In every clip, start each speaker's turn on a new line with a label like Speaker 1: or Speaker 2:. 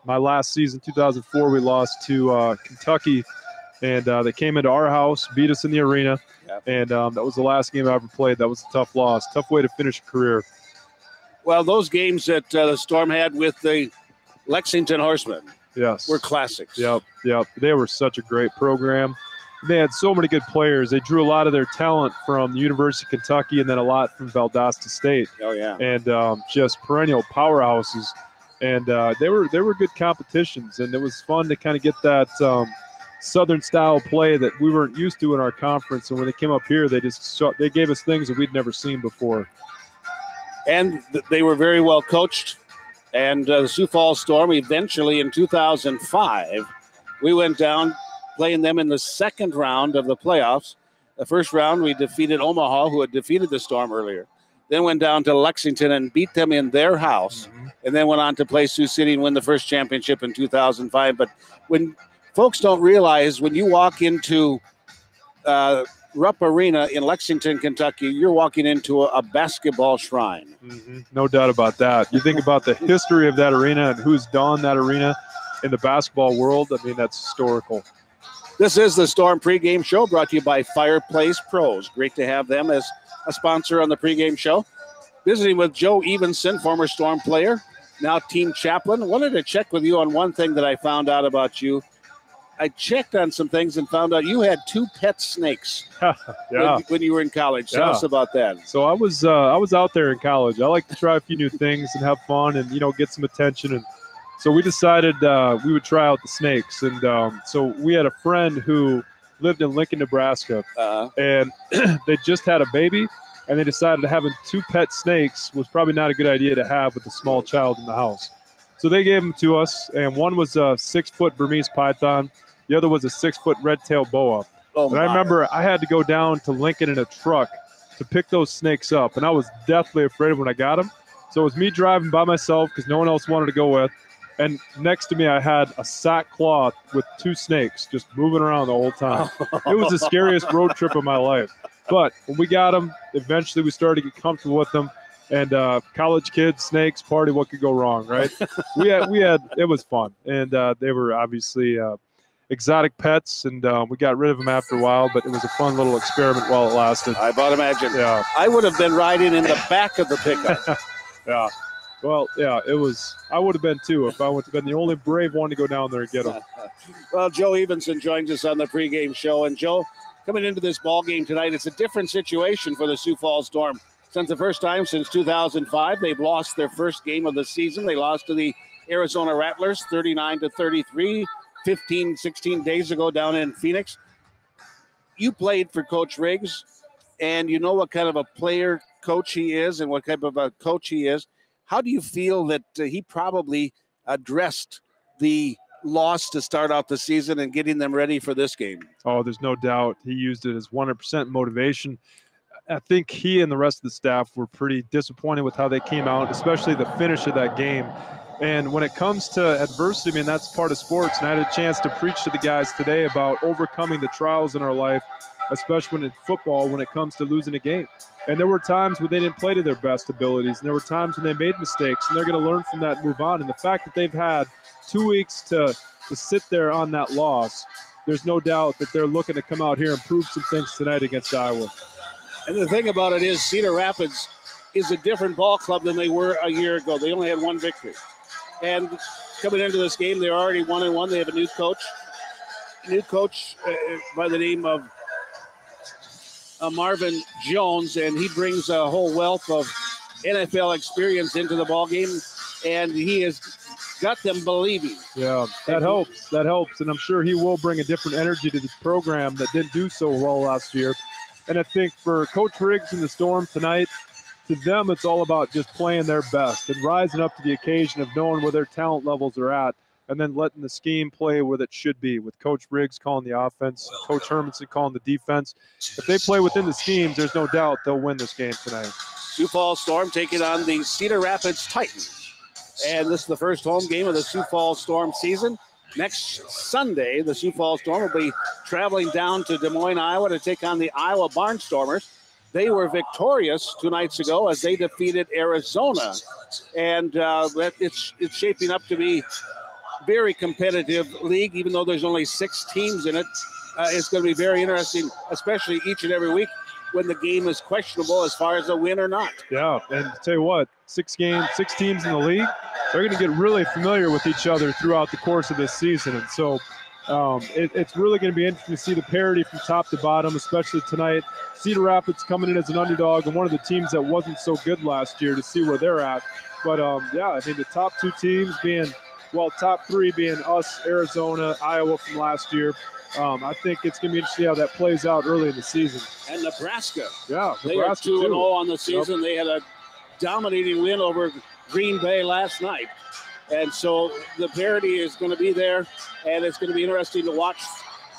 Speaker 1: my last season, 2004, we lost to Kentucky, and they came into our house, beat us in the arena, and that was the last game I ever played. That was a tough loss, tough way to finish a career.
Speaker 2: Well, those games that the Storm had with the Lexington Horsemen were classics.
Speaker 1: Yep. They were such a great program. They had so many good players. They drew a lot of their talent from the University of Kentucky and then a lot from Valdosta State.
Speaker 2: Oh, yeah.
Speaker 1: And just perennial powerhouses. And they were good competitions, and it was fun to kind of get that Southern-style play that we weren't used to in our conference. And when they came up here, they gave us things that we'd never seen before.
Speaker 2: And they were very well coached. And the Sioux Falls Storm, eventually in 2005, we went down playing them in the second round of the playoffs. The first round, we defeated Omaha, who had defeated the Storm earlier. Then went down to Lexington and beat them in their house. And then went on to play Sioux City and win the first championship in 2005. But when folks don't realize, when you walk into Rupp Arena in Lexington, Kentucky, you're walking into a basketball shrine.
Speaker 1: No doubt about that. You think about the history of that arena and who's donned that arena in the basketball world. I mean, that's historical.
Speaker 2: This is the Storm Pregame Show, brought to you by Fireplace Pros. Great to have them as a sponsor on the Pregame Show. Visiting with Joe Evenson, former Storm player, now team chaplain. Wanted to check with you on one thing that I found out about you. I checked on some things and found out you had 2 pet snakes when you were in college. Tell us about that.
Speaker 1: So I was out there in college. I like to try a few new things and have fun and, get some attention. And so we decided we would try out the snakes. And so we had a friend who lived in Lincoln, Nebraska, and they just had a baby, and they decided having 2 pet snakes was probably not a good idea to have with a small child in the house. So they gave them to us, and one was a 6-foot Burmese python. The other was a 6-foot red-tailed boa. And I remember I had to go down to Lincoln in a truck to pick those snakes up, and I was deathly afraid when I got them. So it was me driving by myself because no one else wanted to go with. And next to me, I had a sackcloth with 2 snakes just moving around the whole time. It was the scariest road trip of my life. But when we got them, eventually we started to get comfortable with them. And college kids, snakes, party, what could go wrong, right? we had it was fun. And they were obviously exotic pets, and we got rid of them after a while, but it was a fun little experiment while it lasted.
Speaker 2: I about imagine.
Speaker 1: Yeah.
Speaker 2: I would have been riding in the back of the pickup.
Speaker 1: Yeah. Well, yeah, it was. I would have been too if I would have been the only brave one to go down there and get them.
Speaker 2: Well, Joe Evenson joins us on the pregame show. And, Joe, coming into this ball game tonight, it's a different situation for the Sioux Falls Storm. Since the first time since 2005, they've lost their first game of the season. They lost to the Arizona Rattlers 39-33, 16 days ago down in Phoenix. You played for Coach Riggs, and you know what kind of a player coach he is and what type of a coach he is. How do you feel that he probably addressed the loss to start out the season and getting them ready for this game?
Speaker 1: Oh, there's no doubt. He used it as 100% motivation. I think he and the rest of the staff were pretty disappointed with how they came out, especially the finish of that game. And when it comes to adversity, I mean, that's part of sports. And I had a chance to preach to the guys today about overcoming the trials in our life, especially in football when it comes to losing a game. And there were times when they didn't play to their best abilities, and there were times when they made mistakes, and they're going to learn from that and move on. And the fact that they've had 2 weeks to sit there on that loss, there's no doubt that they're looking to come out here and prove some things tonight against Iowa.
Speaker 2: And the thing about it is Cedar Rapids is a different ball club than they were a year ago. They only had 1 victory. And coming into this game, they're already 1-1. They have a new coach by the name of Marvin Jones, and he brings a whole wealth of NFL experience into the ball game, and he has got them believing.
Speaker 1: Yeah, that helps. That helps, and I'm sure he will bring a different energy to this program that didn't do so well last year. And I think for Coach Riggs and the Storm tonight, to them it's all about just playing their best and rising up to the occasion of knowing where their talent levels are at, and then letting the scheme play where it should be, with Coach Riggs calling the offense, Coach Hermanson calling the defense. If they play within the schemes, there's no doubt they'll win this game tonight.
Speaker 2: Sioux Falls Storm taking on the Cedar Rapids Titans. And this is the first home game of the Sioux Falls Storm season. Next Sunday, the Sioux Falls Storm will be traveling down to Des Moines, Iowa to take on the Iowa Barnstormers. They were victorious 2 nights ago as they defeated Arizona. And it's shaping up to be very competitive league, even though there's only 6 teams in it. It's going to be very interesting, especially each and every week when the game is questionable as far as a win or not.
Speaker 1: Yeah, and tell you what, 6 teams in the league, they're going to get really familiar with each other throughout the course of this season. And so it's really going to be interesting to see the parity from top to bottom, especially tonight. Cedar Rapids coming in as an underdog and one of the teams that wasn't so good last year, to see where they're at. But, yeah, I mean, the top 2 teams being, well, top 3 being us, Arizona, Iowa from last year. I think it's going to be interesting how that plays out early in the season.
Speaker 2: And Nebraska.
Speaker 1: Yeah,
Speaker 2: they
Speaker 1: Nebraska
Speaker 2: are 2-0
Speaker 1: too.
Speaker 2: on the season. Yep. They had a dominating win over Green Bay last night. And so the parity is going to be there, and it's going to be interesting to watch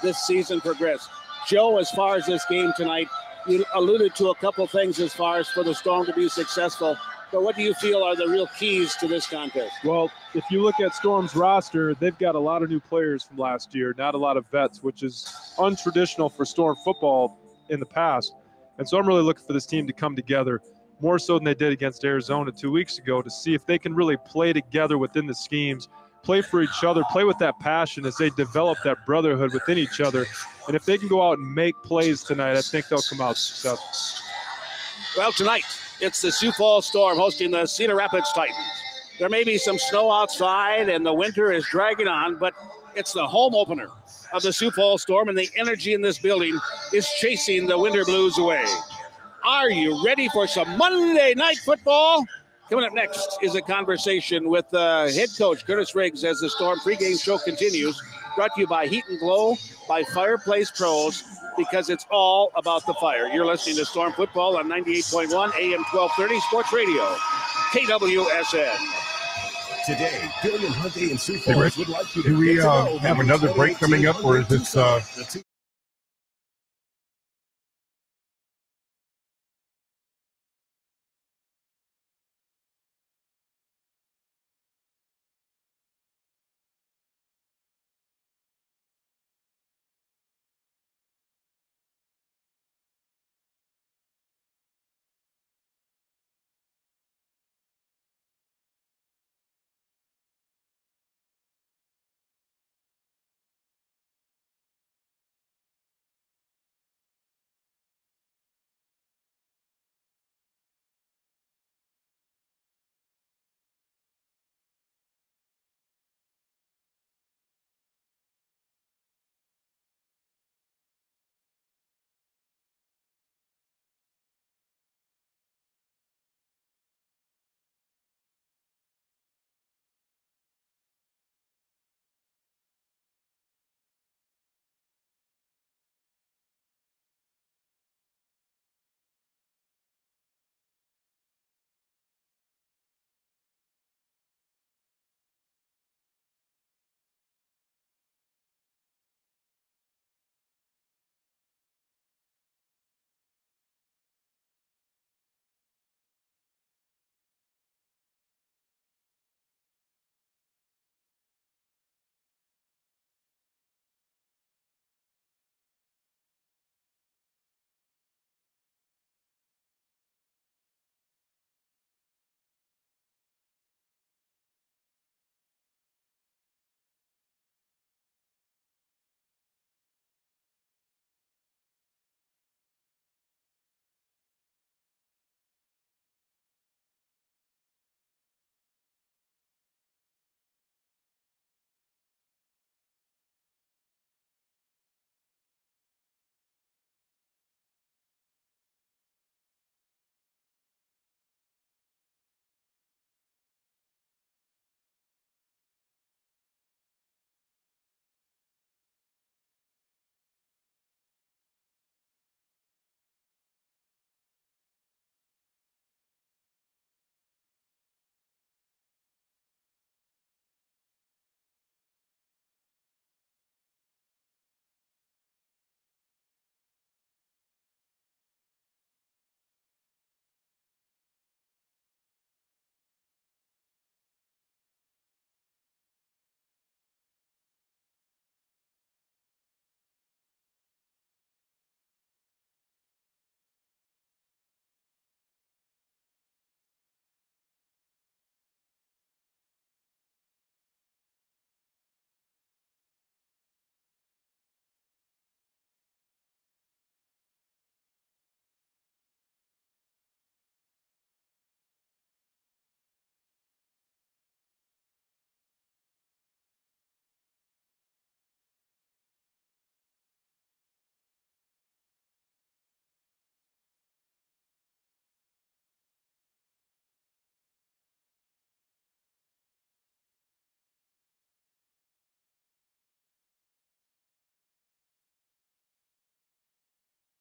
Speaker 2: this season progress. Joe, as far as this game tonight, you alluded to a couple things as far as for the Storm to be successful. But what do you feel are the real keys to this contest?
Speaker 1: Well, if you look at Storm's roster, they've got a lot of new players from last year, not a lot of vets, which is untraditional for Storm football in the past. And so I'm really looking for this team to come together more so than they did against Arizona 2 weeks ago, to see if they can really play together within the schemes, play for each other, play with that passion as they develop that brotherhood within each other. And if they can go out and make plays tonight, I think they'll come out successful.
Speaker 2: Well, tonight, it's the Sioux Falls Storm hosting the Cedar Rapids Titans. There may be some snow outside and the winter is dragging on, but it's the home opener of the Sioux Falls Storm, and the energy in this building is chasing the winter blues away. Are you ready for some Monday night football? Coming up next is a conversation with head coach Curtis Riggs as the Storm pregame show continues. Brought to you by Heat and Glow, by Fireplace Pros, because it's all about the fire. You're listening to Storm Football on 98.1 AM 1230 Sports Radio, KWSN.
Speaker 3: Today, Bill and Hyundai and Sioux Falls would like you to
Speaker 4: do we have another break coming up, or is this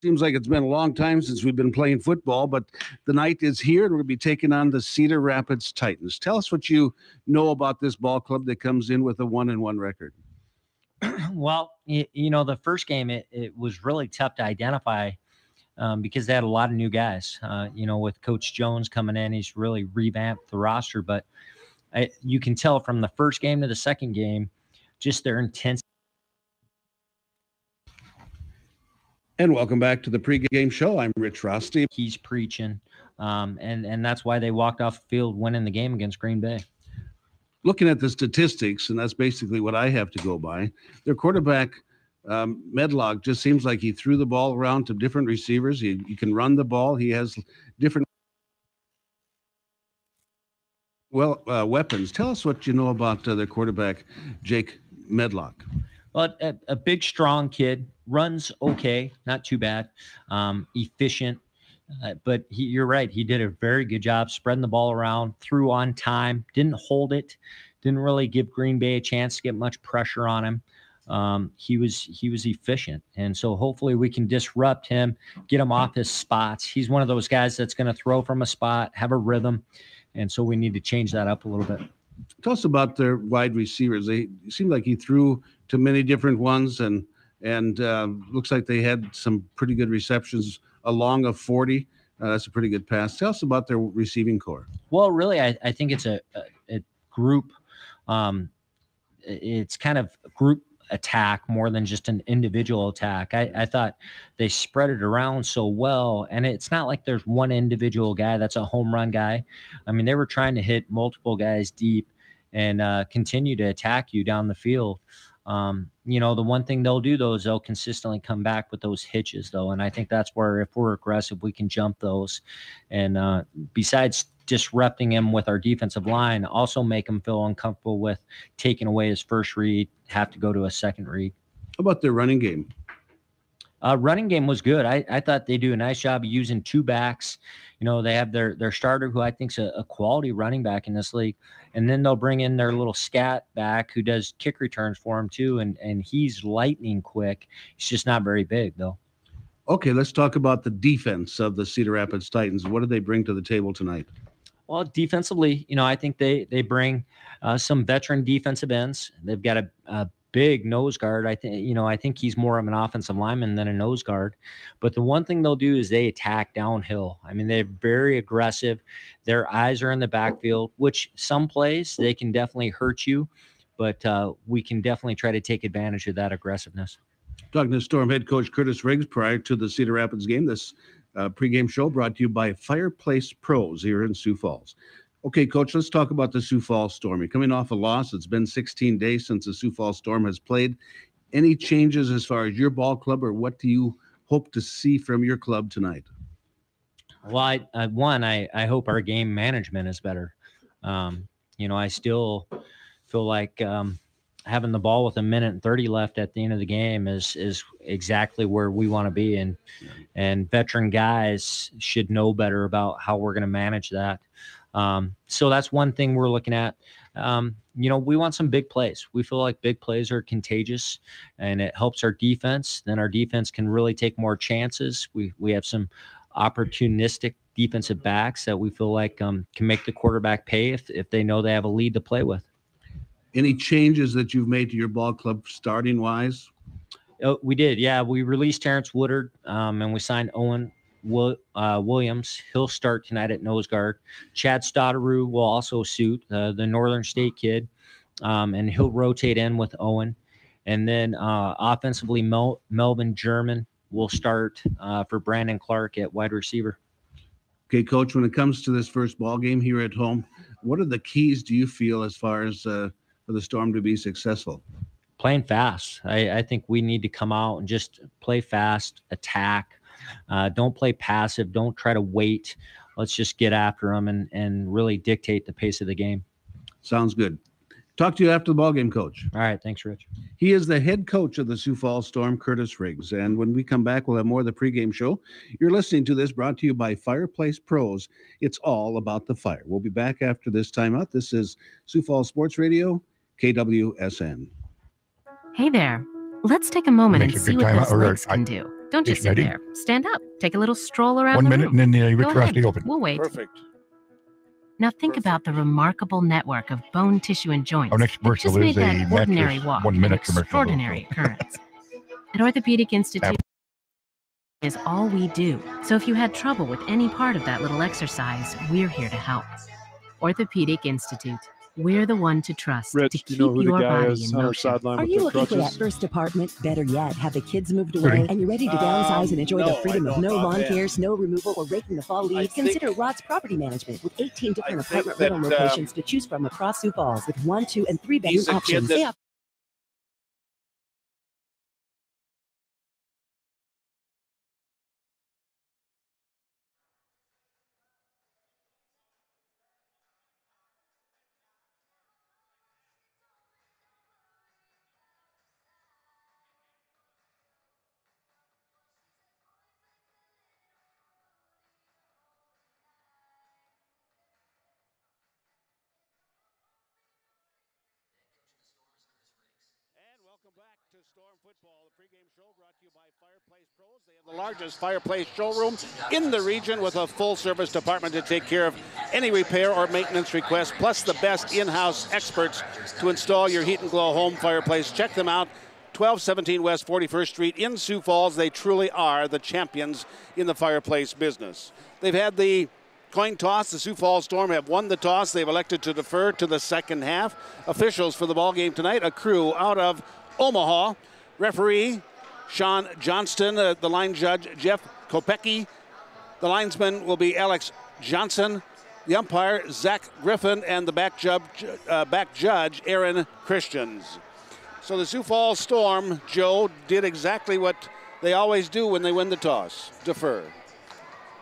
Speaker 2: Seems like it's been a long time since we've been playing football, but the night is here, and we'll be taking on the Cedar Rapids Titans. Tell us what you know about this ball club that comes in with a 1-1 record.
Speaker 5: Well, the first game, it was really tough to identify because they had a lot of new guys. With Coach Jones coming in, he's really revamped the roster, but you can tell from the first game to the second game, just their intensity.
Speaker 2: And welcome back to the pregame show. I'm Rich Rosty.
Speaker 5: He's preaching, and that's why they walked off the field winning the game against Green Bay.
Speaker 2: Looking at the statistics, and that's basically what I have to go by, their quarterback, Medlock, just seems like he threw the ball around to different receivers. He can run the ball. He has different weapons. Tell us what you know about their quarterback, Jake Medlock.
Speaker 5: Well, a big, strong kid, runs okay, not too bad, efficient. But you're right. He did a very good job spreading the ball around, threw on time, didn't hold it, didn't really give Green Bay a chance to get much pressure on him. He was efficient. And so hopefully we can disrupt him, get him off his spots. He's one of those guys that's going to throw from a spot, have a rhythm. And so we need to change that up a little bit.
Speaker 2: Tell us about their wide receivers. They seem like he threw to many different ones, and looks like they had some pretty good receptions along of 40. That's a pretty good pass. Tell us about their receiving core.
Speaker 5: Well, really, I think it's a group. It's kind of a group attack more than just an individual attack. I thought they spread it around so well, and it's not like there's one individual guy that's a home run guy. I mean, they were trying to hit multiple guys deep and continue to attack you down the field. The one thing they'll do, though, is they'll consistently come back with those hitches, though. And I think that's where, if we're aggressive, we can jump those. And besides disrupting him with our defensive line, also make him feel uncomfortable with taking away his first read, have to go to a second read.
Speaker 2: How about their running game?
Speaker 5: Running game was good. I thought they do a nice job of using two backs. They have their starter, who I think is a quality running back in this league. And then they'll bring in their little scat back who does kick returns for him too. And he's lightning quick. He's just not very big, though.
Speaker 2: Okay, let's talk about the defense of the Cedar Rapids Titans. What do they bring to the table tonight?
Speaker 5: Well, defensively, I think they bring some veteran defensive ends. They've got a big nose guard. I think he's more of an offensive lineman than a nose guard. But the one thing they'll do is they attack downhill. I mean, they're very aggressive. Their eyes are in the backfield, which some plays they can definitely hurt you, but we can definitely try to take advantage of that aggressiveness.
Speaker 2: Talking to Storm head coach Curtis Riggs prior to the Cedar Rapids game. This pregame show brought to you by Fireplace Pros here in Sioux Falls. Okay, Coach, let's talk about the Sioux Falls Storm. You're coming off a loss. It's been 16 days since the Sioux Falls Storm has played. Any changes as far as your ball club, or what do you hope to see from your club tonight?
Speaker 5: Well, I hope our game management is better. I still feel like having the ball with 1:30 left at the end of the game is exactly where we want to be. And veteran guys should know better about how we're going to manage that. So that's one thing we're looking at. We want some big plays. We feel like big plays are contagious, and it helps our defense. Then our defense can really take more chances. We have some opportunistic defensive backs that we feel like can make the quarterback pay if they know they have a lead to play with.
Speaker 2: Any changes that you've made to your ball club starting wise?
Speaker 5: We did. Yeah. We released Terrence Woodard, and we signed Owen Williams. He'll start tonight at nose guard. Chad Stotteroo will also suit, the Northern State kid, and he'll rotate in with Owen. And then offensively, Melvin German will start for Brandon Clark at wide receiver.
Speaker 2: Okay, Coach, when it comes to this first ball game here at home, what are the keys, do you feel, as far as for the Storm to be successful?
Speaker 5: Playing fast. I think we need to come out and just play fast, attack. Don't play passive. Don't try to wait. Let's just get after them and really dictate the pace of the game.
Speaker 2: Sounds good. Talk to you after the ballgame, Coach.
Speaker 5: All right. Thanks, Rich.
Speaker 2: He is the head coach of the Sioux Falls Storm, Curtis Riggs. And when we come back, we'll have more of the pregame show. You're listening to this, brought to you by Fireplace Pros. It's all about the fire. We'll be back after this timeout. This is Sioux Falls Sports Radio, KWSN.
Speaker 6: Hey there. Let's take a moment and see what this list can do. Don't just sit
Speaker 4: Ready?
Speaker 6: there. Stand up. Take a little stroll around
Speaker 4: 1
Speaker 6: the
Speaker 4: minute
Speaker 6: room.
Speaker 4: and then
Speaker 6: Go
Speaker 4: Rick
Speaker 6: ahead.
Speaker 4: Rusty open.
Speaker 6: We'll wait.
Speaker 2: Perfect.
Speaker 6: Now think about the remarkable network of bone tissue and joints
Speaker 4: Our next
Speaker 6: that just
Speaker 4: commercial
Speaker 6: made
Speaker 4: is a
Speaker 6: that ordinary
Speaker 4: mattress
Speaker 6: walk
Speaker 4: 1
Speaker 6: an
Speaker 4: minute commercial.
Speaker 6: extraordinary occurrence. At Orthopedic Institute is all we do. So if you had trouble with any part of that little exercise, we're here to help. Orthopedic Institute. We're the one to trust to
Speaker 1: Rich, do
Speaker 6: keep
Speaker 1: you know who the
Speaker 6: your
Speaker 1: guy
Speaker 6: body
Speaker 1: is
Speaker 6: in
Speaker 1: on our
Speaker 6: motion.
Speaker 1: sideline
Speaker 7: Are
Speaker 1: with
Speaker 7: you
Speaker 1: the
Speaker 7: looking for that
Speaker 1: crutches?
Speaker 7: first apartment? Better yet, have the kids moved away and you're ready to downsize and enjoy
Speaker 2: No,
Speaker 7: the freedom
Speaker 2: I
Speaker 7: of
Speaker 2: don't
Speaker 7: no lawn
Speaker 2: offhand.
Speaker 7: care, snow removal, or raking the fall leaves?
Speaker 2: think-
Speaker 7: Consider Rott's Property Management with 18 different
Speaker 2: I think
Speaker 7: apartment rental
Speaker 2: that,
Speaker 7: locations to choose from across Sioux Falls with 1, 2, and 3 bedroom
Speaker 2: he's a kid
Speaker 7: options.
Speaker 2: that-
Speaker 7: They offer
Speaker 2: And welcome back to Storm Football, the pregame show brought to you by Fireplace Pros. They have the largest fireplace showroom in the region with a full-service department to take care of any repair or maintenance requests, plus the best in-house experts to install your heat and glow home fireplace. Check them out. 1217 West 41st Street in Sioux Falls. They truly are the champions in the fireplace business. They've had the coin toss. The Sioux Falls Storm have won the toss. They've elected to defer to the second half. Officials for the ball game tonight, a crew out of Omaha. Referee Sean Johnston, the line judge Jeff Kopecki. The linesman will be Alex Johnson. The umpire Zach Griffin, and the back judge Aaron Christians. So the Sioux Falls Storm, Joe, did exactly what they always do when they win the toss, defer.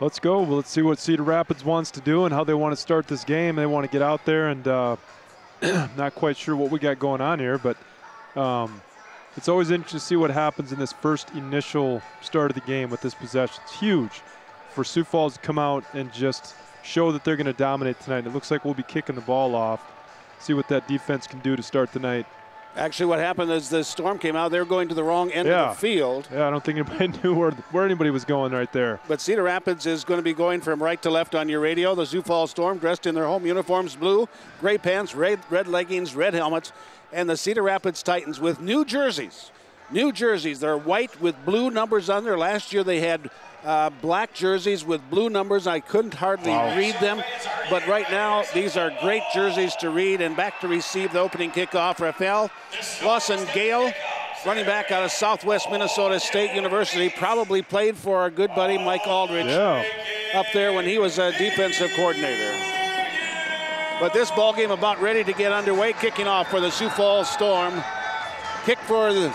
Speaker 1: Let's go. Well, let's see what Cedar Rapids wants to do and how they want to start this game. They want to get out there, and not quite sure what we got going on here, but it's always interesting to see what happens in this first initial start of the game with this possession. It's huge for Sioux Falls to come out and just show that they're going to dominate tonight. It looks like we'll be kicking the ball off. See what that defense can do to start the night.
Speaker 2: Actually, what happened is the Storm came out. They were going to the wrong end of the field.
Speaker 1: Yeah, I don't think anybody knew where anybody was going right there.
Speaker 2: But Cedar Rapids is going to be going from right to left on your radio. The Sioux Falls Storm dressed in their home uniforms, blue, gray pants, red leggings, red helmets. And the Cedar Rapids Titans with new jerseys. New jerseys. They're white with blue numbers on there. Last year they had black jerseys with blue numbers. I couldn't hardly read them. But right now, these are great jerseys to read. And back to receive the opening kickoff, Rafael Lawson-Gale, running back out of Southwest Minnesota State University, probably played for our good buddy Mike Aldridge up there when he was a defensive coordinator. But this ball game about ready to get underway, kicking off for the Sioux Falls Storm. Kick for the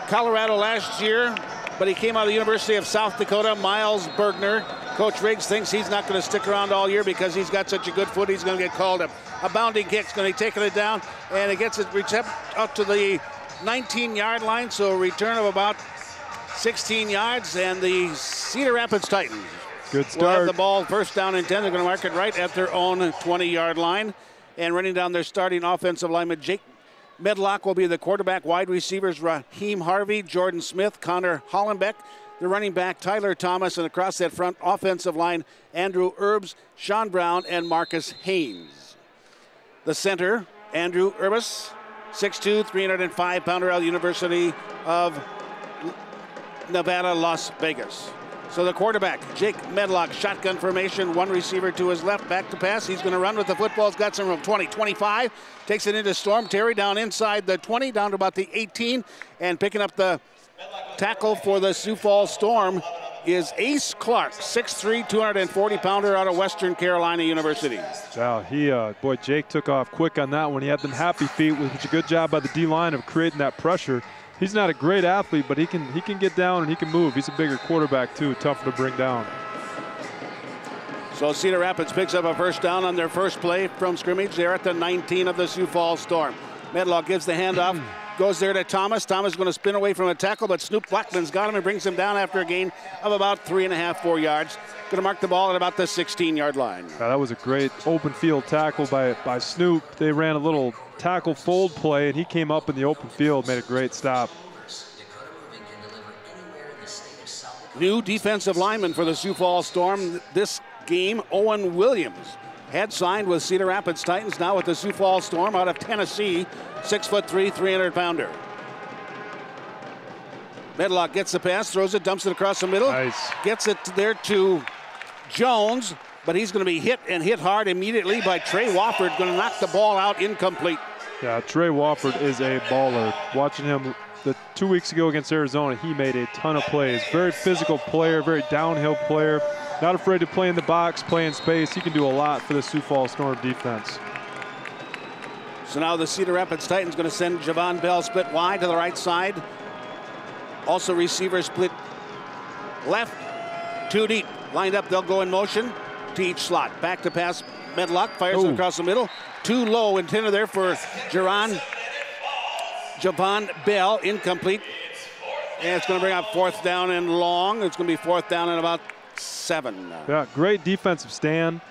Speaker 2: Colorado last year, but he came out of the University of South Dakota, Miles Bergner. Coach Riggs thinks he's not going to stick around all year because he's got such a good foot. He's going to get called up. A bounding kick's going to be taking it down, and it gets it up to the 19-yard line, so a return of about 16 yards, and the Cedar Rapids Titans
Speaker 1: good
Speaker 2: will have
Speaker 1: start.
Speaker 2: the ball first down and 10. They're going to mark it right at their own 20-yard line. And running down their starting offensive lineman, Jake Medlock will be the quarterback. Wide receivers, Raheem Harvey, Jordan Smith, Connor Hollenbeck. The running back, Tyler Thomas, and across that front offensive line, Andrew Erbs, Sean Brown, and Marcus Haynes. The center, Andrew Erbis, 6'2", 305-pounder out of the University of Nevada, Las Vegas. So the quarterback, Jake Medlock, shotgun formation, one receiver to his left, back to pass. He's going to run with the football. He's got some room. 20, 25, takes it into Storm Terry down inside the 20, down to about the 18, and picking up the tackle for the Sioux Falls Storm is Ace Clark, 6'3", 240-pounder out of Western Carolina University.
Speaker 1: Wow, boy, Jake took off quick on that one. He had them happy feet, which is a good job by the D-line of creating that pressure. He's not a great athlete, but he can get down and he can move. He's a bigger quarterback too, tougher to bring down.
Speaker 2: So Cedar Rapids picks up a first down on their first play from scrimmage. They're at the 19 of the Sioux Falls Storm. Medlock gives the handoff, goes there to Thomas. Thomas is going to spin away from a tackle, but Snoop Blackman's got him and brings him down after a gain of about 3.5, 4 yards. Going to mark the ball at about the 16-yard line.
Speaker 1: That was a great open field tackle by Snoop. They ran a little tackle fold play, and he came up in the open field, made a great stop.
Speaker 2: New defensive lineman for the Sioux Falls Storm this game, Owen Williams. Had signed with Cedar Rapids Titans, now with the Sioux Falls Storm out of Tennessee. 6'3", 300-pounder. Medlock gets the pass, throws it, dumps it across the middle.
Speaker 1: Nice.
Speaker 2: Gets it there to Jones, but he's going to be hit and hit hard immediately by Trey Wofford. Going to knock the ball out, incomplete.
Speaker 1: Yeah, Trey Wofford is a baller. Watching him 2 weeks ago against Arizona, he made a ton of plays. Very physical player, very downhill player. Not afraid to play in the box, play in space. He can do a lot for the Sioux Falls Storm defense.
Speaker 2: So now the Cedar Rapids Titans going to send Javon Bell split wide to the right side. Also receiver split left, 2 deep. Lined up, they'll go in motion to each slot. Back to pass, Medlock fires it across the middle. Too low, intended there for Javon Bell, incomplete. And it's going to bring up 4th down and long. It's going to be 4th down and about 7.
Speaker 1: Yeah, great defensive stand.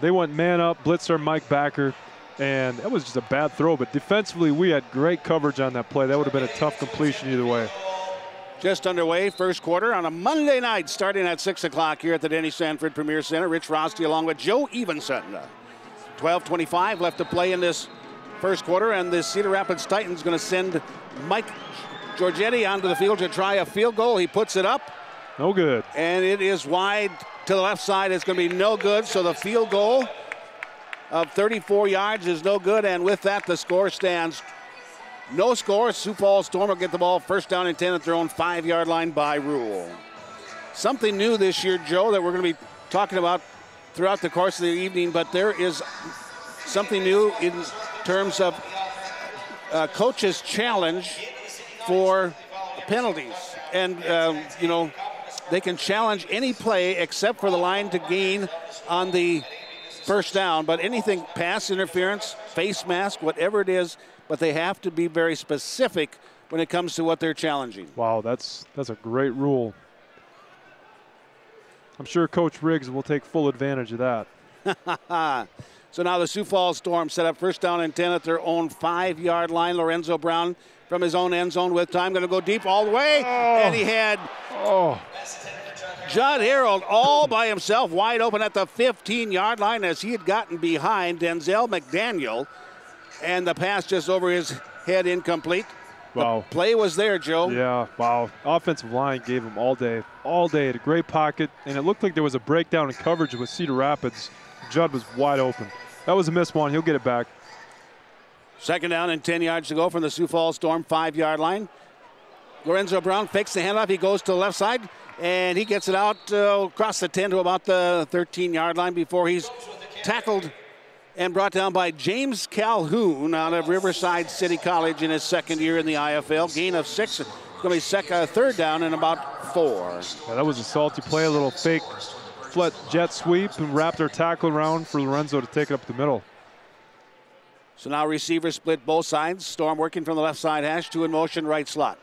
Speaker 1: They went man up, blitzed our Mike Backer, and that was just a bad throw. But defensively, we had great coverage on that play. That would have been a tough completion either way.
Speaker 2: Just underway, first quarter on a Monday night, starting at 6 o'clock here at the Denny Sanford Premier Center. Rich Rosty along with Joe Evenson. 12:25 left to play in this first quarter, and the Cedar Rapids Titans going to send Mike Giorgetti onto the field to try a field goal. He puts it up.
Speaker 1: No good.
Speaker 2: And it is wide to the left side. It's going to be no good, so the field goal of 34 yards is no good, and with that, the score stands no score. Sioux Falls Storm will get the ball 1st down and 10 at their own 5-yard line by rule. Something new this year, Joe, that we're going to be talking about throughout the course of the evening, but there is something new in terms of coach's challenge for penalties. And, they can challenge any play except for the line to gain on the 1st down, but anything, pass interference, face mask, whatever it is, but they have to be very specific when it comes to what they're challenging.
Speaker 1: Wow, that's a great rule. I'm sure Coach Riggs will take full advantage of that.
Speaker 2: So now the Sioux Falls Storm set up 1st down and 10 at their own 5-yard line. Lorenzo Brown from his own end zone with time, going to go deep all the way, and he had Judd Harold all by himself, wide open at the 15-yard line as he had gotten behind Denzel McDaniel. And the pass just over his head, incomplete.
Speaker 1: Wow.
Speaker 2: The play was there, Joe.
Speaker 1: Yeah, wow. Offensive line gave him all day. Had a great pocket, and it looked like there was a breakdown in coverage with Cedar Rapids. Judd was wide open. That was a missed one. He'll get it back.
Speaker 2: 2nd down and 10 yards to go from the Sioux Falls Storm 5-yard line. Lorenzo Brown fakes the handoff. He goes to the left side, and he gets it out across the 10 to about the 13-yard line before he's tackled and brought down by James Calhoun out of Riverside City College in his 2nd year in the IFL. Gain of 6. It's going to be 3rd down and about 4.
Speaker 1: Yeah, that was a salty play, a little fake jet sweep, and wrapped our tackle around for Lorenzo to take it up the middle.
Speaker 2: So now receivers split both sides. Storm working from the left side hash, 2 in motion, right slot.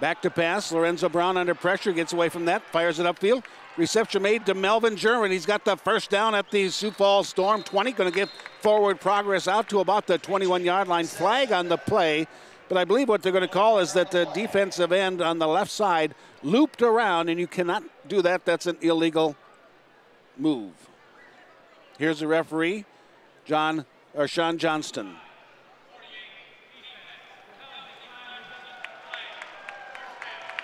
Speaker 2: Back to pass. Lorenzo Brown under pressure, gets away from that, fires it upfield. Reception made to Melvin German. He's got the 1st down at the Sioux Falls Storm 20. Going to get forward progress out to about the 21-yard line. Flag on the play. But I believe what they're going to call is that the defensive end on the left side looped around, and you cannot do that. That's an illegal move. Here's the referee, Sean Johnston.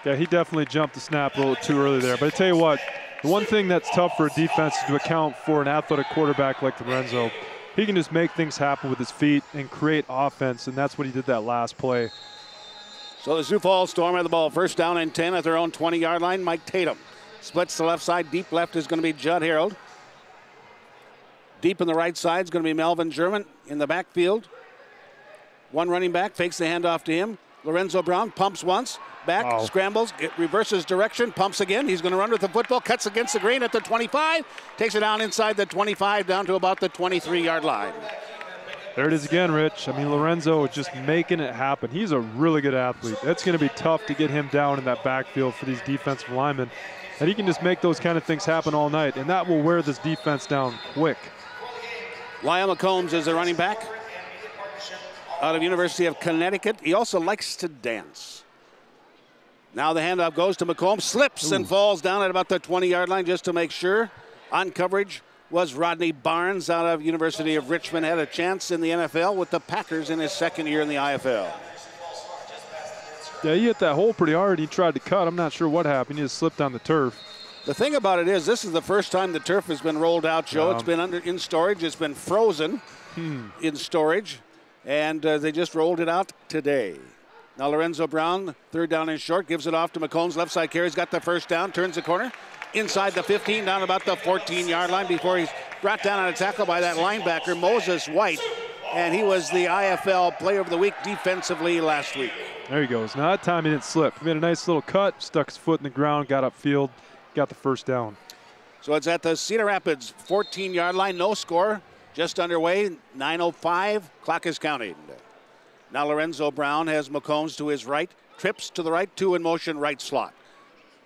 Speaker 1: Yeah, he definitely jumped the snap a little too early there. But I tell you what, the one thing that's tough for a defense is to account for an athletic quarterback like Lorenzo. He can just make things happen with his feet and create offense, and that's what he did that last play.
Speaker 2: So the Sioux Falls Storm have the ball 1st down and 10 at their own 20-yard line. Mike Tatum splits the left side. Deep left is going to be Judd Harold. Deep in the right side is going to be Melvin German in the backfield. One running back fakes the handoff to him. Lorenzo Brown pumps once, back, scrambles, reverses direction, pumps again. He's going to run with the football, cuts against the grain at the 25, takes it down inside the 25, down to about the 23-yard line.
Speaker 1: There it is again, Rich. I mean, Lorenzo is just making it happen. He's a really good athlete. It's going to be tough to get him down in that backfield for these defensive linemen. And he can just make those kind of things happen all night, and that will wear this defense down quick.
Speaker 2: Lyle McCombs is the running back out of University of Connecticut. He also likes to dance. Now the handoff goes to McComb, slips and falls down at about the 20-yard line just to make sure. On coverage was Rodney Barnes out of University of Richmond. Had a chance in the NFL with the Packers in his second year in the IFL.
Speaker 1: Yeah, he hit that hole pretty hard. He tried to cut. I'm not sure what happened. He just slipped on the turf.
Speaker 2: The thing about it is, this is the first time the turf has been rolled out, Joe. It's been in storage. It's been frozen in storage, and they just rolled it out today. Now Lorenzo Brown, third down and short, gives it off to McCombs. Left side carries, got the first down, turns the corner. Inside the 15, down about the 14-yard line before he's brought down on a tackle by that linebacker, Moses White. And he was the IFL Player of the Week defensively last week.
Speaker 1: There he goes. Now that time he didn't slip. He made a nice little cut, stuck his foot in the ground, got upfield, got the first down.
Speaker 2: So it's at the Cedar Rapids 14-yard line, no score, just underway, 9:05, clock is counting. Now Lorenzo Brown has McCombs to his right, trips to the right, two in motion, right slot.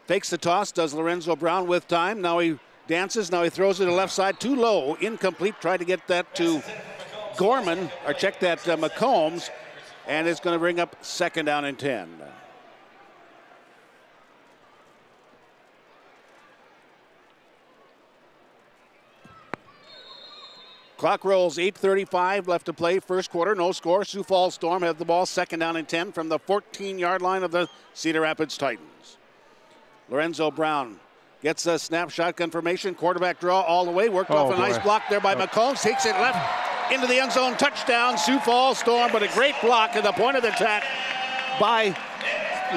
Speaker 2: Fakes the toss, does Lorenzo Brown with time. Now he dances, now he throws it to the left side, too low, incomplete. Tried to get that to Gorman, or check that McCombs, and it's going to bring up second down and 10. Clock rolls, 8:35 left to play, first quarter, no score. Sioux Falls Storm have the ball, second down and 10 from the 14-yard line of the Cedar Rapids Titans. Lorenzo Brown gets a snap shotgun formation, quarterback draw all the way, worked off a nice block there by McCombs, takes it left into the end zone, touchdown, Sioux Falls Storm, but a great block at the point of the attack by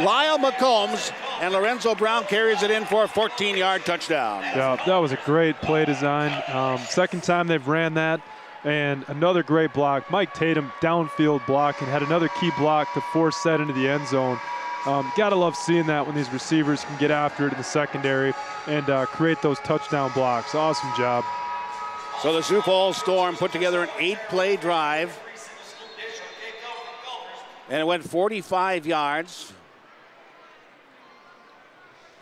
Speaker 2: Lyle McCombs, and Lorenzo Brown carries it in for a 14-yard touchdown.
Speaker 1: Yeah, that was a great play design. Second time they've ran that, and another great block. Mike Tatum downfield block and had another key block to force that into the end zone. Gotta love seeing that when these receivers can get after it in the secondary and create those touchdown blocks. Awesome job.
Speaker 2: So the Sioux Falls Storm put together an 8-play drive, and it went 45 yards.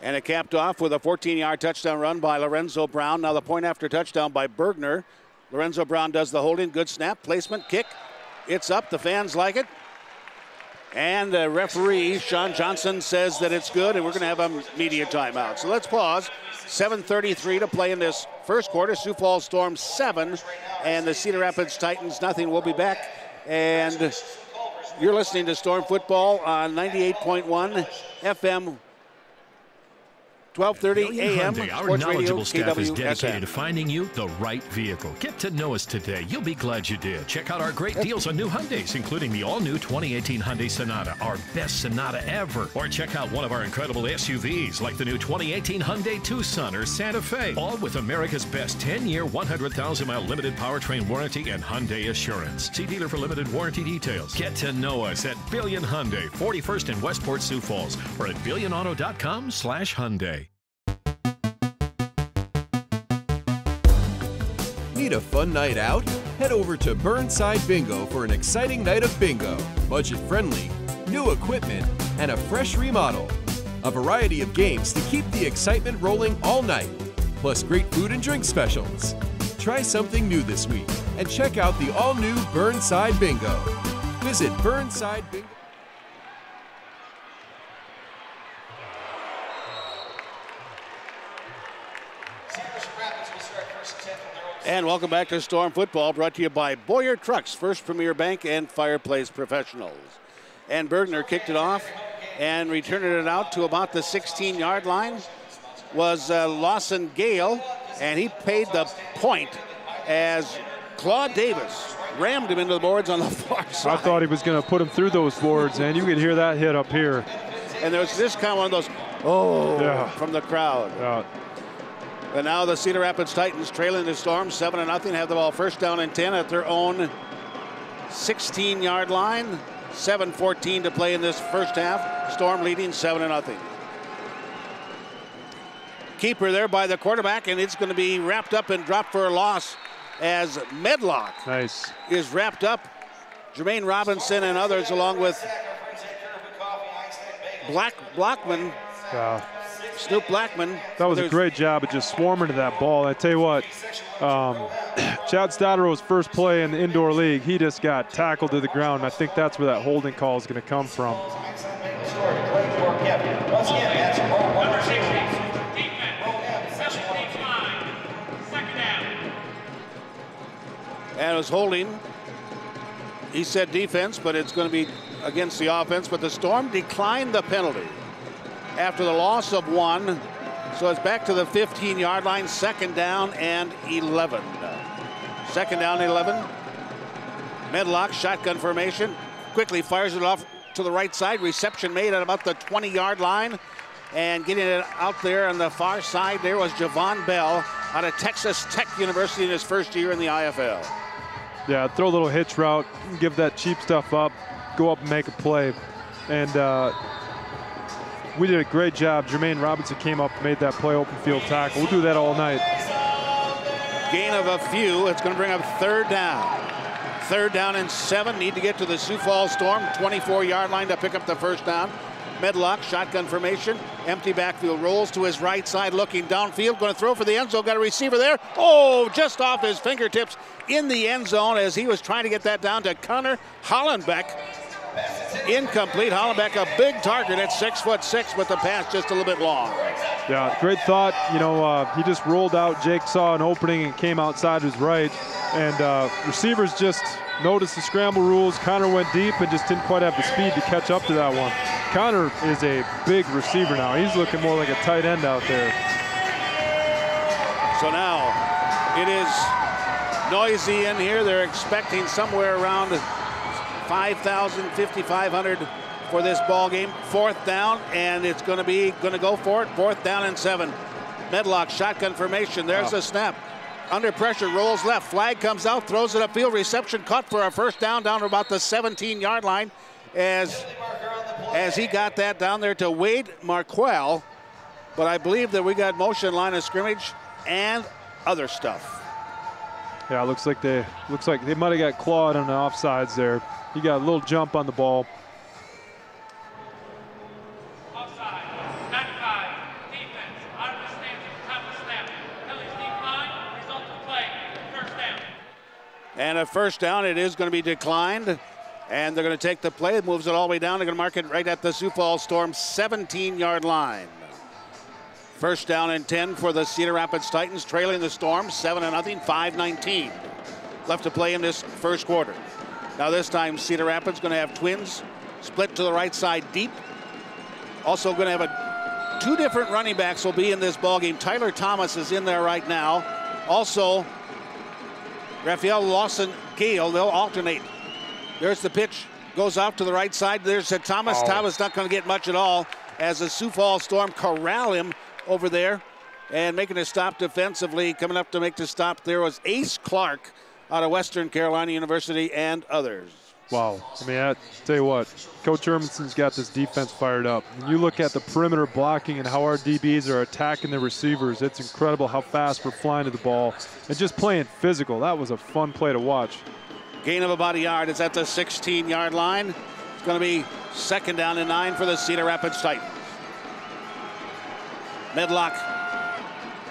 Speaker 2: And it capped off with a 14-yard touchdown run by Lorenzo Brown. Now the point after touchdown by Bergner. Lorenzo Brown does the holding. Good snap, placement, kick. It's up. The fans like it. And the referee, Sean Johnson, says that it's good, and we're going to have a media timeout. So let's pause. 7:33 to play in this first quarter. Sioux Falls Storm 7, and the Cedar Rapids Titans nothing. We'll be back. And you're listening to Storm Football on 98.1 FM. 12:30 a.m.
Speaker 8: Hyundai, our
Speaker 2: Sports Radio,
Speaker 8: knowledgeable staff is dedicated
Speaker 2: KWSM.
Speaker 8: to finding you the right vehicle. Get to know us today. You'll be glad you did. Check out our great deals on new Hyundais, including the all-new 2018 Hyundai Sonata, our best Sonata ever. Or check out one of our incredible SUVs, like the new 2018 Hyundai Tucson or Santa Fe, all with America's best 10-year, 100,000-mile limited powertrain warranty and Hyundai Assurance. See dealer for limited warranty details. Get to know us at Billion Hyundai, 41st and Westport, Sioux Falls, or at billionauto.com/Hyundai.
Speaker 9: Need a fun night out? Head over to Burnside Bingo for an exciting night of bingo. Budget-friendly, new equipment, and a fresh remodel. A variety of games to keep the excitement rolling all night, plus great food and drink specials. Try something new this week and check out the all-new Burnside Bingo. Visit Burnside Bingo.
Speaker 2: And welcome back to Storm Football, brought to you by Boyer Trucks, First Premier Bank, and Fireplace Professionals. And Bergner kicked it off and returned it out to about the 16-yard line was Lawson Gale, and he paid the point as Claude Davis rammed him into the boards on the far side.
Speaker 1: I thought he was going to put him through those boards, and you could hear that hit up here.
Speaker 2: And there was this kind of one of those, from the crowd.
Speaker 1: Yeah.
Speaker 2: And now the Cedar Rapids Titans trailing the Storm 7-0, have the ball first down and 10 at their own 16-yard line. 7:14 to play in this first half. Storm leading 7-0. Keeper there by the quarterback, and it's going to be wrapped up and dropped for a loss as Medlock is wrapped up. Jermaine Robinson and others, along with Blackman. Snoop Blackman.
Speaker 1: That was a great job of just swarming to that ball. I tell you what, Chad Stoddero's first play in the indoor league, he just got tackled to the ground. I think that's where that holding call is going to come from.
Speaker 10: Kevin. Once again, that's row 1 or 2.
Speaker 2: And it was holding. He said defense, but it's going to be against the offense. But the Storm declined the penalty after the loss of 1. So it's back to the 15-yard line, 2nd down and 11. 2nd down and 11. Medlock, shotgun formation, quickly fires it off to the right side. Reception made at about the 20-yard line. And getting it out there on the far side there was Javon Bell out of Texas Tech University in his first year in the IFL.
Speaker 1: Yeah, throw a little hitch route, give that cheap stuff up, go up and make a play. And we did a great job. Jermaine Robinson came up and made that play, open field tackle. We'll do that all night.
Speaker 2: Gain of a few. It's going to bring up 3rd down. 3rd down and 7. Need to get to the Sioux Falls Storm 24-yard line to pick up the 1st down. Medlock, shotgun formation, empty backfield, rolls to his right side, looking downfield, going to throw for the end zone, got a receiver there. Oh, just off his fingertips in the end zone as he was trying to get that down to Connor Hollenbeck. Incomplete. Hollenbeck, a big target at 6'6", but the pass just a little bit long.
Speaker 1: Yeah, great thought. You know, he just rolled out. Jake saw an opening and came outside his right. And receivers just noticed the scramble rules. Connor went deep and just didn't quite have the speed to catch up to that one. Connor is a big receiver now. He's looking more like a tight end out there.
Speaker 2: So now it is noisy in here. They're expecting somewhere around 5,000, 5,500 for this ball game. 4th down, and it's going to go for it. 4th down and 7. Medlock, shotgun formation. There's the snap. Under pressure, rolls left. Flag comes out, throws it upfield. Reception caught for a 1st down to about the 17-yard line as he got that down there to Wade Marquell. But I believe that we got motion, line of scrimmage, and other stuff.
Speaker 1: Yeah, looks like they might have got clawed on the offsides there. He got a little jump on the ball. And a 1st down, it is going to be declined. And they're going to take the play. It moves it all the way down. They're going to mark it right at the Sioux Falls Storm 17-yard line. 1st down and 10 for the Cedar Rapids Titans, trailing the Storm 7-0, 5:19 left to play in this 1st quarter. Now this time Cedar Rapids going to have twins split to the right side deep. Also going to have 2 different running backs will be in this ball game. Tyler Thomas is in there right now. Also Raphael Lawson Gale, they'll alternate. There's the pitch, goes out to the right side. There's a Thomas. Oh. Thomas not going to get much at all as the Sioux Falls Storm corral him over there and making a stop defensively. Coming up to make the stop there was Ace Clark out of Western Carolina University and others. Wow. I mean, I tell you what, Coach Hermanson's got this defense fired up. When you look at the perimeter blocking and how our DBs are attacking the receivers, it's incredible how fast we're flying to the ball and just playing physical. That was a fun play to watch.
Speaker 2: Gain of about a yard. It's at the 16-yard line. It's going to be 2nd down and 9 for the Cedar Rapids Titans. Medlock.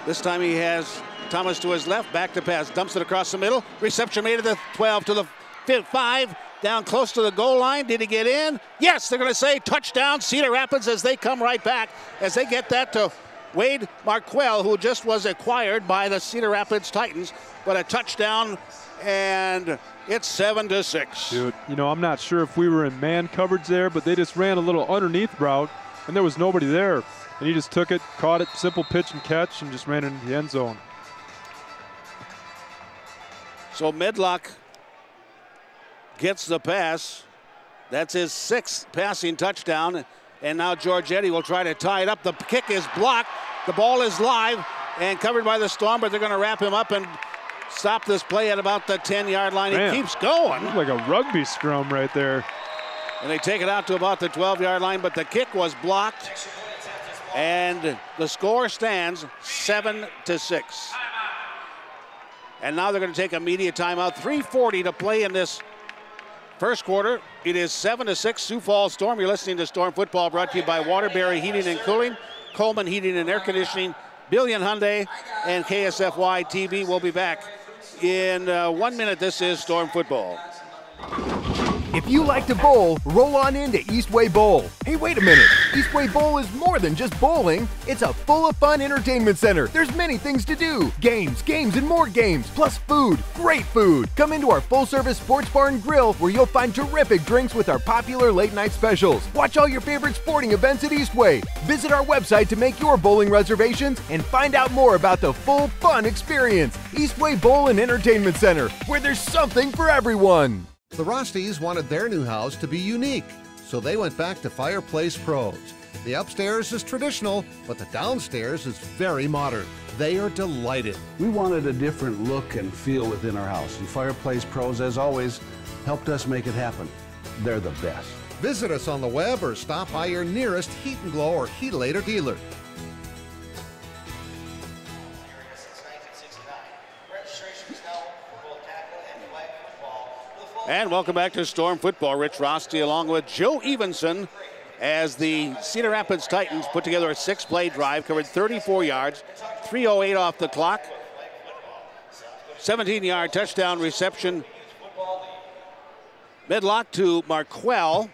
Speaker 2: This time he has Thomas to his left. Back to pass. Dumps it across the middle. Reception made at the 12 to the 5. Down close to the goal line. Did he get in? Yes, they're going to say touchdown Cedar Rapids as they come right back. As they get that to Wade Marquell, who just was acquired by the Cedar Rapids Titans. But a touchdown, and it's 7-6.
Speaker 1: Dude, you know, I'm not sure if we were in man coverage there, but they just ran a little underneath route, and there was nobody there. And he just took it, caught it, simple pitch and catch, and just ran into the end zone.
Speaker 2: So Medlock gets the pass. That's his 6th passing touchdown. And now Giorgetti will try to tie it up. The kick is blocked. The ball is live and covered by the Storm, but they're going to wrap him up and stop this play at about the 10-yard line.
Speaker 1: Man,
Speaker 2: he keeps going.
Speaker 1: Looks like a rugby scrum right there.
Speaker 2: And they take it out to about the 12-yard line, but the kick was blocked. And the score stands 7-6. And now they're going to take a media timeout. 3:40 to play in this 1st quarter. It is 7-6 Sioux Falls Storm. You're listening to Storm Football, brought to you by Waterbury Heating and Cooling, Coleman Heating and Air Conditioning, Billion Hyundai, and KSFY TV. We'll be back in 1 minute. This is Storm Football.
Speaker 11: If you like to bowl, roll on into Eastway Bowl. Hey, wait a minute. Eastway Bowl is more than just bowling. It's a full of fun entertainment center. There's many things to do. Games, and more games, plus food. Great food. Come into our full-service sports bar and grill where you'll find terrific drinks with our popular late-night specials. Watch all your favorite sporting events at Eastway. Visit our website to make your bowling reservations and find out more about the full fun experience. Eastway Bowl and Entertainment Center, where there's something for everyone.
Speaker 12: The Rosties wanted their new house to be unique, so they went back to Fireplace Pros. The upstairs is traditional, but the downstairs is very modern. They are delighted.
Speaker 13: We wanted a different look and feel within our house, and Fireplace Pros, as always, helped us make it happen. They're the best.
Speaker 12: Visit us on the web or stop by your nearest Heat and Glow or Heatlator dealer.
Speaker 2: And welcome back to Storm Football. Rich Rosty along with Joe Evenson as the Cedar Rapids Titans put together a 6-play drive, covered 34 yards, 3:08 off the clock, 17-yard touchdown reception. Midlock to Marquell.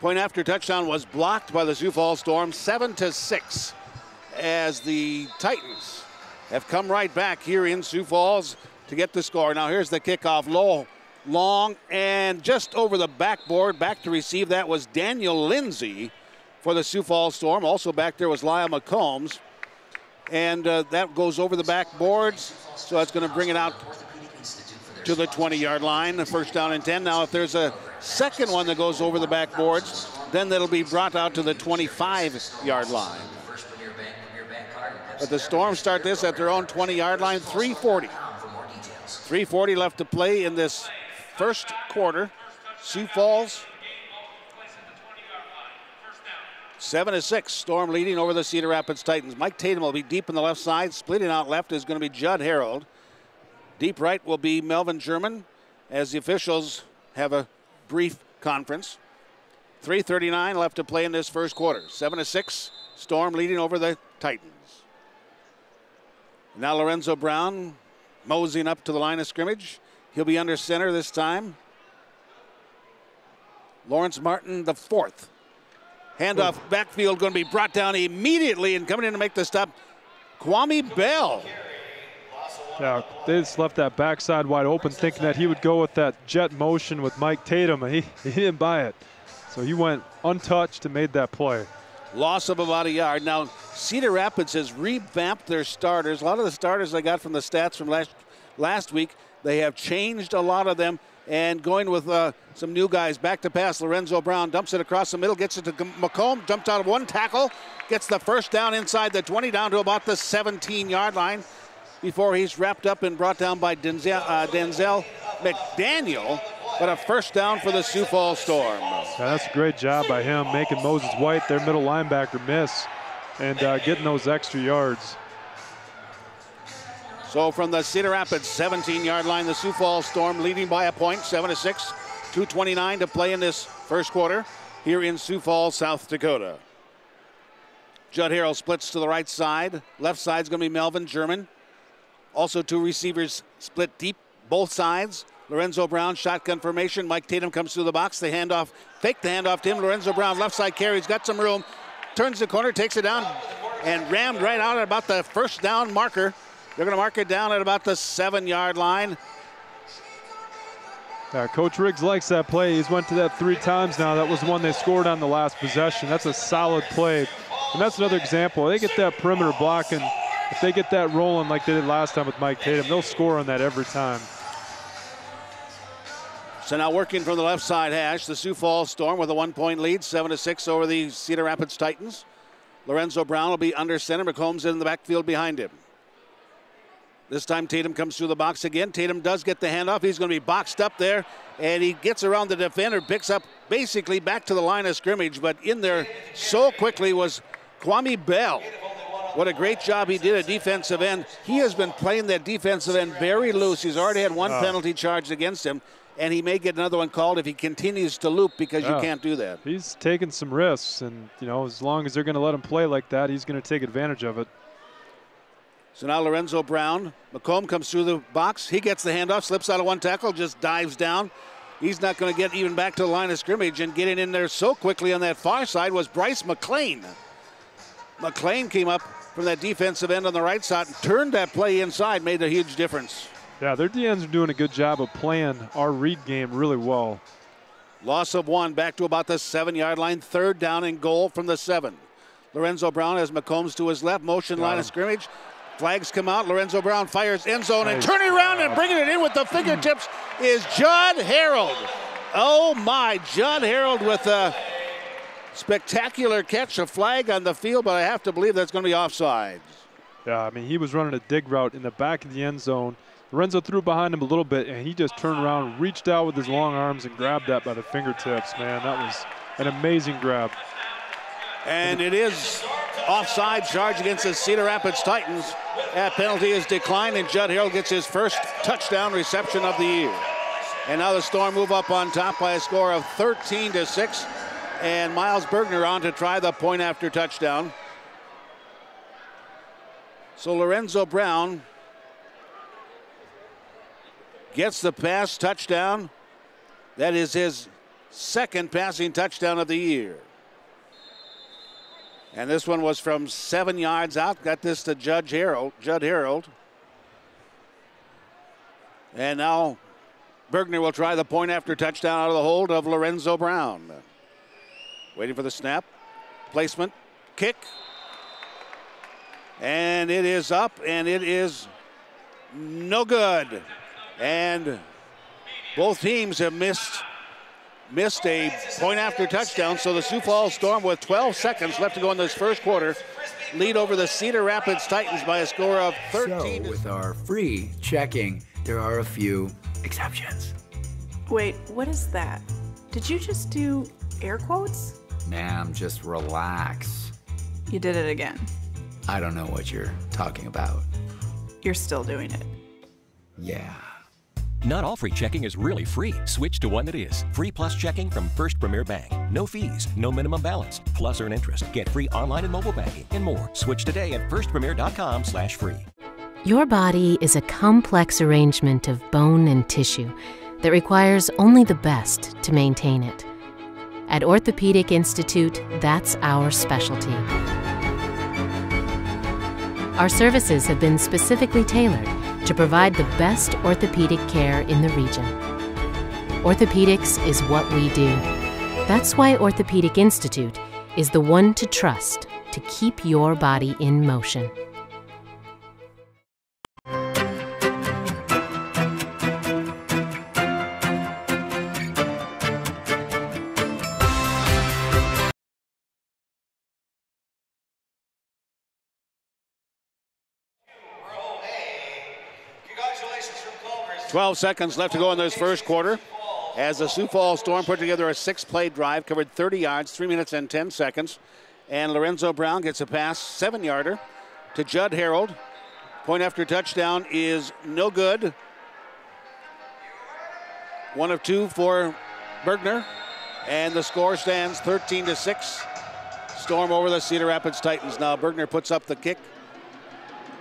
Speaker 2: Point after touchdown was blocked by the Sioux Falls Storm, 7-6, as the Titans have come right back here in Sioux Falls to get the score. Now here's the kickoff low. Long and just over the backboard. Back to receive that was Daniel Lindsay for the Sioux Falls Storm. Also back there was Lyle McCombs. And that goes over the backboards. So that's going to bring it out to the 20-yard line. The first down and 10. Now if there's a second one that goes over the backboards, then that'll be brought out to the 25-yard line. But the Storm start this at their own 20-yard line, 3:40. 3:40 left to play in this first quarter. Sioux Falls 7-6. Storm leading over the Cedar Rapids Titans. Mike Tatum will be deep in the left side. Splitting out left is going to be Judd Harold. Deep right will be Melvin German as the officials have a brief conference. 3:39 left to play in this first quarter. 7-6. Storm leading over the Titans. Now Lorenzo Brown moseying up to the line of scrimmage. He'll be under center this time. Lawrence Martin, the fourth. Handoff backfield going to be brought down immediately, and coming in to make the stop, Kwame Bell.
Speaker 1: Yeah, they just left that backside wide open, thinking that he would go with that jet motion with Mike Tatum, and he didn't buy it. So he went untouched and made that play.
Speaker 2: Loss of about a yard. Now, Cedar Rapids has revamped their starters. A lot of the starters I got from the stats from last week, they have changed a lot of them and going with some new guys. Back to pass, Lorenzo Brown dumps it across the middle, gets it to McComb, jumps out of one tackle, gets the first down inside the 20, down to about the 17-yard line before he's wrapped up and brought down by Denzel McDaniel. But a first down for the Sioux Falls Storm.
Speaker 1: Yeah, that's a great job by him, making Moses White, their middle linebacker, miss and getting those extra yards.
Speaker 2: So from the Cedar Rapids 17-yard line, the Sioux Falls Storm leading by a point, 7-6, 2:29 to play in this first quarter here in Sioux Falls, South Dakota. Judd Harrell splits to the right side. Left side's going to be Melvin German. Also two receivers split deep, both sides. Lorenzo Brown, shotgun formation. Mike Tatum comes through the box. The handoff, fake the handoff to him. Lorenzo Brown, left side carry. He's got some room. Turns the corner, takes it down, and rammed right out at about the first down marker. They're going to mark it down at about the 7-yard line.
Speaker 1: Coach Riggs likes that play. He's went to that 3 times now. That was the one they scored on the last possession. That's a solid play. And that's another example. They get that perimeter block, and if they get that rolling like they did last time with Mike Tatum, they'll score on that every time.
Speaker 2: So now working from the left side hash, the Sioux Falls Storm with a 1-point lead, 7-6 over the Cedar Rapids Titans. Lorenzo Brown will be under center. McCombs in the backfield behind him. This time Tatum comes through the box again. Tatum does get the handoff. He's going to be boxed up there, and he gets around the defender, picks up basically back to the line of scrimmage, but in there so quickly was Kwame Bell. What a great job he did at defensive end. He has been playing that defensive end very loose. He's already had one penalty charged against him, and he may get another one called if he continues to loop, because you can't do that.
Speaker 1: He's taking some risks, and as long as they're going to let him play like that, he's going to take advantage of it.
Speaker 2: So now Lorenzo Brown, McComb comes through the box. He gets the handoff, slips out of one tackle, just dives down. he's not going to get even back to the line of scrimmage, and getting in there so quickly on that far side was Bryce McLean. McLean came up from that defensive end on the right side and turned that play inside, made a huge difference.
Speaker 1: Yeah, their DNs are doing a good job of playing our read game really well.
Speaker 2: Loss of 1, back to about the 7-yard line. 3rd down and goal from the 7. Lorenzo Brown has McCombs to his left, motion line of scrimmage. Flags come out. Lorenzo Brown fires end zone, and turning around and bringing it in with the fingertips is Judd Harold. Oh my, Judd Harold with a spectacular catch, a flag on the field, but I have to believe that's going to be offsides.
Speaker 1: Yeah, I mean, he was running a dig route in the back of the end zone. Lorenzo threw behind him a little bit, and he just turned around, reached out with his long arms, and grabbed that by the fingertips. Man, that was an amazing grab.
Speaker 2: And it is offside charge against the Cedar Rapids Titans. That penalty is declined, and Judd Harold gets his first touchdown reception of the year. And now the Storm move up on top by a score of 13-6. And Miles Bergner on to try the point after touchdown. So Lorenzo Brown gets the pass touchdown. That is his second passing touchdown of the year. And this one was from 7 yards out. Got this to Judd Harold. And now Bergner will try the point after touchdown out of the hold of Lorenzo Brown. Waiting for the snap. Placement. Kick. And it is up, and it is no good. And both teams have missed a point after touchdown. So the Sioux Falls Storm, with 12 seconds left to go in this first quarter, lead over the Cedar Rapids Titans by a score of 13.
Speaker 14: So with our free checking, there are a few exceptions.
Speaker 15: Wait, what is that? Did you just do air quotes?
Speaker 14: Ma'am, just relax.
Speaker 15: You did it again.
Speaker 14: I don't know what you're talking about.
Speaker 15: You're still doing it.
Speaker 14: Yeah.
Speaker 16: Not all free checking is really free. Switch to one that is. Free Plus checking from First Premier Bank. No fees, no minimum balance. Plus earn interest. Get free online and mobile banking and more. Switch today at firstpremier.com/free.
Speaker 6: Your body is a complex arrangement of bone and tissue that requires only the best to maintain it. At Orthopedic Institute, that's our specialty. Our services have been specifically tailored to provide the best orthopedic care in the region. Orthopedics is what we do. That's why Orthopedic Institute is the one to trust to keep your body in motion.
Speaker 10: Congratulations from Clovers.
Speaker 2: 12 seconds left to go in this first quarter as the Sioux Falls Storm put together a 6-play drive, covered 30 yards, 3 minutes and 10 seconds. And Lorenzo Brown gets a pass, 7-yarder to Judd Harold. Point after touchdown is no good. 1 of 2 for Bergner. And the score stands 13-6. Storm over the Cedar Rapids Titans. Now Bergner puts up the kick.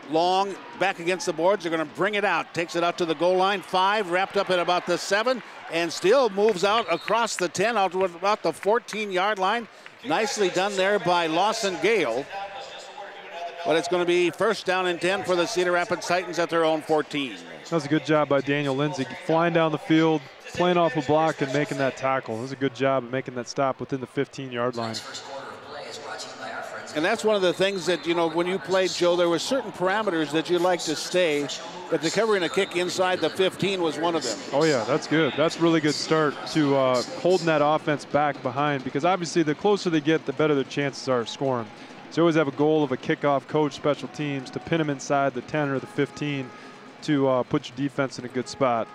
Speaker 2: Long, back against the boards. They're going to bring it out. Takes it out to the goal line. 5, wrapped up at about the 7, and still moves out across the 10, out to about the 14-yard line. Nicely done there by Lawson Gale. But it's going to be first down and 10 for the Cedar Rapids Titans at their own 14.
Speaker 1: That was a good job by Daniel Lindsay, flying down the field, playing off a block, and making that tackle. It was a good job of making that stop within the 15-yard line.
Speaker 2: And that's one of the things that, you know, when you played, Joe, there were certain parameters that you like to stay, but the covering a kick inside the 15 was one of them.
Speaker 1: Oh, yeah, that's good. That's a really good start to holding that offense back behind, because obviously the closer they get, the better their chances are of scoring. So you always have a goal of a kickoff coach, special teams, to pin them inside the 10 or the 15 to put your defense in a good spot.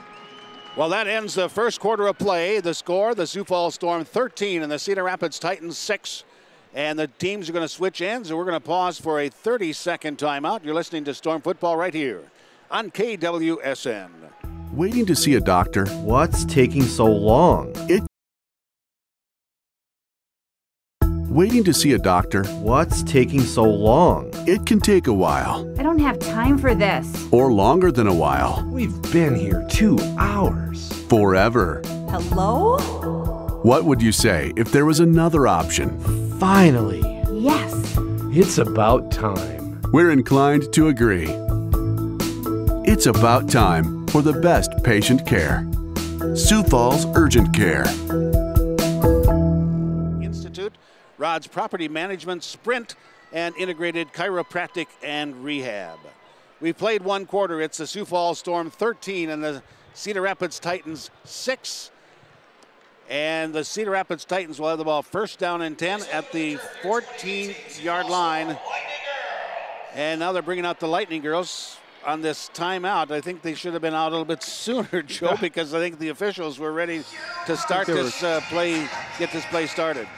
Speaker 2: Well, that ends the first quarter of play. The score, the Sioux Falls Storm 13 and the Cedar Rapids Titans 6. And the teams are going to switch ends, and we're going to pause for a 30-second timeout. You're listening to Storm Football right here on KWSN.
Speaker 17: Waiting to see a doctor? What's taking so long? Waiting to see a doctor? What's taking so long? It can take a while.
Speaker 18: I don't have time for this.
Speaker 17: Or longer than a while.
Speaker 19: We've been here 2 hours.
Speaker 17: Forever.
Speaker 7: Hello?
Speaker 17: What would you say if there was another option?
Speaker 18: Finally.
Speaker 7: Yes.
Speaker 18: It's about time.
Speaker 17: We're inclined to agree. It's about time for the best patient care. Sioux Falls Urgent Care.
Speaker 2: Institute, Rod's Property Management, Sprint, and Integrated Chiropractic and Rehab. We've played one quarter. It's the Sioux Falls Storm 13 and the Cedar Rapids Titans 6. And the Cedar Rapids Titans will have the ball first down and 10 at the 14-yard line. And now they're bringing out the Lightning Girls on this timeout. I think they should have been out a little bit sooner, Joe, because I think the officials were ready to start this play, get this play started.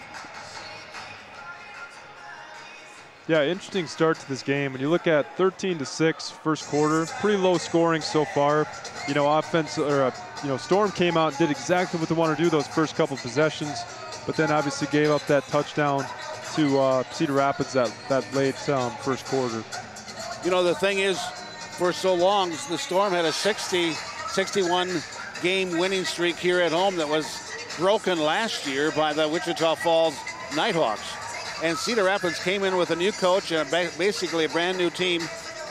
Speaker 1: Yeah, interesting start to this game. When you look at 13-6 first quarter, pretty low scoring so far. You know, Storm came out and did exactly what they want to do those first couple possessions, but then obviously gave up that touchdown to Cedar Rapids that late first quarter.
Speaker 2: You know, the thing is, for so long, the Storm had a 61 game winning streak here at home that was broken last year by the Wichita Falls Nighthawks. And Cedar Rapids came in with a new coach and basically a brand new team,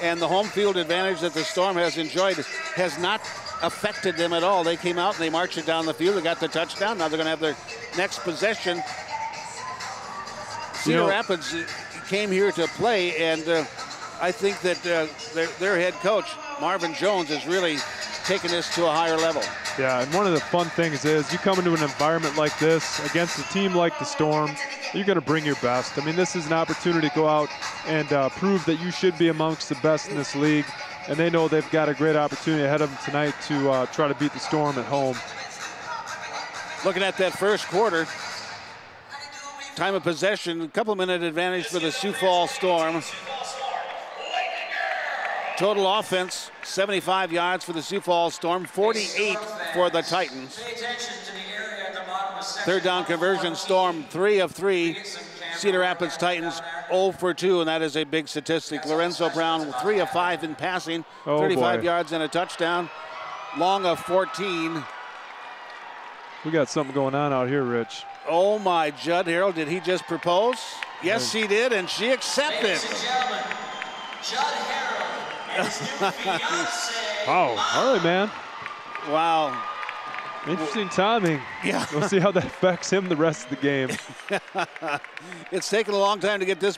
Speaker 2: and the home field advantage that the Storm has enjoyed has not affected them at all. They came out and they marched it down the field. They got the touchdown. Now they're going to have their next possession. Cedar Rapids came here to play, and I think that their head coach, Marvin Jones, is really taking this to a higher level.
Speaker 1: Yeah, and one of the fun things is you come into an environment like this against a team like the Storm, you're going to bring your best. I mean, this is an opportunity to go out and prove that you should be amongst the best in this league, and they know they've got a great opportunity ahead of them tonight to try to beat the Storm at home.
Speaker 2: Looking at that first quarter, time of possession, a couple-minute advantage for the Sioux Falls Storm. Total offense, 75 yards for the Sioux Falls Storm, 48 for the Titans. Third down conversion, Storm 3 of 3. Cedar Rapids Titans 0 for 2, and that is a big statistic. Lorenzo Brown 3 of 5 in passing, 35 yards and a touchdown. Long of 14.
Speaker 1: We got something going on out here, Rich.
Speaker 2: Oh my, Judd Harold, did he just propose? Yes, he did, and she accepted.
Speaker 10: Ladies and gentlemen, Judd Harold and his new fiancée.
Speaker 1: Wow, all right, man.
Speaker 2: Wow.
Speaker 1: Interesting timing.
Speaker 2: Yeah.
Speaker 1: We'll see how that affects him the rest of the game.
Speaker 2: It's taken a long time to get this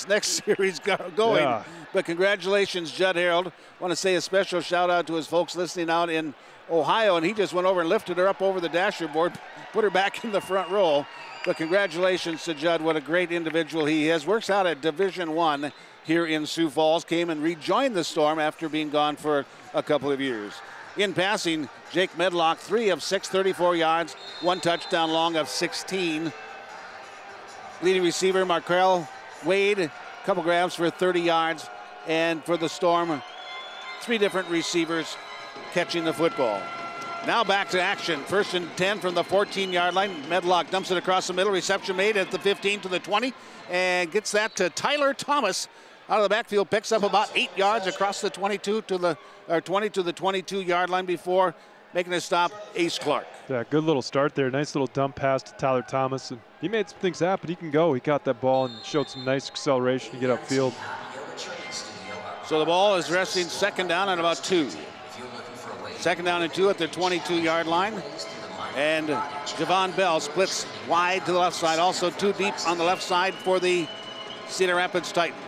Speaker 2: next series going. Yeah. But congratulations, Judd Harold. Want to say a special shout out to his folks listening out in Ohio, and he just went over and lifted her up over the dasher board, put her back in the front row. But congratulations to Judd. What a great individual he is. Works out at Division I here in Sioux Falls. Came and rejoined the Storm after being gone for a couple of years. In passing, Jake Medlock, 3 of 6, 34 yards, 1 touchdown, long of 16. Leading receiver, Markrell Wade, a couple grabs for 30 yards. And for the Storm, 3 different receivers catching the football. Now back to action. 1st and 10 from the 14-yard line. Medlock dumps it across the middle. Reception made at the 15 to the 20. And gets that to Tyler Thomas. Out of the backfield, picks up about 8 yards across the 20 to the 22-yard line before making a stop, Ace Clark.
Speaker 1: Yeah, good little start there. Nice little dump pass to Tyler Thomas. And he made some things happen. He can go. He got that ball and showed some nice acceleration to get upfield.
Speaker 2: So the ball is resting 2nd down and about 2. 2nd down and 2 at the 22-yard line. And Javon Bell splits wide to the left side. Also 2 deep on the left side for the Cedar Rapids Titans.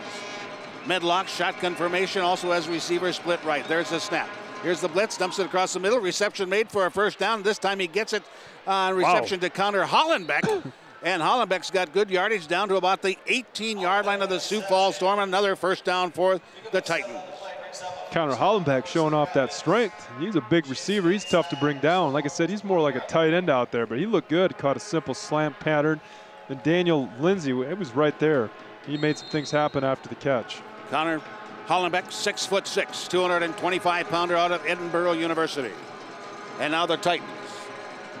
Speaker 2: Medlock, shotgun formation, also has receiver split right. There's the snap. Here's the blitz, dumps it across the middle. Reception made for a 1st down. This time he gets it on reception to Connor Hollenbeck. And Hollenbeck's got good yardage down to about the 18-yard line of the Sioux Falls Storm. Another 1st down for the Titans.
Speaker 1: Connor Hollenbeck showing off that strength. He's a big receiver. He's tough to bring down. Like I said, he's more like a tight end out there, but he looked good. Caught a simple slant pattern. And Daniel Lindsay, it was right there. He made some things happen after the catch.
Speaker 2: Connor Hollenbeck, 6'6", 225-pounder out of Edinburgh University. And now the Titans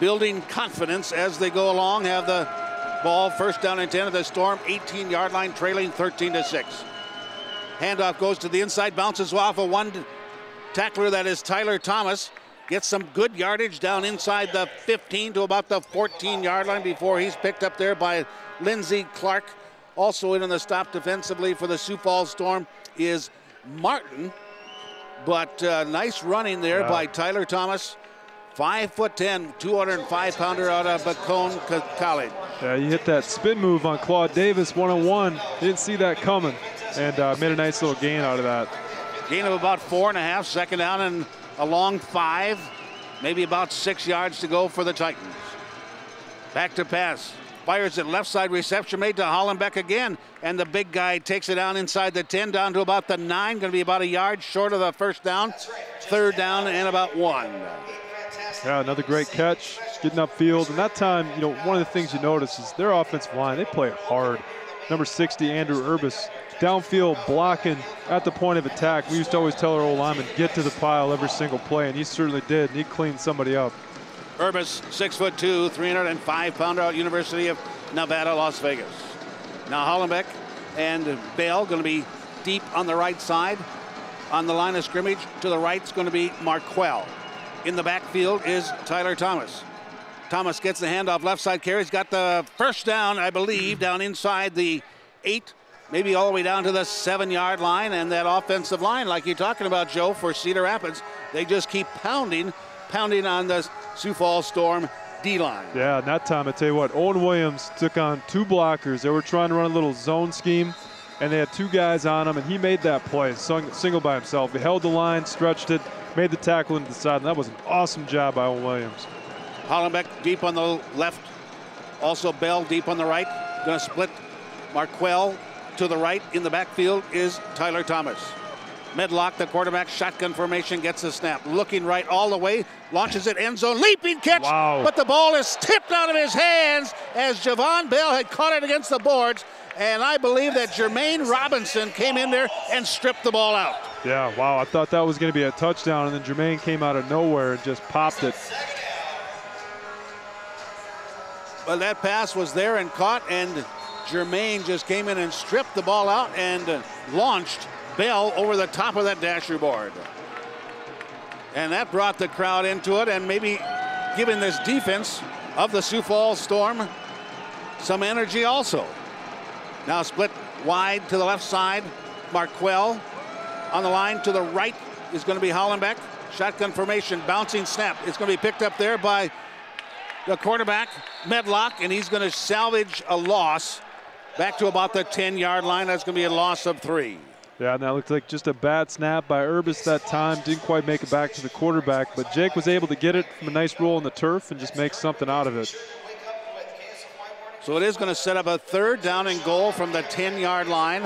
Speaker 2: building confidence as they go along. Have the ball 1st down and 10 of the Storm, 18-yard line, trailing 13-6. Handoff goes to the inside, bounces off a one tackler, that is Tyler Thomas. gets some good yardage down inside the 15 to about the 14-yard line before he's picked up there by Lindsey Clark. Also in on the stop defensively for the Sioux Falls Storm is Martin. But nice running there by Tyler Thomas. 5'10", 205-pounder out of Bacone College.
Speaker 1: Yeah, you hit that spin move on Claude Davis one-on-one. Didn't see that coming, and made a nice little gain out of that.
Speaker 2: Gain of about 4.5, second down and a long 5. Maybe about 6 yards to go for the Titans. Back to pass. Fires it left side, reception made to Hollenbeck again, and the big guy takes it down inside the 10, down to about the 9, going to be about a yard short of the first down. Third down and about 1.
Speaker 1: Yeah, another great catch, getting upfield. And that time, you know, one of the things you notice is their offensive line, they play hard. Number 60, Andrew Urbis, downfield blocking at the point of attack. We used to always tell our old linemen, get to the pile every single play, and he certainly did, and he cleaned somebody up.
Speaker 2: Urbis, 6'2", 305-pounder out University of Nevada, Las Vegas. Now Hollenbeck and Bell going to be deep on the right side. On the line of scrimmage to the right is going to be Marquell. In the backfield is Tyler Thomas. Thomas gets the handoff left side carry. He's got the first down, I believe, down inside the 8, maybe all the way down to the 7-yard line. And that offensive line, like you're talking about, Joe, for Cedar Rapids, they just keep pounding on the Sioux Falls Storm D-line.
Speaker 1: Yeah, and that time, I tell you what, Owen Williams took on 2 blockers. They were trying to run a little zone scheme, and they had 2 guys on him, and he made that play, single by himself. He held the line, stretched it, made the tackle into the side, and that was an awesome job by Owen Williams.
Speaker 2: Hollenbeck deep on the left. Also Bell deep on the right. Going to split Marquell to the right. In the backfield is Tyler Thomas. Medlock, the quarterback, shotgun formation, gets a snap. Looking right all the way, launches it, end zone, leaping catch, but the ball is tipped out of his hands as Javon Bell had caught it against the boards, and I believe that Jermaine Robinson came in there and stripped the ball out.
Speaker 1: Yeah, wow, I thought that was going to be a touchdown, and then Jermaine came out of nowhere and just popped it.
Speaker 2: Well, that pass was there and caught, and Jermaine just came in and stripped the ball out and launched Bell over the top of that dasher board. And that brought the crowd into it, and maybe giving this defense of the Sioux Falls Storm some energy also. Now split wide to the left side. Marquell on the line to the right is going to be Hollenbeck. Shotgun formation, bouncing snap. It's going to be picked up there by the quarterback, Medlock, and he's going to salvage a loss back to about the 10-yard line. That's going to be a loss of 3.
Speaker 1: Yeah, and that looked like just a bad snap by Urbis that time. Didn't quite make it back to the quarterback, but Jake was able to get it from a nice roll in the turf and just make something out of it.
Speaker 2: So it is going to set up a 3rd down and goal from the 10-yard line.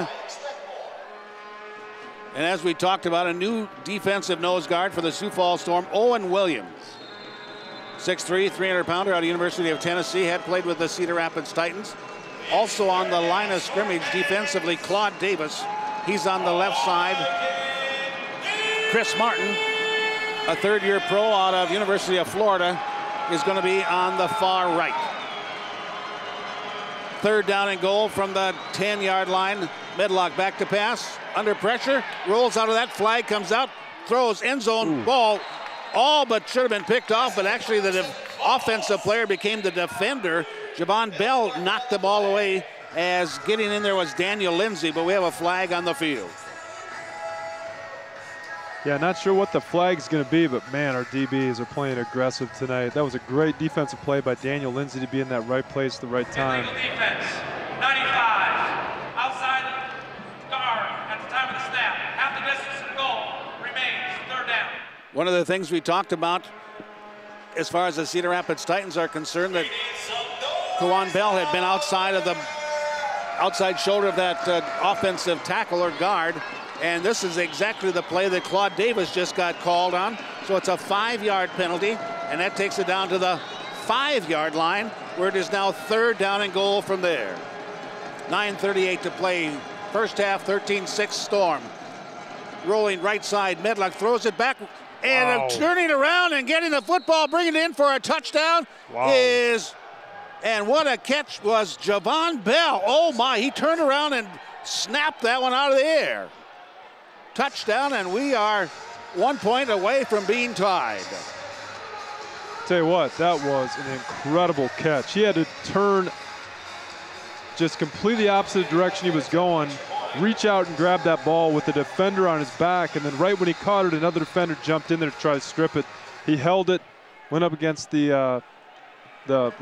Speaker 2: And as we talked about, a new defensive nose guard for the Sioux Falls Storm, Owen Williams. 6'3", 300-pounder out of University of Tennessee, had played with the Cedar Rapids Titans. Also on the line of scrimmage defensively, Claude Davis. He's on the left side. Chris Martin, a 3rd-year pro out of University of Florida, is going to be on the far right. 3rd down and goal from the 10-yard line. Medlock back to pass, under pressure, rolls out of that, flag comes out, throws end zone, ball all but should have been picked off, but actually the offensive player became the defender. Javon Bell knocked the ball away as getting in there was Daniel Lindsay, but we have a flag on the field.
Speaker 1: Yeah, not sure what the flag's going to be, but man, our DBs are playing aggressive tonight. That was a great defensive play by Daniel Lindsay to be in that right place at the right time.
Speaker 10: Illegal defense, 95, outside guard at the time of the snap. Half the distance to goal remains 3rd down.
Speaker 2: One of the things we talked about as far as the Cedar Rapids Titans are concerned, that Kawan Bell had been outside of the outside shoulder of that offensive tackle or guard, and this is exactly the play that Claude Davis just got called on. So it's a 5-yard penalty, and that takes it down to the 5-yard line, where it is now 3rd down and goal from there. 9:38 to play. First half, 13-6 Storm. Rolling right side, Medlock throws it back, and turning around and getting the football, bringing it in for a touchdown is, and what a catch was Javon Bell. Oh my, he turned around and snapped that one out of the air. Touchdown, and we are 1 point away from being tied.
Speaker 1: tell you what, that was an incredible catch. He had to turn just completely opposite direction he was going, reach out and grab that ball with the defender on his back, and then right when he caught it, another defender jumped in there to try to strip it. He held it, went up against the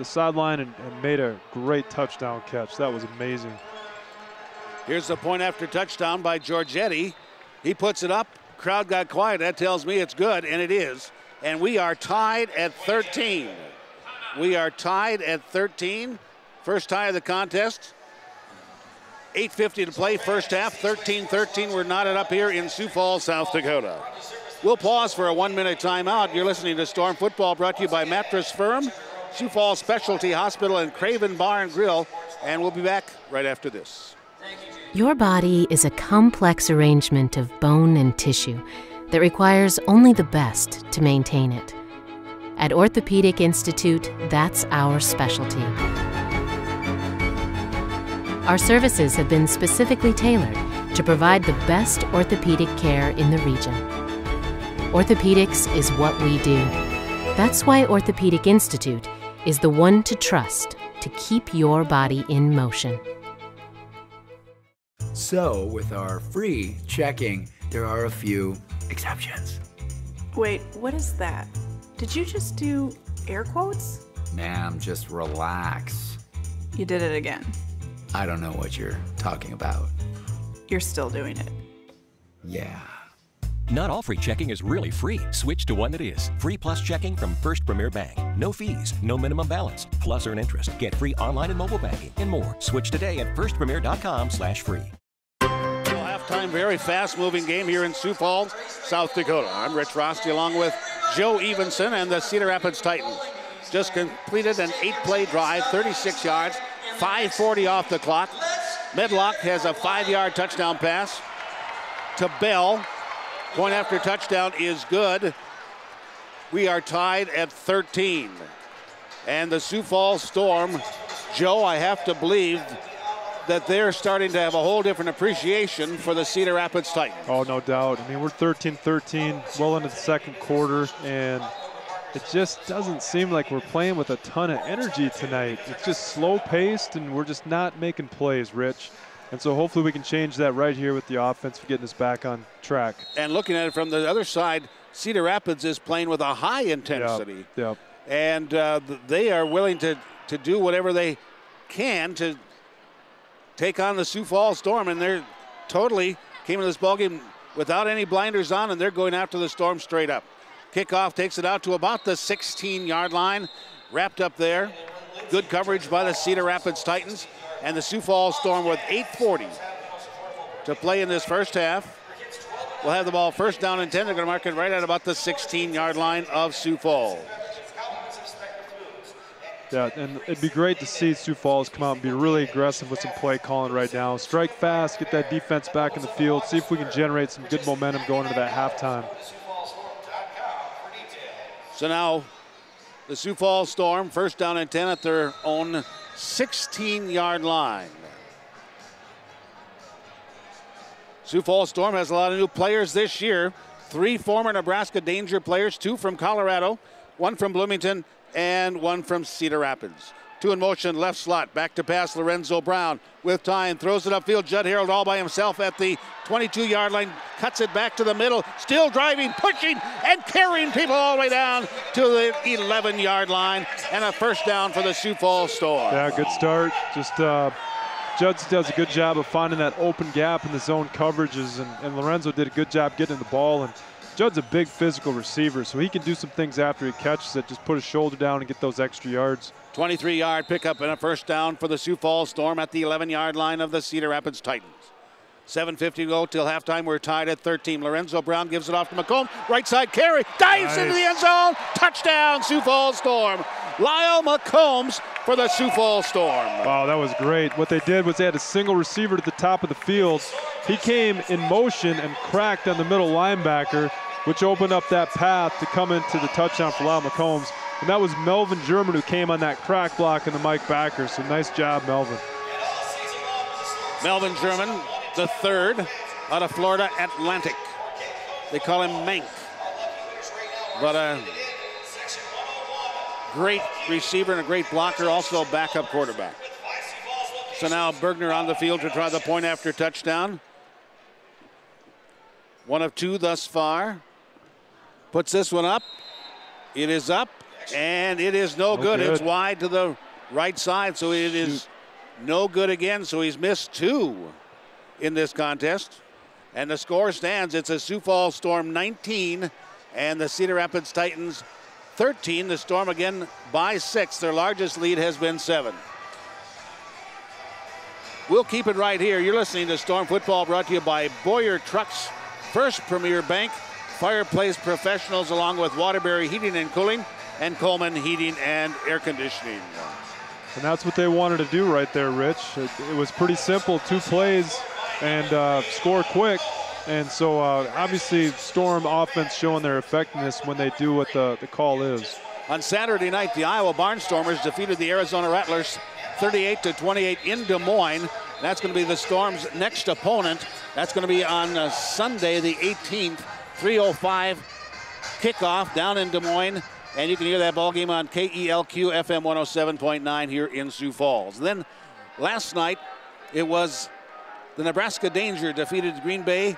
Speaker 1: sideline and made a great touchdown catch. That was amazing.
Speaker 2: Here's the point after touchdown by Giorgetti. He puts it up. Crowd got quiet. That tells me it's good, and it is. And we are tied at 13. We are tied at 13. First tie of the contest. 8:50 to play, first half. 13-13. We're knotted up here in Sioux Falls, South Dakota. We'll pause for a 1-minute timeout. You're listening to Storm Football, brought to you by Mattress Firm, Sioux Falls Specialty Hospital, and Craven Bar and Grill. And we'll be back right after this.
Speaker 6: Your body is a complex arrangement of bone and tissue that requires only the best to maintain it. At Orthopedic Institute, that's our specialty. Our services have been specifically tailored to provide the best orthopedic care in the region. Orthopedics is what we do. That's why Orthopedic Institute is the one to trust to keep your body in motion.
Speaker 14: So, with our free checking, there are a few exceptions.
Speaker 15: Wait, what is that? Did you just do air quotes?
Speaker 14: Ma'am, just relax.
Speaker 15: You did it again.
Speaker 14: I don't know what you're talking about.
Speaker 15: You're still doing it.
Speaker 14: Yeah.
Speaker 16: Not all free checking is really free. Switch to one that is. Free plus checking from First Premier Bank. No fees, no minimum balance. Plus earn interest. Get free online and mobile banking and more. Switch today at firstpremier.com/free.
Speaker 2: Halftime, very fast-moving game here in Sioux Falls, South Dakota. I'm Rich Rosty along with Joe Evenson and the Cedar Rapids Titans. Just completed an 8-play drive, 36 yards, 5:40 off the clock. Medlock has a 5-yard touchdown pass to Bell. Point after touchdown is good. We are tied at 13. And the Sioux Falls Storm, Joe, I have to believe that they're starting to have a whole different appreciation for the Cedar Rapids Titans.
Speaker 1: Oh, no doubt. I mean, we're 13-13, well into the second quarter, and it just doesn't seem like we're playing with a ton of energy tonight. It's just slow-paced, and we're just not making plays, Rich. And so hopefully we can change that right here with the offense for getting us back on track.
Speaker 2: And looking at it from the other side, Cedar Rapids is playing with a high intensity.
Speaker 1: Yep.
Speaker 2: And they are willing to do whatever they can to take on the Sioux Falls Storm. And they're totally came into this ballgame without any blinders on, and they're going after the Storm straight up. Kickoff takes it out to about the 16-yard line. Wrapped up there. Good coverage by the Cedar Rapids Titans. And the Sioux Falls Storm with 8:40 to play in this first half. We'll have the ball first down and 10. They're going to mark it right at about the 16-yard line of Sioux Falls.
Speaker 1: Yeah, and it'd be great to see Sioux Falls come out and be really aggressive with some play calling right now. Strike fast, get that defense back in the field, see if we can generate some good momentum going into that halftime.
Speaker 2: So now the Sioux Falls Storm, first down and 10 at their own 16-yard line. Sioux Falls Storm has a lot of new players this year. 3 former Nebraska Danger players, 2 from Colorado, 1 from Bloomington, and 1 from Cedar Rapids. 2 in motion, left slot, back to pass, Lorenzo Brown with time, throws it upfield, Judd Harold all by himself at the 22-yard line, cuts it back to the middle, still driving, pushing, and carrying people all the way down to the 11-yard line, and a first down for the Sioux Falls Storm.
Speaker 1: Yeah, good start. Just Judd does a good job of finding that open gap in the zone coverages, and Lorenzo did a good job getting the ball, and Judd's a big physical receiver, so he can do some things after he catches it, just put his shoulder down and get those extra yards.
Speaker 2: 23-yard pickup and a first down for the Sioux Falls Storm at the 11-yard line of the Cedar Rapids Titans. 7:50 to go till halftime. We're tied at 13. Lorenzo Brown gives it off to McComb. Right side carry. Dives into the end zone. Touchdown, Sioux Falls Storm. Lyle McCombs for the Sioux Falls Storm.
Speaker 1: Wow, that was great. What they did was they had a single receiver at the top of the field. He came in motion and cracked on the middle linebacker, which opened up that path to come into the touchdown for Lyle McCombs. And that was Melvin German who came on that crack block in the Mike Backer. So nice job, Melvin.
Speaker 2: Melvin German, the third out of Florida Atlantic. They call him Mank. But great receiver and a great blocker, also backup quarterback. So now Bergner on the field to try the point after touchdown. 1 of 2 thus far. Puts this one up. It is up, and it is no good. It's wide to the right side, so it is no good again. So he's missed 2 in this contest. And the score stands. It's a Sioux Falls Storm 19 and the Cedar Rapids Titans 13. The Storm again by 6. Their largest lead has been 7. We'll keep it right here. You're listening to Storm Football, brought to you by Boyer Trucks, First Premier Bank, Fireplace Professionals, along with Waterbury Heating and Cooling, and Coleman Heating and Air Conditioning.
Speaker 1: And that's what they wanted to do right there, Rich. It was pretty simple, 2 plays and score quick. And so obviously Storm offense showing their effectiveness when they do what the call is.
Speaker 2: On Saturday night, the Iowa Barnstormers defeated the Arizona Rattlers 38-28 in Des Moines. That's going to be the Storm's next opponent. That's going to be on Sunday the 18th, 3:05 kickoff down in Des Moines. And you can hear that ball game on KELQ FM 107.9 here in Sioux Falls. And then last night, it was the Nebraska Danger defeated Green Bay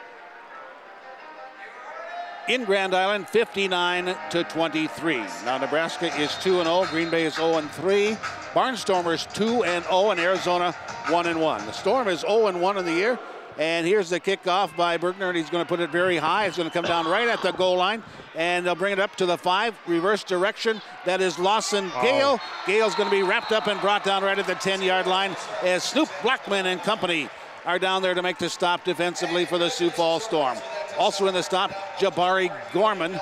Speaker 2: in Grand Island 59-23. Now Nebraska is 2-0, Green Bay is 0-3. Barnstormers 2-0, and Arizona 1-1. The Storm is 0-1 in the year. And here's the kickoff by Bergner, and he's going to put it very high. It's going to come down right at the goal line, and they'll bring it up to the 5, reverse direction. That is Lawson Gale. Gale's going to be wrapped up and brought down right at the 10-yard line as Snoop Blackman and company are down there to make the stop defensively for the Sioux Falls Storm. Also in the stop, Jabari Gorman.
Speaker 1: You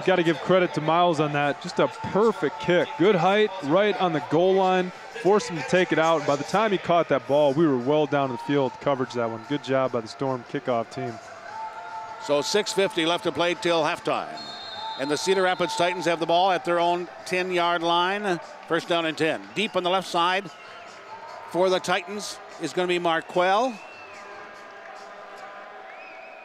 Speaker 1: got to give credit to Miles on that. Just a perfect kick. Good height, right on the goal line. Forced him to take it out. By the time he caught that ball, we were well down the field coverage that one. Good job by the Storm kickoff team.
Speaker 2: So 6:50 left to play till halftime. And the Cedar Rapids Titans have the ball at their own 10-yard line. First down and 10. Deep on the left side for the Titans is going to be Marquell.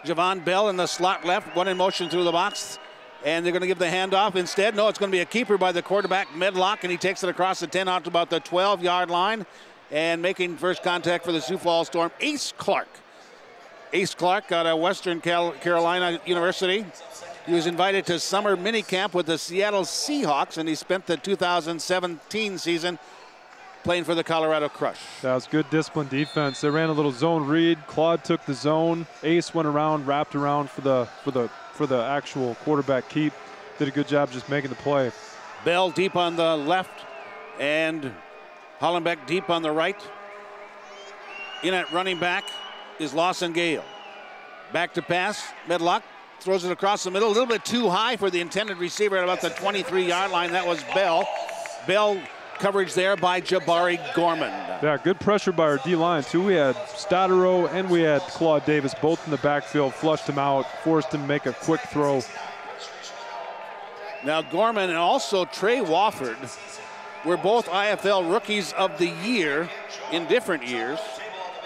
Speaker 2: Javon Bell in the slot left, one in motion through the box. And they're going to give the handoff instead. No, it's going to be a keeper by the quarterback, Medlock, and he takes it across the 10 out to about the 12-yard line. And making first contact for the Sioux Falls Storm, Ace Clark. Ace Clark out of Western Carolina University. He was invited to summer minicamp with the Seattle Seahawks, and he spent the 2017 season playing for the Colorado Crush.
Speaker 1: That was good disciplined defense. They ran a little zone read. Claude took the zone. Ace went around, wrapped around for the actual quarterback keep. Did a good job just making the play.
Speaker 2: Bell deep on the left and Hollenbeck deep on the right. In at running back is Lawson Gale. Back to pass. Medlock throws it across the middle. A little bit too high for the intended receiver at about the 23-yard line. That was Bell. Bell coverage there by Jabari Gorman.
Speaker 1: Yeah, good pressure by our D-line, too. We had Stottero and we had Claude Davis both in the backfield, flushed him out, forced him to make a quick throw.
Speaker 2: Now Gorman and also Trey Wofford were both IFL Rookies of the Year in different years,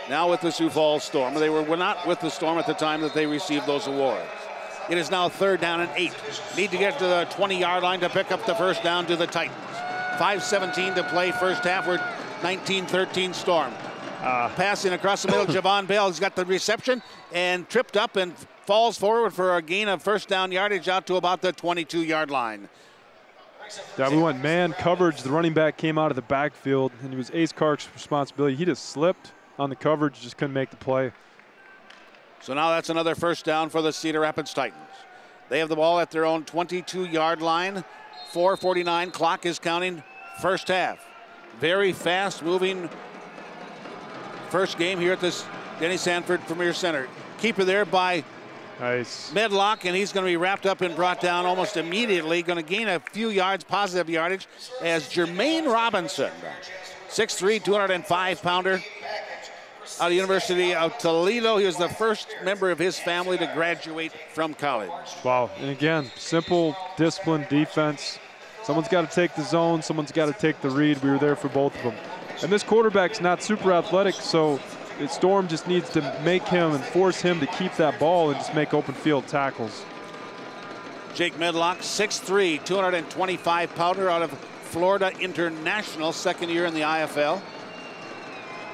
Speaker 2: now with the Sioux Falls Storm. They were not with the Storm at the time that they received those awards. It is now 3rd down and 8. Need to get to the 20-yard line to pick up the first down to the Titans. 5:17 to play first half. We're 19-13 Storm. Passing across the middle, Javon Bell has got the reception and tripped up and falls forward for a gain of first down yardage out to about the 22-yard line.
Speaker 1: Yeah, we went man coverage. The running back came out of the backfield, and it was Ace Clark's responsibility. He just slipped on the coverage, just couldn't make the play.
Speaker 2: So now that's another first down for the Cedar Rapids Titans. They have the ball at their own 22-yard line. 4:49, clock is counting, first half. Very fast moving first game here at this Denny Sanford Premier Center. Keeper there by Medlock, and he's going to be wrapped up and brought down almost immediately. Going to gain a few yards, positive yardage, as Jermaine Robinson, 6'3", 205-pounder, out of the University of Toledo. He was the first member of his family to graduate from college.
Speaker 1: Wow, and again, simple, disciplined defense. Someone's got to take the zone, someone's got to take the read. We were there for both of them. And this quarterback's not super athletic, so Storm just needs to make him and force him to keep that ball and just make open field tackles.
Speaker 2: Jake Medlock, 6'3", 225-pounder out of Florida International, second year in the IFL.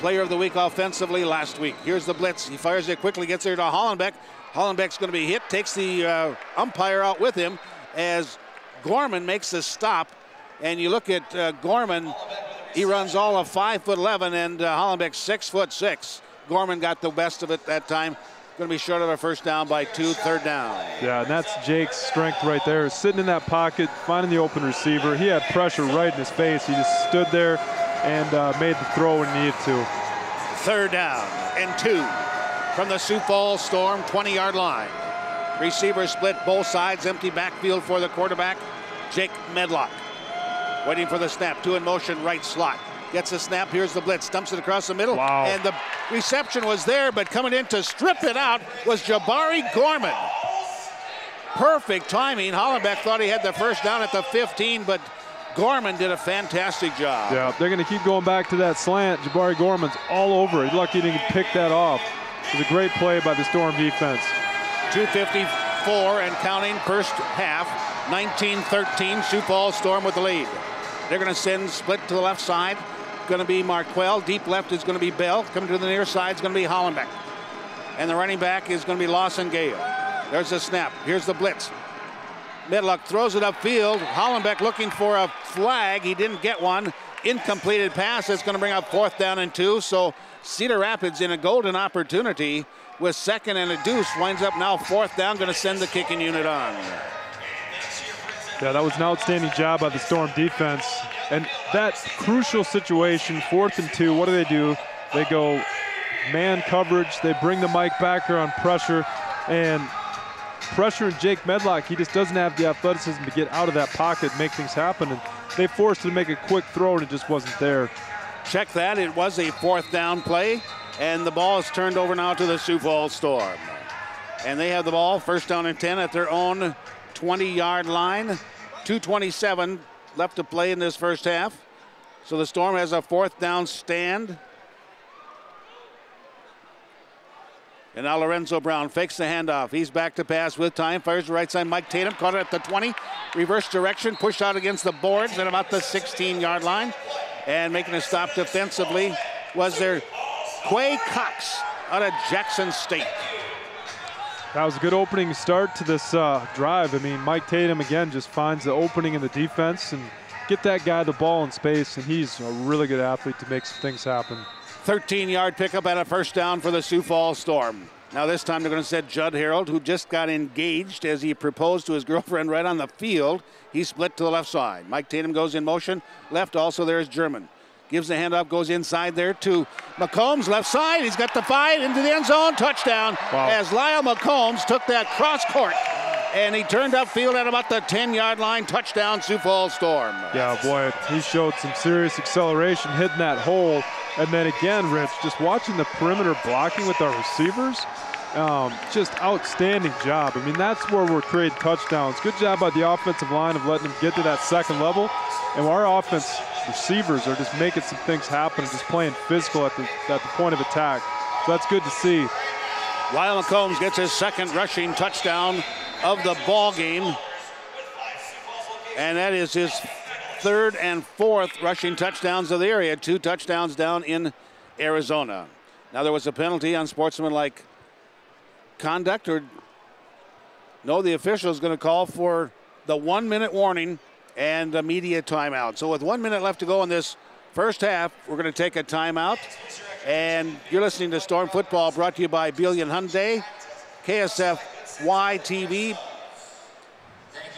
Speaker 2: Player of the week offensively last week. Here's the blitz. He fires it quickly, gets there to Hollenbeck. Hollenbeck's going to be hit, takes the umpire out with him as Gorman makes the stop. And you look at Gorman, he runs all of 5'11", and Hollenbeck 6'6". Gorman got the best of it that time. Going to be short of a first down by 2, third down.
Speaker 1: Yeah, and that's Jake's strength right there. Sitting in that pocket, finding the open receiver. He had pressure right in his face. He just stood there and made the throw when he needed to.
Speaker 2: Third down and 2 from the Sioux Falls Storm 20-yard line. Receiver split both sides, empty backfield for the quarterback, Jake Medlock. Waiting for the snap, 2 in motion, right slot. Gets a snap, here's the blitz, dumps it across the middle.
Speaker 1: Wow.
Speaker 2: And the reception was there, but coming in to strip it out was Jabari Gorman. Perfect timing. Hollenbeck thought he had the first down at the 15, but Gorman did a fantastic job.
Speaker 1: Yeah, they're going to keep going back to that slant. Jabari Gorman's all over it. Lucky he didn't pick that off. It was a great play by the Storm defense.
Speaker 2: 2:54 and counting first half. 19-13, Sioux Falls Storm with the lead. They're going to send split to the left side. Going to be Marquell. Deep left is going to be Bell. Coming to the near side is going to be Hollenbeck. And the running back is going to be Lawson Gale. There's the snap. Here's the blitz. Medlock throws it upfield. Hollenbeck looking for a flag. He didn't get one. Incompleted pass. It's going to bring up 4th down and 2. So Cedar Rapids in a golden opportunity with 2nd and a deuce. Winds up now 4th down. Going to send the kicking unit on.
Speaker 1: Yeah, that was an outstanding job by the Storm defense. And that crucial situation, 4th and 2, what do? They go man coverage. They bring the Mike Backer on pressure. And pressure in Jake Medlock, he just doesn't have the athleticism to get out of that pocket and make things happen. And they forced him to make a quick throw, and it just wasn't there.
Speaker 2: Check that. It was a 4th down play. And the ball is turned over now to the Sioux Falls Storm. And they have the ball, first down and 10 at their own 20-yard line. 2:27 left to play in this first half. So the Storm has a 4th down stand. And now Lorenzo Brown fakes the handoff. He's back to pass with time. Fires the right side. Mike Tatum caught it at the 20. Reverse direction. Pushed out against the boards at about the 16-yard line. And making a stop defensively was their Quay Cox out of Jackson State.
Speaker 1: That was a good opening start to this drive. I mean, Mike Tatum, again, just finds the opening in the defense and get that guy the ball in space, and he's a really good athlete to make some things happen.
Speaker 2: 13-yard pickup and a first down for the Sioux Falls Storm. Now this time they're going to set Judd Harold, who just got engaged as he proposed to his girlfriend right on the field. He split to the left side. Mike Tatum goes in motion. Left also there's German. Gives the handoff, goes inside there to McCombs, left side. He's got the 5 into the end zone. Touchdown.
Speaker 1: Wow.
Speaker 2: As Lyle McCombs took that cross court and he turned upfield at about the 10-yard line. Touchdown, Sioux Falls Storm.
Speaker 1: Yeah, boy, he showed some serious acceleration hitting that hole. And then again, Rich, just watching the perimeter blocking with our receivers, just outstanding job. I mean, that's where we're creating touchdowns. Good job by the offensive line of letting them get to that second level. And our offense receivers are just making some things happen and just playing physical at the point of attack. So that's good to see.
Speaker 2: Lyle McCombs gets his second rushing touchdown of the ball game. And that is his 3rd and 4th rushing touchdowns of the area. 2 touchdowns down in Arizona. Now there was a penalty on sportsmanlike conduct, or no, the official is going to call for the 1-minute warning and a media timeout. So with 1 minute left to go in this first half, we're going to take a timeout. And you're listening to Storm Football, brought to you by Billion Hyundai, KSFY TV,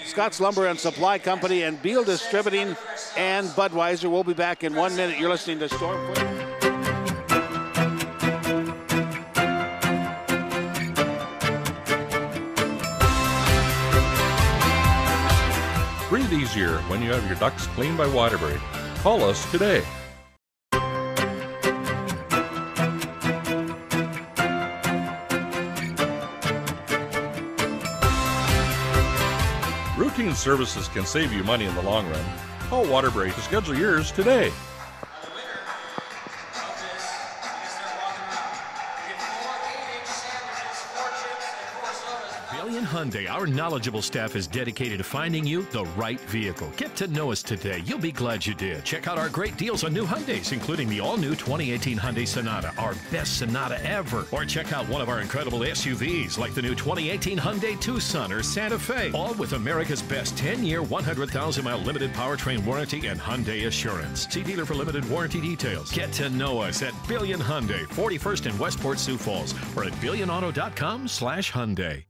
Speaker 2: Scott's Lumber and Supply Company, and Beal Distributing, and Budweiser. We'll be back in 1 minute. You're listening to Storm Football.
Speaker 19: Breathe easier when you have your ducts cleaned by Waterbury. Call us today. Routine services can save you money in the long run. Call Waterbury to schedule yours today.
Speaker 8: Billion Hyundai, our knowledgeable staff is dedicated to finding you the right vehicle. Get to know us today. You'll be glad you did. Check out our great deals on new Hyundais, including the all-new 2018 Hyundai Sonata, our best Sonata ever. Or check out one of our incredible SUVs, like the new 2018 Hyundai Tucson or Santa Fe, all with America's best 10-year, 100,000-mile limited powertrain warranty and Hyundai Assurance. See dealer for limited warranty details. Get to know us at Billion Hyundai, 41st and Westport, Sioux Falls, or at billionauto.com/Hyundai.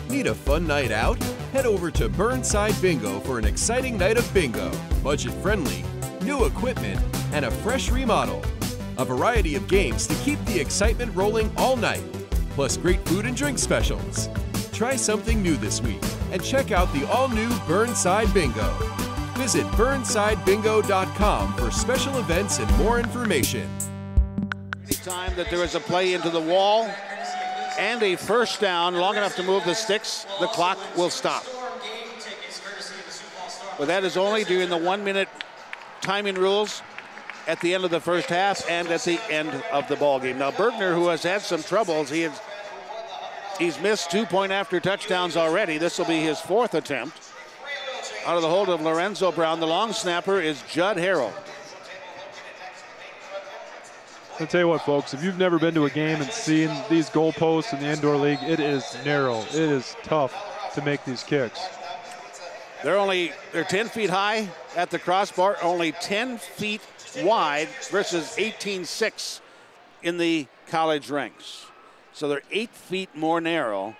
Speaker 9: Need a fun night out? Head over to Burnside Bingo for an exciting night of bingo. Budget-friendly, new equipment, and a fresh remodel. A variety of games to keep the excitement rolling all night, plus great food and drink specials. Try something new this week and check out the all-new Burnside Bingo. Visit burnsidebingo.com for special events and more information.
Speaker 2: Anytime that there is a play into the wall and a first down long enough to move the sticks, the clock will stop. But that is only during the 1-minute timing rules at the end of the first half and at the end of the ball game. Now Bergner, who has had some troubles, he's missed 2-point-after touchdowns already. This will be his 4th attempt. Out of the hold of Lorenzo Brown, the long snapper is Judd Harrell.
Speaker 1: I'll tell you what, folks, if you've never been to a game and seen these goalposts in the indoor league, it is narrow. It is tough to make these kicks.
Speaker 2: They're 10 feet high at the crossbar, only 10 feet wide versus 18.6 in the college ranks. So they're 8 feet more narrow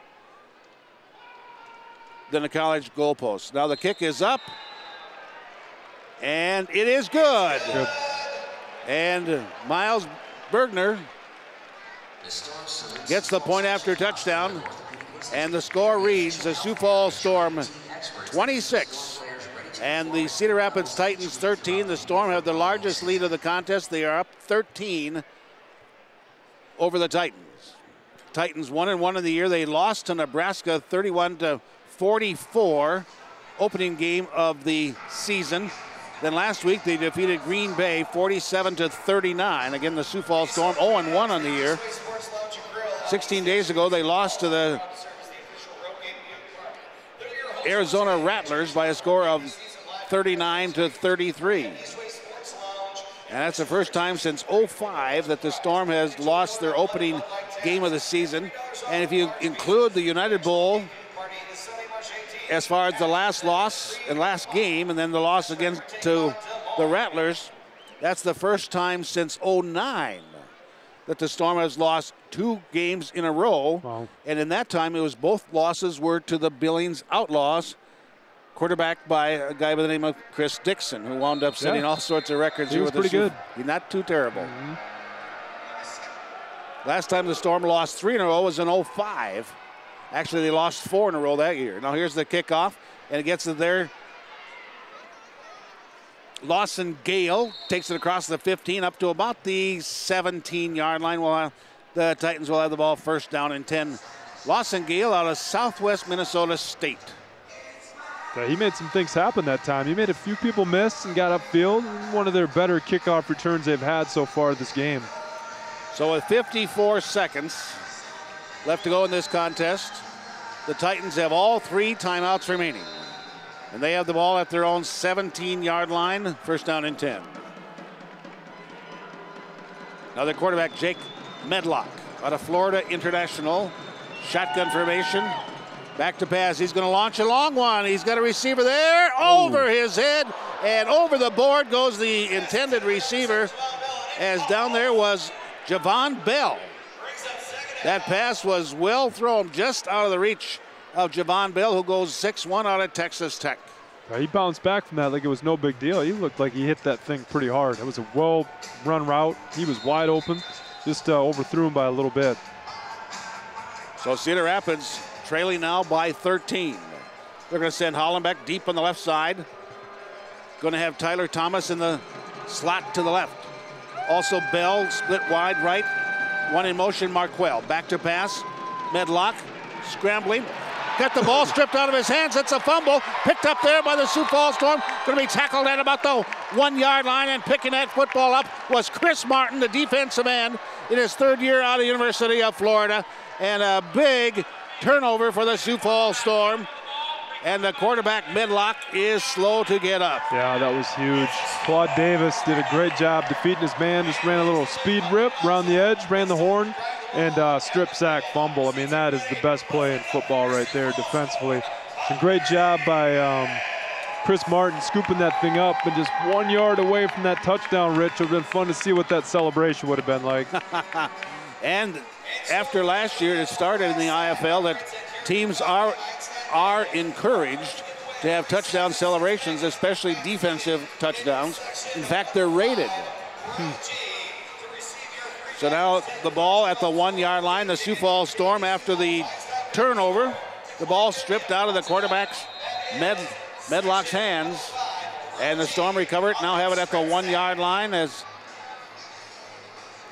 Speaker 2: than the college goalposts. Now the kick is up, and it is good. And Miles Bergner gets the point after touchdown, and the score reads the Sioux Falls Storm 26 and the Cedar Rapids Titans 13. The Storm have the largest lead of the contest. They are up 13 over the Titans. Titans 1-1 in the year. They lost to Nebraska 31-44, opening game of the season. Then last week they defeated Green Bay 47-39. Again, the Sioux Falls Storm 0-1 on the year. 16 days ago they lost to the Arizona Rattlers by a score of 39-33. And that's the first time since 2005 that the Storm has lost their opening game of the season. And if you include the United Bowl as far as the last loss and last game, and then the loss against to the Rattlers, that's the first time since 2009 that the Storm has lost 2 games in a row.
Speaker 1: Wow.
Speaker 2: And in that time, both losses were to the Billings Outlaws, quarterbacked by a guy by the name of Chris Dixon, who wound up setting all sorts of records.
Speaker 1: He was pretty good.
Speaker 2: He's not too terrible. Last time the Storm lost 3 in a row was in 2005. Actually, they lost 4 in a row that year. Now here's the kickoff, and it gets to there. Lawson Gale takes it across the 15 up to about the 17-yard line. While the Titans will have the ball first down and 10. Lawson Gale out of Southwest Minnesota State.
Speaker 1: Yeah, he made some things happen that time. He made a few people miss and got upfield. One of their better kickoff returns they've had so far this game.
Speaker 2: So with 54 seconds left to go in this contest, the Titans have all 3 timeouts remaining. And they have the ball at their own 17-yard line, first down and 10. Now the quarterback, Jake Medlock, out of Florida International. Shotgun formation. Back to pass. He's going to launch a long one. He's got a receiver there. Over his head. And over the board goes the intended receiver. As down there was Javon Bell. That pass was well thrown, just out of the reach of Javon Bell, who goes 6'1" out of Texas Tech.
Speaker 1: He bounced back from that like it was no big deal. He looked like he hit that thing pretty hard. It was a well-run route. He was wide open. Just overthrew him by a little bit.
Speaker 2: So Cedar Rapids trailing now by 13. They're going to send Hollenbeck deep on the left side. Going to have Tyler Thomas in the slot to the left. Also Bell split wide right. One in motion, Marquell. Back to pass. Medlock scrambling. Got the ball stripped out of his hands. It's a fumble. Picked up there by the Sioux Falls Storm. Going to be tackled at about the 1-yard line, and picking that football up was Chris Martin, the defensive end. in his third year out of University of Florida. And a big turnover for the Sioux Falls Storm. And the quarterback, Medlock, is slow to get up.
Speaker 1: Yeah, that was huge. Claude Davis did a great job defeating his man. Just ran a little speed rip around the edge, ran the horn, and strip sack fumble. I mean, that is the best play in football right there defensively. A great job by Chris Martin scooping that thing up and just 1 yard away from that touchdown, Rich. It would have been fun to see what that celebration would have been like.
Speaker 2: And after last year, it started in the IFL that teams are encouraged to have touchdown celebrations, especially defensive touchdowns. In fact, they're rated. So now the ball at the 1 yard line. The Sioux Falls Storm, after the turnover, the ball stripped out of the quarterback's Medlock's hands, and the Storm recovered. Now have it at the 1 yard line as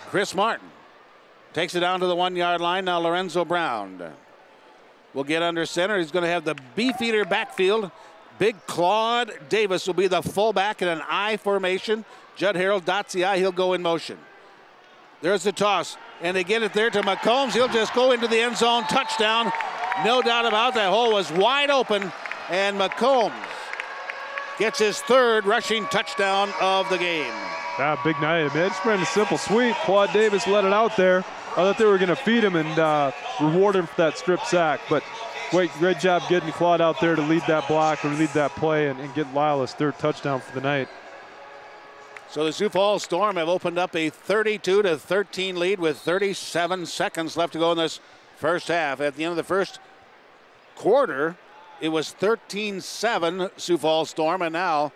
Speaker 2: Chris Martin takes it down to the 1 yard line. Now Lorenzo Brown will get under center. He's going to have the beefeater backfield. Big Claude Davis will be the fullback in an I formation. Judd Harold dots the I. He'll go in motion. There's the toss, and they get it there to McCombs. He'll just go into the end zone. Touchdown. No doubt about that. Hole was wide open, and McCombs gets his third rushing touchdown of the game.
Speaker 1: Yeah, big night. I mean, it's been a simple sweep. Claude Davis let it out there. I thought they were going to feed him and reward him for that strip sack, but great job getting Claude out there to lead that block or lead that play and get Lyle his third touchdown for the night.
Speaker 2: So the Sioux Falls Storm have opened up a 32-13 lead with 37 seconds left to go in this first half. At the end of the first quarter, it was 13-7 Sioux Falls Storm, and now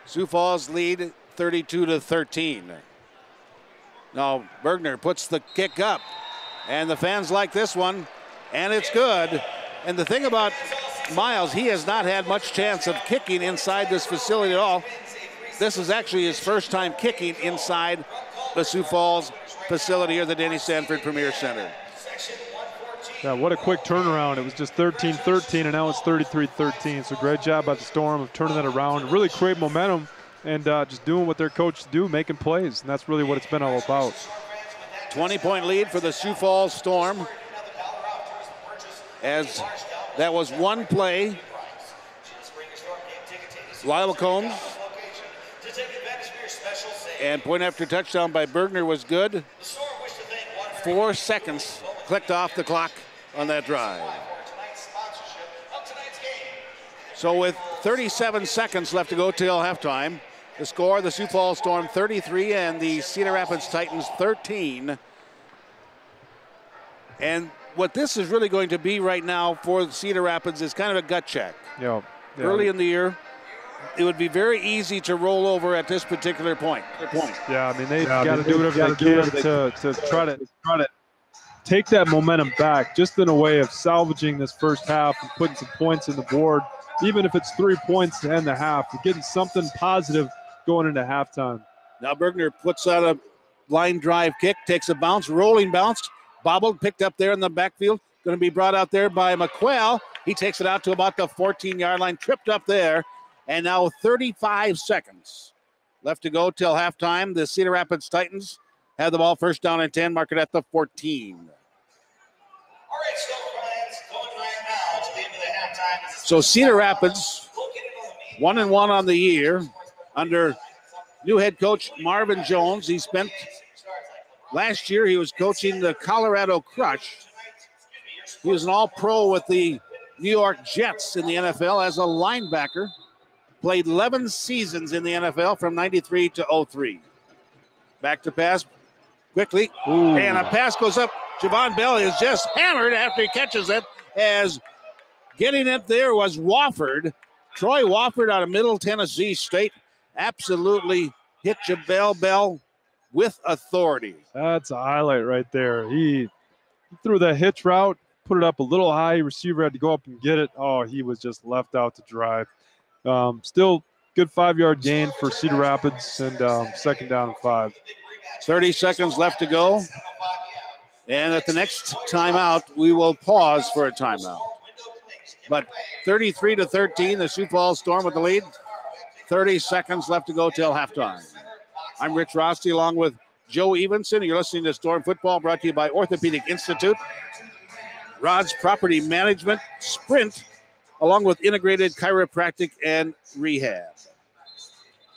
Speaker 2: Sioux Falls lead 32-13. Now Bergner puts the kick up, and the fans like this one, and it's good. And the thing about Miles, he has not had much chance of kicking inside this facility at all. This is actually his first time kicking inside the Sioux Falls facility or the Denny Sanford Premier Center.
Speaker 1: Yeah, what a quick turnaround. It was just 13-13, and now it's 33-13. So great job by the Storm of turning that around, really create momentum, and just doing what their coaches do, making plays. And that's really what it's been all about.
Speaker 2: 20-point lead for the Sioux Falls Storm, as that was one play. Lyle Combs. And point after touchdown by Bergner was good. 4 seconds clicked off the clock on that drive. So with 37 seconds left to go till halftime, the score, the Sioux Falls Storm 33 and the Cedar Rapids Titans 13. And what this is really going to be right now for Cedar Rapids is kind of a gut check.
Speaker 1: Yeah.
Speaker 2: Early in the year, it would be very easy to roll over at this particular point.
Speaker 1: Yeah, I mean, they've got to do whatever they can to try to take that momentum back, just in a way of salvaging this first half and putting some points in the board, even if it's 3 points to end the half, getting something positive going into halftime.
Speaker 2: Now Bergner puts out a line drive kick, takes a bounce, rolling bounce, bobbled, picked up there in the backfield, going to be brought out there by McQuell. He takes it out to about the 14-yard line, tripped up there, and now 35 seconds left to go till halftime. The Cedar Rapids Titans have the ball first down and 10, mark it at the 14. So Cedar Rapids 1-1 on the year under new head coach Marvin Jones. He spent last year, he was coaching the Colorado Crush. He was an all-pro with the New York Jets in the NFL as a linebacker. Played 11 seasons in the NFL from 93 to 03. Back to pass quickly. Ooh. And a pass goes up. Javon Bell is just hammered after he catches it, as getting it there was Wofford. Troy Wofford out of Middle Tennessee State absolutely hit Javon Bell with authority.
Speaker 1: That's a highlight right there. He threw that hitch route, put it up a little high. Receiver had to go up and get it. Oh, he was just left out to dry. Still good 5-yard gain for Cedar Rapids, and second down and 5.
Speaker 2: 30 seconds left to go. And at the next timeout, we will pause for a timeout. But 33-13, the Sioux Falls Storm with the lead. 30 seconds left to go till halftime. I'm Rich Rosty along with Joe Evenson. You're listening to Storm Football, brought to you by Orthopedic Institute, Rod's Property Management, Sprint, along with Integrated Chiropractic and Rehab.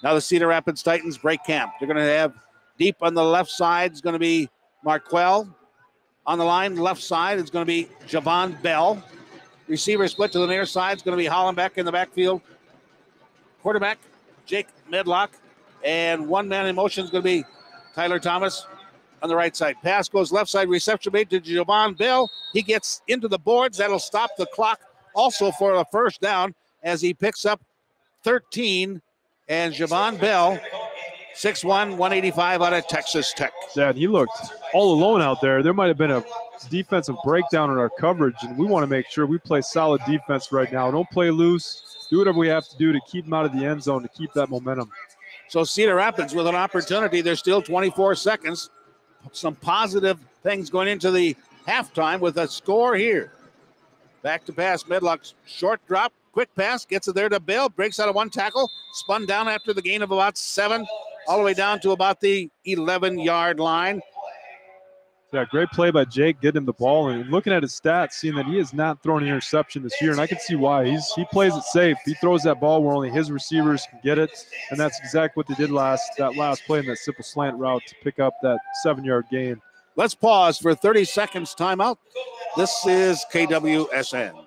Speaker 2: Now the Cedar Rapids Titans break camp. They're going to have deep on the left side is going to be Marquell. On the line, left side is going to be Javon Bell. Receiver split to the near side is going to be Hollenbeck in the backfield. Quarterback, Jake Medlock. And one man in motion is going to be Tyler Thomas on the right side. Pass goes left side, reception made to Javon Bell. He gets into the boards. That'll stop the clock also for a first down as he picks up 13. And Javon Bell, 6'1", 185 out of Texas Tech.
Speaker 1: Yeah, and he looked all alone out there. There might have been a defensive breakdown in our coverage, and we want to make sure we play solid defense right now. Don't play loose. Do whatever we have to do to keep him out of the end zone to keep that momentum.
Speaker 2: So Cedar Rapids with an opportunity. There's still 24 seconds. Some positive things going into the halftime with a score here. Back to pass, Medlock's short drop, quick pass, gets it there to Bell, breaks out of one tackle, spun down after the gain of about 7, all the way down to about the 11-yard line.
Speaker 1: Yeah, great play by Jake, getting him the ball. And looking at his stats, seeing that he has not thrown an interception this year, and I can see why. He plays it safe. He throws that ball where only his receivers can get it, and that's exactly what they did that last play in that simple slant route to pick up that 7-yard gain.
Speaker 2: Let's pause for 30 seconds timeout. This is KWSN.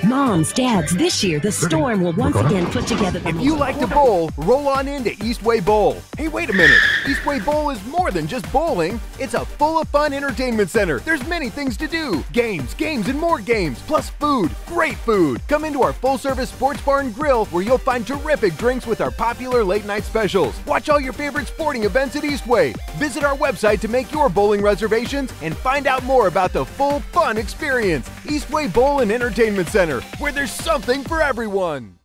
Speaker 7: Moms, dads, this year the Storm will once again put together the
Speaker 11: If you like to bowl, roll on into Eastway Bowl. Hey, wait a minute. Eastway Bowl is more than just bowling. It's a full of fun entertainment center. There's many things to do. Games, and more games, plus food. Great food. Come into our full-service sports bar and grill where you'll find terrific drinks with our popular late-night specials. Watch all your favorite sporting events at Eastway. Visit our website to make your bowling reservations and find out more about the full fun experience. Eastway Bowl and Entertainment Center, where there's something for everyone.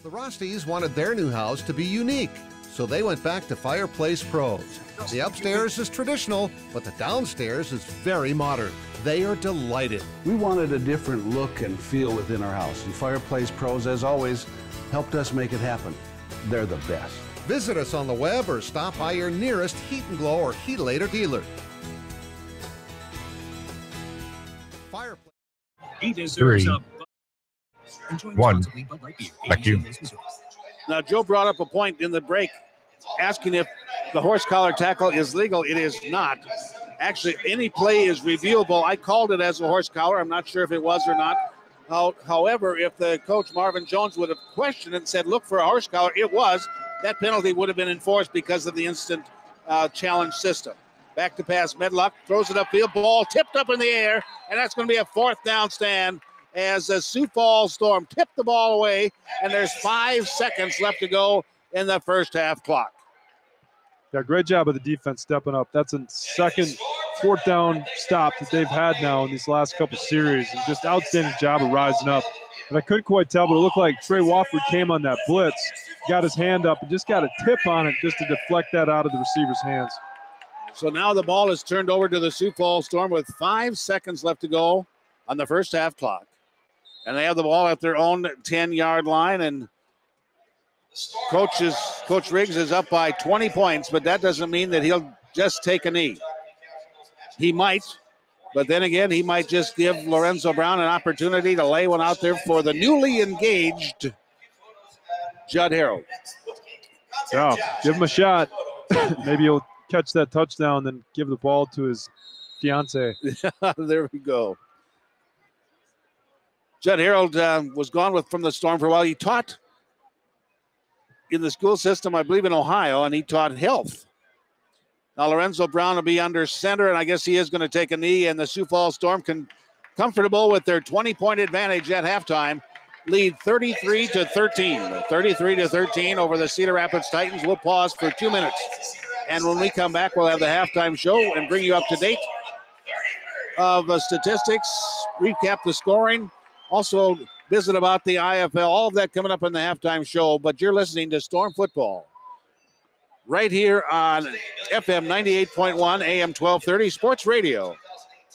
Speaker 12: The Rosties wanted their new house to be unique, so they went back to Fireplace Pros. The upstairs is traditional, but the downstairs is very modern. They are delighted.
Speaker 13: We wanted a different look and feel within our house, and Fireplace Pros, as always, helped us make it happen. They're the best.
Speaker 12: Visit us on the web or stop by your nearest Heat & Glow or Heatlator dealer. Fireplace.
Speaker 4: 3, 1. Back to you.
Speaker 2: Now, Joe brought up a point in the break asking if the horse collar tackle is legal. It is not. Actually, any play is reviewable. I called it as a horse collar. I'm not sure if it was or not. However, if the coach Marvin Jones would have questioned it and said, look for a horse collar, it was, that penalty would have been enforced because of the instant challenge system. Back to pass, Medlock throws it upfield, ball tipped up in the air, and that's going to be a 4th down stand as the Sioux Falls Storm tipped the ball away, and there's 5 seconds left to go in the first half clock.
Speaker 1: Yeah, great job of the defense stepping up. That's a second 4th down stop that they've had now in these last couple series, and just outstanding job of rising up. And I couldn't quite tell, but it looked like Trey Wofford came on that blitz, got his hand up, and just got a tip on it just to deflect that out of the receiver's hands.
Speaker 2: So now the ball is turned over to the Sioux Falls Storm with 5 seconds left to go on the first half clock. And they have the ball at their own 10-yard line, and Coach Riggs is up by 20 points, but that doesn't mean that he'll just take a knee. He might, but then again, he might just give Lorenzo Brown an opportunity to lay one out there for the newly engaged Judd Harold.
Speaker 1: Yeah, give him a shot. Maybe he'll catch that touchdown, then give the ball to his fiance.
Speaker 2: There we go. Judd Harold was gone from the Storm for a while. He taught in the school system, I believe in Ohio, and he taught health. Now Lorenzo Brown will be under center, and I guess he is going to take a knee, and the Sioux Falls Storm comfortable with their 20-point advantage at halftime. Lead 33-13. 33-13 over the Cedar Rapids Titans. We'll pause for 2 minutes. And when we come back, we'll have the halftime show and bring you up to date of statistics, recap the scoring, also visit about the IFL, all of that coming up in the halftime show. But you're listening to Storm Football right here on FM 98.1, AM 1230, Sports Radio,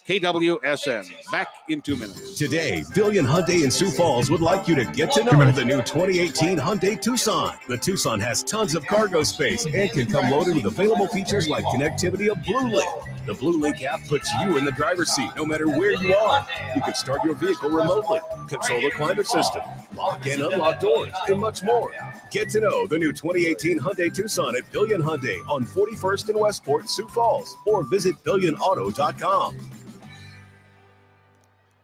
Speaker 2: KWSN. Back in 2 minutes.
Speaker 3: Today, Billion Hyundai in Sioux Falls would like you to get to know the new 2018 Hyundai Tucson. The Tucson has tons of cargo space and can come loaded with available features like connectivity of Blue Link. The Blue Link app puts you in the driver's seat no matter where you are. You can start your vehicle remotely, control the climate system, lock and unlock doors, and much more. Get to know the new 2018 Hyundai Tucson at Billion Hyundai on 41st and Westport, Sioux Falls, or visit billionauto.com.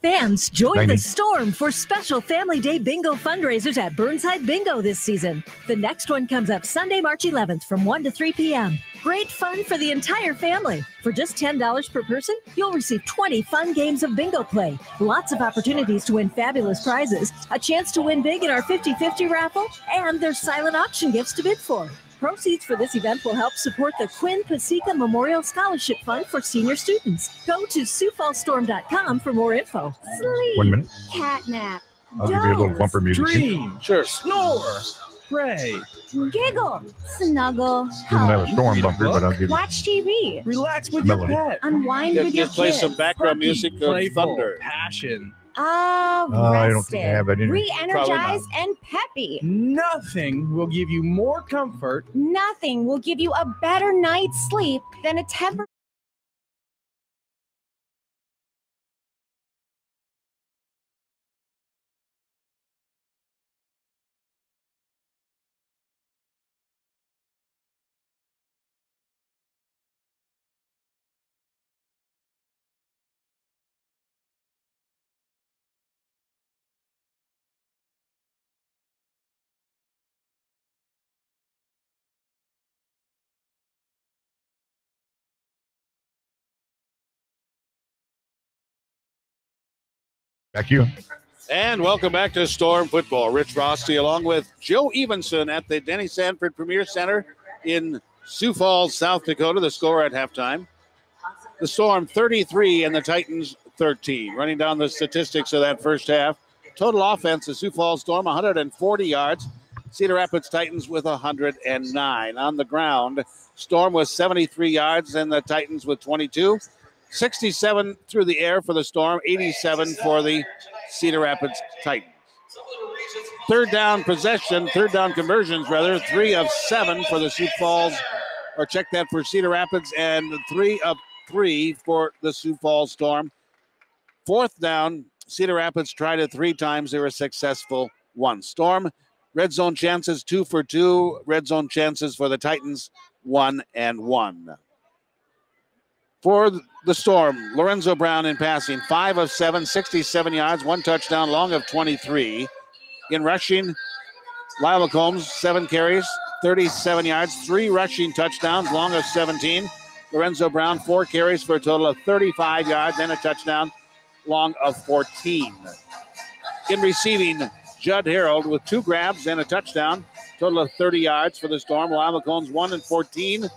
Speaker 7: Fans, join the Storm for special Family Day Bingo fundraisers at Burnside Bingo this season. The next one comes up Sunday, March 11th from 1 to 3 p.m. Great fun for the entire family. For just $10 per person, you'll receive 20 fun games of bingo play, lots of opportunities to win fabulous prizes, a chance to win big in our 50-50 raffle, and there's silent auction gifts to bid for. Proceeds for this event will help support the Quinn Pasica Memorial Scholarship Fund for senior students. Go to SiouxFallsStorm.com for more info.
Speaker 4: Sleep. 1 minute.
Speaker 7: Catnap.
Speaker 4: I'll give you a little bumper music.
Speaker 20: Dream.
Speaker 2: Sure.
Speaker 20: Snore. Pray.
Speaker 21: Giggle. Snuggle.
Speaker 4: Doesn't have a storm bumper, but I'll give you.
Speaker 21: Watch TV.
Speaker 20: Relax with
Speaker 4: Melody.
Speaker 20: your pet.
Speaker 21: Unwind with your
Speaker 2: Just play
Speaker 21: kids.
Speaker 2: some background music of
Speaker 20: Playful.
Speaker 2: thunder.
Speaker 20: Passion.
Speaker 4: I don't think I have that in me.
Speaker 21: Re-energized and peppy.
Speaker 20: Nothing will give you more comfort.
Speaker 21: Nothing will give you a better night's sleep than a temper.
Speaker 4: Back you.
Speaker 2: And welcome back to Storm Football. Rich Frosty along with Joe Evenson at the Denny Sanford Premier Center in Sioux Falls, South Dakota. The score at halftime. The Storm 33 and the Titans 13. Running down the statistics of that first half. Total offense, the Sioux Falls Storm 140 yards. Cedar Rapids Titans with 109. On the ground, Storm with 73 yards and the Titans with 22. 67 through the air for the Storm, 87 for the Cedar Rapids Titans. Third down conversions, 3 of 7 for the Sioux Falls, or check that for Cedar Rapids, and 3 of 3 for the Sioux Falls Storm. Fourth down, Cedar Rapids tried it 3 times. They were successful once. Storm, red zone chances 2 for 2. Red zone chances for the Titans, 1 and 1. For the Storm, Lorenzo Brown in passing, 5 of 7, 67 yards, 1 touchdown, long of 23. In rushing, Lyle McCombs, 7 carries, 37 yards, 3 rushing touchdowns, long of 17. Lorenzo Brown, 4 carries for a total of 35 yards and a touchdown, long of 14. In receiving, Judd Harold with 2 grabs and a touchdown, total of 30 yards for the Storm. Lyle McCombs, 1 and 14.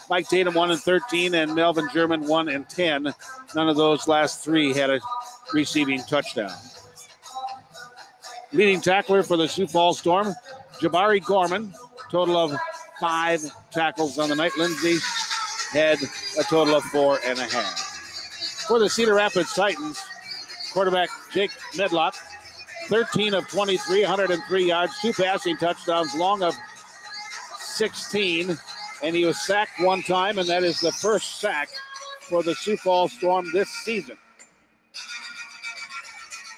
Speaker 2: Mike Tatum 1 and 13, and Melvin German 1 and 10. None of those last 3 had a receiving touchdown. Leading tackler for the Sioux Falls Storm, Jabari Gorman, total of 5 tackles on the night. Lindsay had a total of 4.5. For the Cedar Rapids Titans, quarterback Jake Medlock, 13 of 23, 103 yards, 2 passing touchdowns, long of 16, and he was sacked one time, and that is the first sack for the Sioux Falls Storm this season.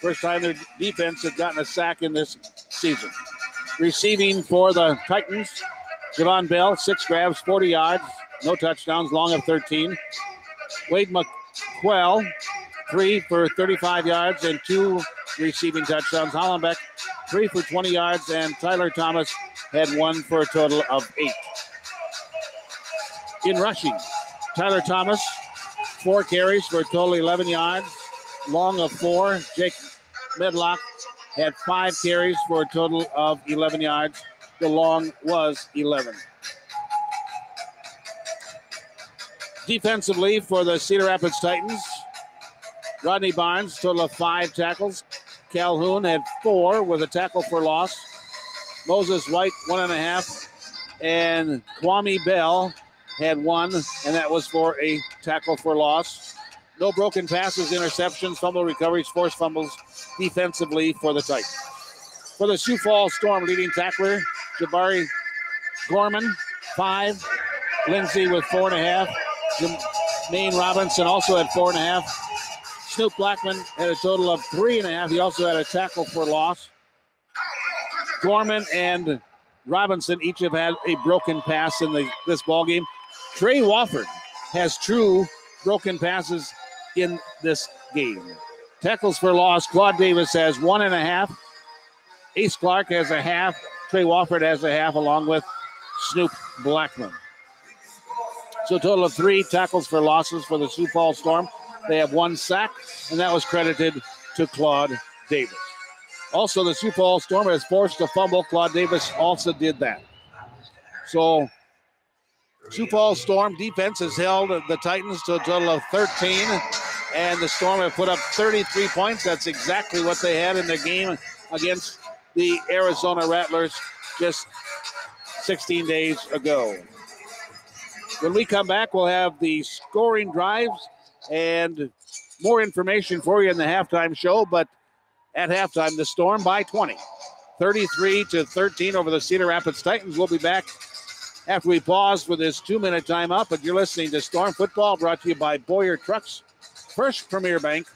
Speaker 2: First time their defense has gotten a sack in this season. Receiving for the Titans, Javon Bell, 6 grabs, 40 yards, no touchdowns, long of 13. Wade McQuell, 3 for 35 yards and 2 receiving touchdowns. Hollenbeck, 3 for 20 yards, and Tyler Thomas had 1 for a total of 8. In rushing, Tyler Thomas, 4 carries for a total of 11 yards, long of 4. Jake Medlock had 5 carries for a total of 11 yards. The long was 11. Defensively for the Cedar Rapids Titans, Rodney Barnes, total of 5 tackles. Calhoun had 4 with a tackle for loss. Moses White, 1.5. And Kwame Bell had 1, and that was for a tackle for loss. No broken passes, interceptions, fumble recoveries, forced fumbles defensively for the Titans. For the Sioux Falls Storm, leading tackler, Jabari Gorman, 5. Lindsay with 4.5. Jermaine Robinson also had 4.5. Snoop Blackman had a total of 3.5. He also had a tackle for loss. Gorman and Robinson each have had a broken pass in this ball game. Trey Wofford has true broken passes in this game. Tackles for loss, Claude Davis has 1.5. Ace Clark has a half. Trey Wofford has a half, along with Snoop Blackman. So a total of 3 tackles for losses for the Sioux Falls Storm. They have 1 sack, and that was credited to Claude Davis. Also, the Sioux Falls Storm has forced a fumble. Claude Davis also did that. So Sioux Falls Storm defense has held the Titans to a total of 13, and the Storm have put up 33 points. That's exactly what they had in their game against the Arizona Rattlers just 16 days ago. When we come back, we'll have the scoring drives and more information for you in the halftime show. But at halftime, the Storm by 20, 33-13 over the Cedar Rapids Titans. We'll be back after we pause for this 2-minute timeout. But you're listening to Storm Football, brought to you by Boyer Trucks, First Premier Bank,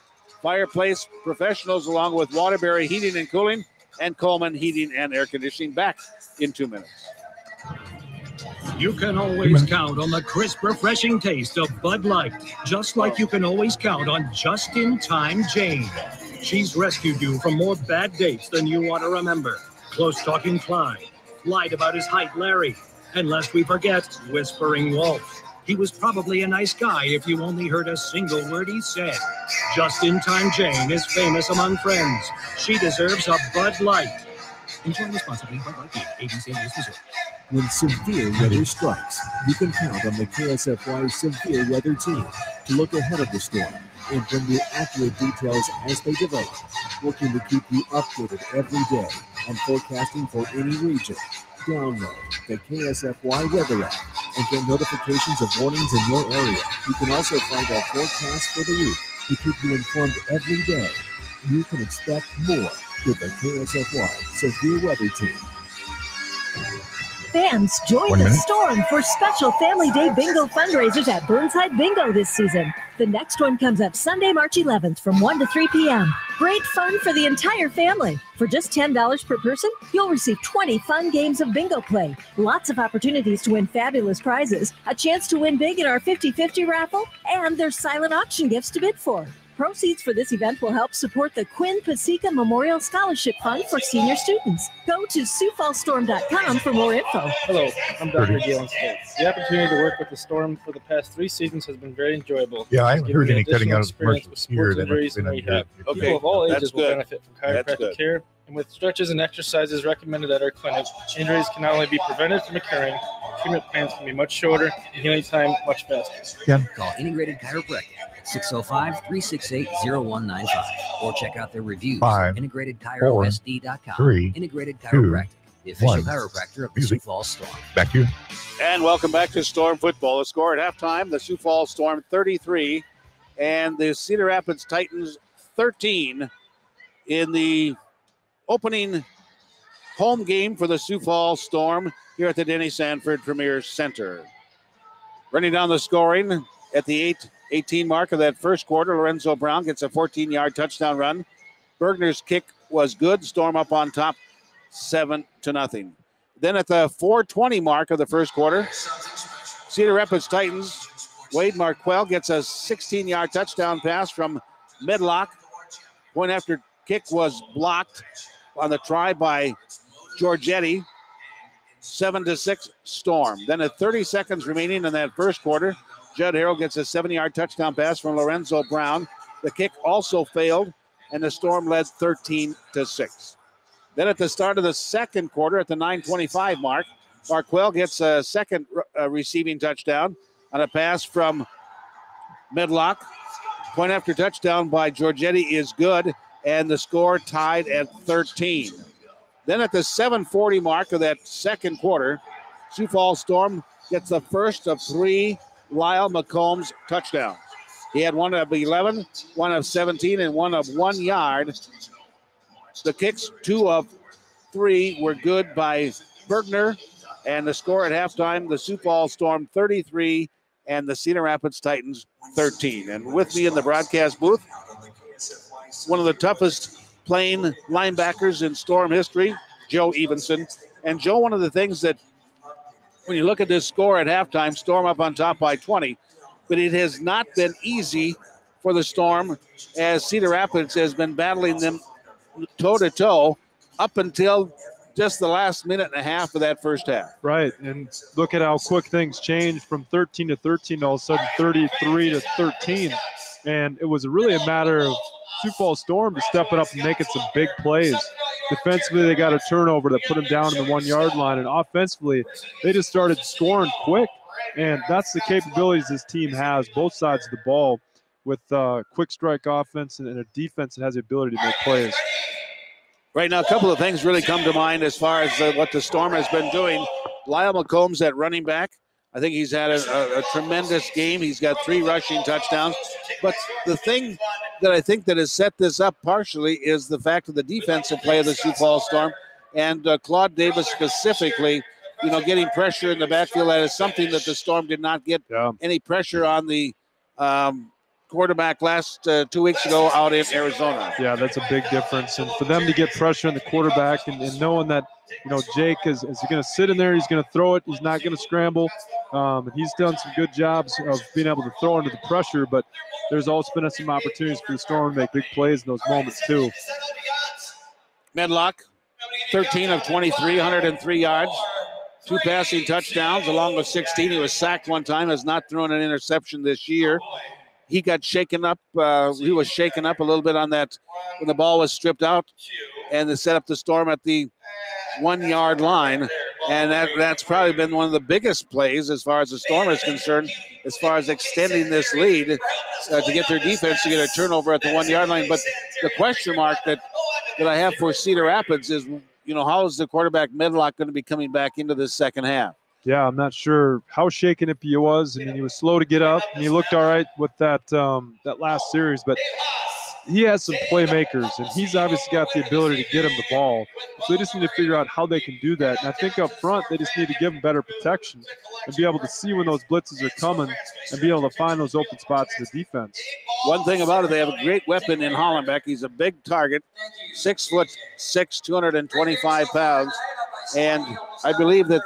Speaker 2: Fireplace Professionals, along with Waterbury Heating and Cooling, and Coleman Heating and Air Conditioning. Back in 2 minutes.
Speaker 5: You can always count on the crisp, refreshing taste of Bud Light, just like you can always count on just-in-time Jane. She's rescued you from more bad dates than you want to remember. Close-talking Clyde, lied about his height Larry, and lest we forget, Whispering Wolf. He was probably a nice guy if you only heard a single word he said. Just-in-time Jane is famous among friends. She deserves a Bud Light. Enjoy responsibly. Bud Light Beer, 80 St. Louis, Missouri.
Speaker 22: When severe weather strikes, you can count on the KSFY Severe Weather Team to look ahead of the storm and bring you accurate details as they develop, working to keep you updated every day and forecasting for any region. Download the KSFY Weather app and get notifications of warnings in your area. You can also find our forecast for the week to keep you informed every day. You can expect more with the KSFY Severe Weather Team.
Speaker 7: Fans, join the Storm for special Family Day Bingo fundraisers at Burnside Bingo this season. The next one comes up Sunday, March 11th from 1 to 3 p.m. Great fun for the entire family. For just $10 per person, you'll receive 20 fun games of bingo play, lots of opportunities to win fabulous prizes, a chance to win big in our 50-50 raffle, and there's silent auction gifts to bid for. Proceeds for this event will help support the Quinn Pasica Memorial Scholarship Fund for senior students. Go to SiouxFallsStorm.com for more info.
Speaker 23: Hello, I'm Dr. Galen States. The opportunity to work with the Storm for the past 3 seasons has been very enjoyable.
Speaker 4: Yeah, I haven't heard any cutting out of
Speaker 23: commercials
Speaker 4: here.
Speaker 23: Injuries and rehab. People of all ages will benefit from chiropractic care, and with stretches and exercises recommended at our clinic, injuries can not only be prevented from occurring, treatment plans can be much shorter, and healing time much faster.
Speaker 4: Yeah.
Speaker 24: Call Integrated Chiropractic at 605-368-0195 or check out their reviews at integratedchirosd.com.
Speaker 4: 3,
Speaker 24: Integrated Chiropractic, the official
Speaker 4: 1.
Speaker 24: chiropractor of the Sioux Falls Storm.
Speaker 4: Back to you.
Speaker 2: And welcome back to Storm Football. The score at halftime, the Sioux Falls Storm 33 and the Cedar Rapids Titans 13 in the opening home game for the Sioux Falls Storm. here at the Denny Sanford Premier Center. Running down the scoring at the 8:18 mark of that first quarter, Lorenzo Brown gets a 14-yard touchdown run. Bergner's kick was good. Storm up on top, 7-0. Then at the 4:20 mark of the first quarter, Cedar Rapids Titans, Wade Marquell gets a 16-yard touchdown pass from Medlock. Point after kick was blocked on the try by Giorgetti. 7-6 Storm. Then at 30 seconds remaining in that first quarter, Judd Harrell gets a 70-yard touchdown pass from Lorenzo Brown. The kick also failed, and the Storm led 13-6. Then at the start of the second quarter, at the 9:25 mark, Marquell gets a second receiving touchdown on a pass from Medlock. Point after touchdown by Giorgetti is good, and the score tied at 13. Then at the 7:40 mark of that second quarter, Sioux Falls Storm gets the first of 3 Lyle McCombs touchdowns. He had one of 11, one of 17, and one of 1 yard. The kicks, 2 of 3, were good by Bergner, and the score at halftime, the Sioux Falls Storm 33 and the Cedar Rapids Titans 13. And with me in the broadcast booth, one of the toughest playing linebackers in Storm history, Joe Evenson. And Joe, one of the things that when you look at this score at halftime, Storm up on top by 20, but it has not been easy for the Storm as Cedar Rapids has been battling them toe-to-toe up until just the last minute and a half of that first half.
Speaker 1: Right, and look at how quick things changed from 13-13 all of a sudden 33-13. And it was really a matter of Sioux Falls Storm to stepping up and making some big plays. Defensively, they got a turnover that put them down in the 1 yard line, and offensively, they just started scoring quick. And that's the capabilities this team has, both sides of the ball, with quick strike offense and a defense that has the ability to make plays.
Speaker 2: Right now, a couple of things really come to mind as far as what the Storm has been doing. Lyle McCombs at running back. I think he's had a tremendous game. He's got 3 rushing touchdowns. But the thing that I think that has set this up partially is the fact of the defensive play of the Sioux Falls Storm. And Claude Davis specifically, getting pressure in the backfield. That is something that the Storm did not get any pressure on the quarterback last 2 weeks ago out in Arizona.
Speaker 1: Yeah, that's a big difference. And for them to get pressure on the quarterback and knowing that, Jake is going to sit in there, he's going to throw it, he's not going to scramble. And he's done some good jobs of being able to throw under the pressure, but there's also been some opportunities for the Storm to make big plays in those moments too.
Speaker 2: Medlock, 13 of 23, 103 yards, 2 passing touchdowns along with 16. He was sacked one time, has not thrown an interception this year. He got shaken up. He was shaken up a little bit on that when the ball was stripped out, and they set up the Storm at the 1 yard line. And that's probably been one of the biggest plays as far as the Storm is concerned, as far as extending this lead to get their defense to get a turnover at the 1 yard line. But the question mark that I have for Cedar Rapids is, how is the quarterback Medlock going to be coming back into the second half?
Speaker 1: Yeah, I'm not sure how shaken up he was. I mean, he was slow to get up, and he looked all right with that last series. But he has some playmakers, and he's obviously got the ability to get him the ball. So they just need to figure out how they can do that. And I think up front, they just need to give him better protection and be able to see when those blitzes are coming and be able to find those open spots in the defense.
Speaker 2: One thing about it, they have a great weapon in Hollenbeck. He's a big target, 6'6", 225 pounds. And I believe that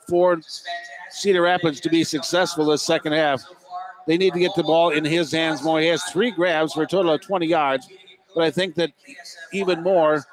Speaker 2: for Cedar Rapids to be successful this second half, they need to get the ball in his hands more. He has 3 grabs for a total of 20 yards, but I think that even more,